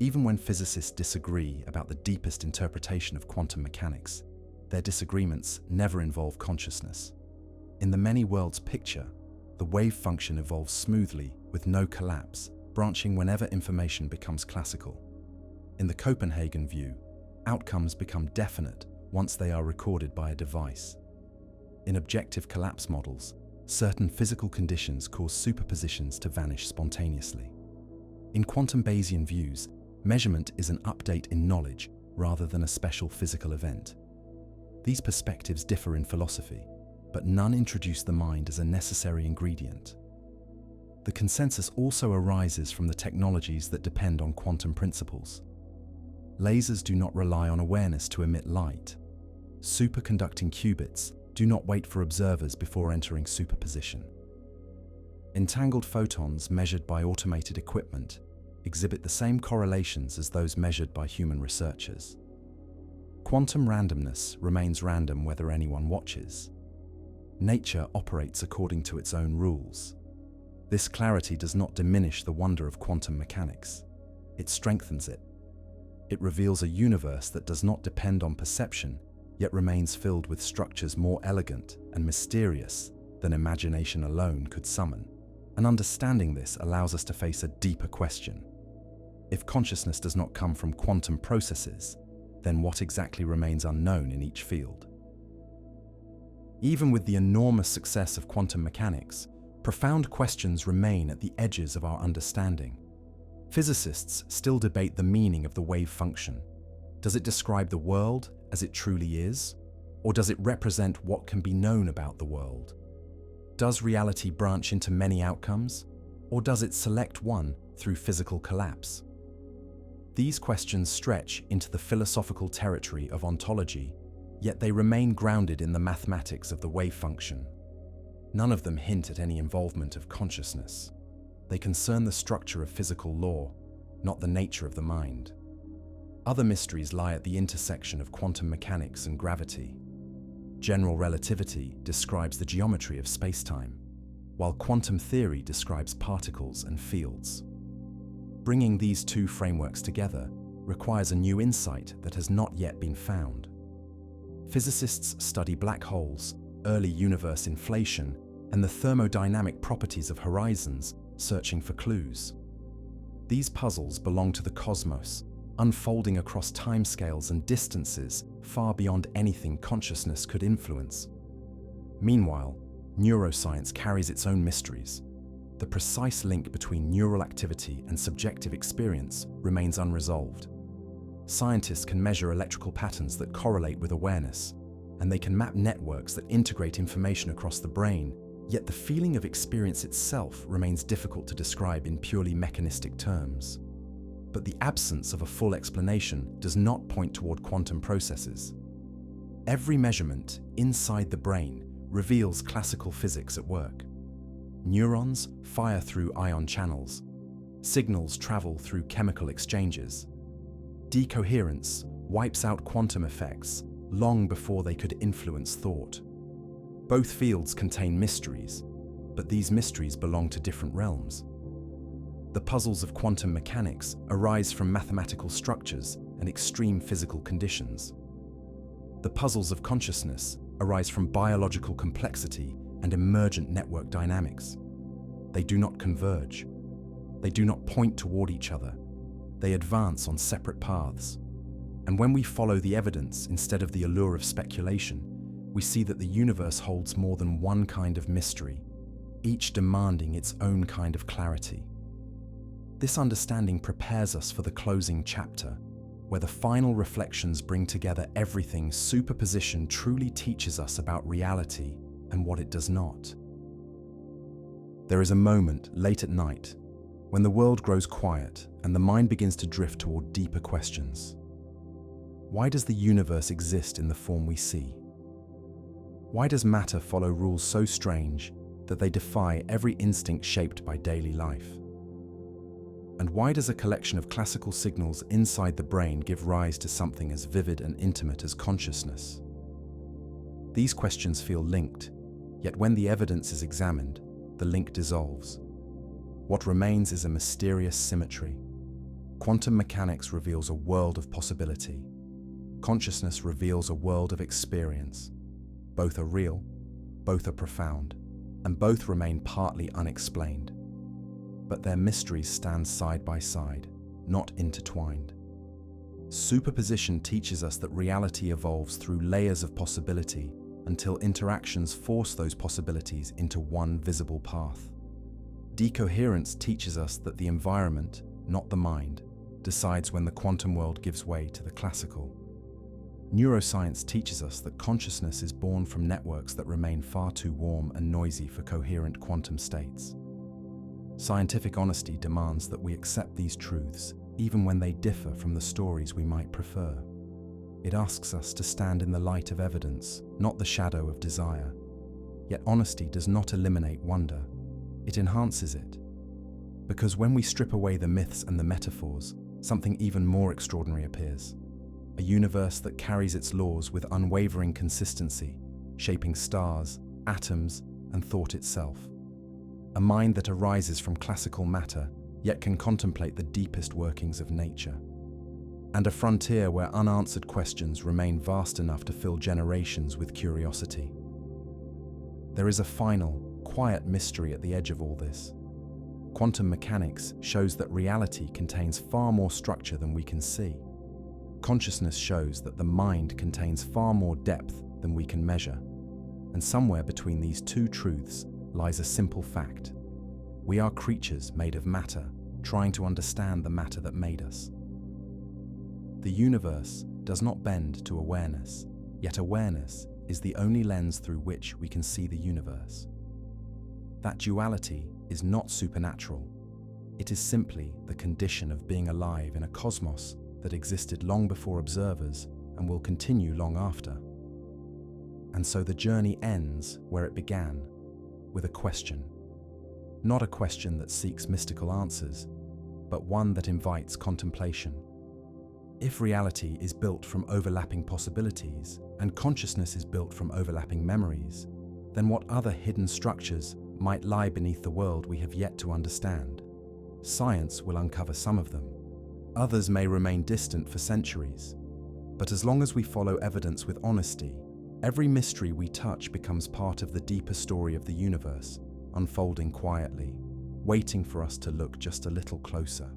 Even when physicists disagree about the deepest interpretation of quantum mechanics, their disagreements never involve consciousness. In the many worlds picture, the wave function evolves smoothly with no collapse, branching whenever information becomes classical. In the Copenhagen view, outcomes become definite once they are recorded by a device. In objective collapse models, certain physical conditions cause superpositions to vanish spontaneously. In quantum Bayesian views, measurement is an update in knowledge rather than a special physical event. These perspectives differ in philosophy, but none introduce the mind as a necessary ingredient. The consensus also arises from the technologies that depend on quantum principles. Lasers do not rely on awareness to emit light. Superconducting qubits do not wait for observers before entering superposition. Entangled photons measured by automated equipment exhibit the same correlations as those measured by human researchers. Quantum randomness remains random whether anyone watches. Nature operates according to its own rules. This clarity does not diminish the wonder of quantum mechanics. It strengthens it. It reveals a universe that does not depend on perception, yet remains filled with structures more elegant and mysterious than imagination alone could summon. And understanding this allows us to face a deeper question. If consciousness does not come from quantum processes, then what exactly remains unknown in each field? Even with the enormous success of quantum mechanics, profound questions remain at the edges of our understanding. Physicists still debate the meaning of the wave function. Does it describe the world as it truly is? Or does it represent what can be known about the world? Does reality branch into many outcomes? Or does it select one through physical collapse? These questions stretch into the philosophical territory of ontology, yet they remain grounded in the mathematics of the wave function. None of them hint at any involvement of consciousness. They concern the structure of physical law, not the nature of the mind. Other mysteries lie at the intersection of quantum mechanics and gravity. General relativity describes the geometry of spacetime, while quantum theory describes particles and fields. Bringing these two frameworks together requires a new insight that has not yet been found. Physicists study black holes, early universe inflation, and the thermodynamic properties of horizons, searching for clues. These puzzles belong to the cosmos, unfolding across timescales and distances far beyond anything consciousness could influence. Meanwhile, neuroscience carries its own mysteries. The precise link between neural activity and subjective experience remains unresolved. Scientists can measure electrical patterns that correlate with awareness, and they can map networks that integrate information across the brain, yet the feeling of experience itself remains difficult to describe in purely mechanistic terms. But the absence of a full explanation does not point toward quantum processes. Every measurement inside the brain reveals classical physics at work. Neurons fire through ion channels. Signals travel through chemical exchanges. Decoherence wipes out quantum effects long before they could influence thought. Both fields contain mysteries, but these mysteries belong to different realms. The puzzles of quantum mechanics arise from mathematical structures and extreme physical conditions. The puzzles of consciousness arise from biological complexity and emergent network dynamics. They do not converge. They do not point toward each other. They advance on separate paths. And when we follow the evidence instead of the allure of speculation, we see that the universe holds more than one kind of mystery, each demanding its own kind of clarity. This understanding prepares us for the closing chapter, where the final reflections bring together everything superposition truly teaches us about reality and what it does not. There is a moment late at night when the world grows quiet and the mind begins to drift toward deeper questions. Why does the universe exist in the form we see? Why does matter follow rules so strange that they defy every instinct shaped by daily life? And why does a collection of classical signals inside the brain give rise to something as vivid and intimate as consciousness? These questions feel linked, yet when the evidence is examined, the link dissolves. What remains is a mysterious symmetry. Quantum mechanics reveals a world of possibility. Consciousness reveals a world of experience. Both are real, both are profound, and both remain partly unexplained. But their mysteries stand side by side, not intertwined. Superposition teaches us that reality evolves through layers of possibility until interactions force those possibilities into one visible path. Decoherence teaches us that the environment, not the mind, decides when the quantum world gives way to the classical. Neuroscience teaches us that consciousness is born from networks that remain far too warm and noisy for coherent quantum states. Scientific honesty demands that we accept these truths, even when they differ from the stories we might prefer. It asks us to stand in the light of evidence, not the shadow of desire. Yet honesty does not eliminate wonder, it enhances it. Because when we strip away the myths and the metaphors, something even more extraordinary appears. A universe that carries its laws with unwavering consistency, shaping stars, atoms, and thought itself. A mind that arises from classical matter, yet can contemplate the deepest workings of nature. And a frontier where unanswered questions remain vast enough to fill generations with curiosity. There is a final, quiet mystery at the edge of all this. Quantum mechanics shows that reality contains far more structure than we can see. Consciousness shows that the mind contains far more depth than we can measure. And somewhere between these two truths lies a simple fact. We are creatures made of matter, trying to understand the matter that made us. The universe does not bend to awareness, yet awareness is the only lens through which we can see the universe. That duality is not supernatural. It is simply the condition of being alive in a cosmos that existed long before observers and will continue long after. And so the journey ends where it began, with a question. Not a question that seeks mystical answers, but one that invites contemplation. If reality is built from overlapping possibilities and consciousness is built from overlapping memories, then what other hidden structures might lie beneath the world we have yet to understand? Science will uncover some of them. Others may remain distant for centuries. But as long as we follow evidence with honesty, every mystery we touch becomes part of the deeper story of the universe, unfolding quietly, waiting for us to look just a little closer.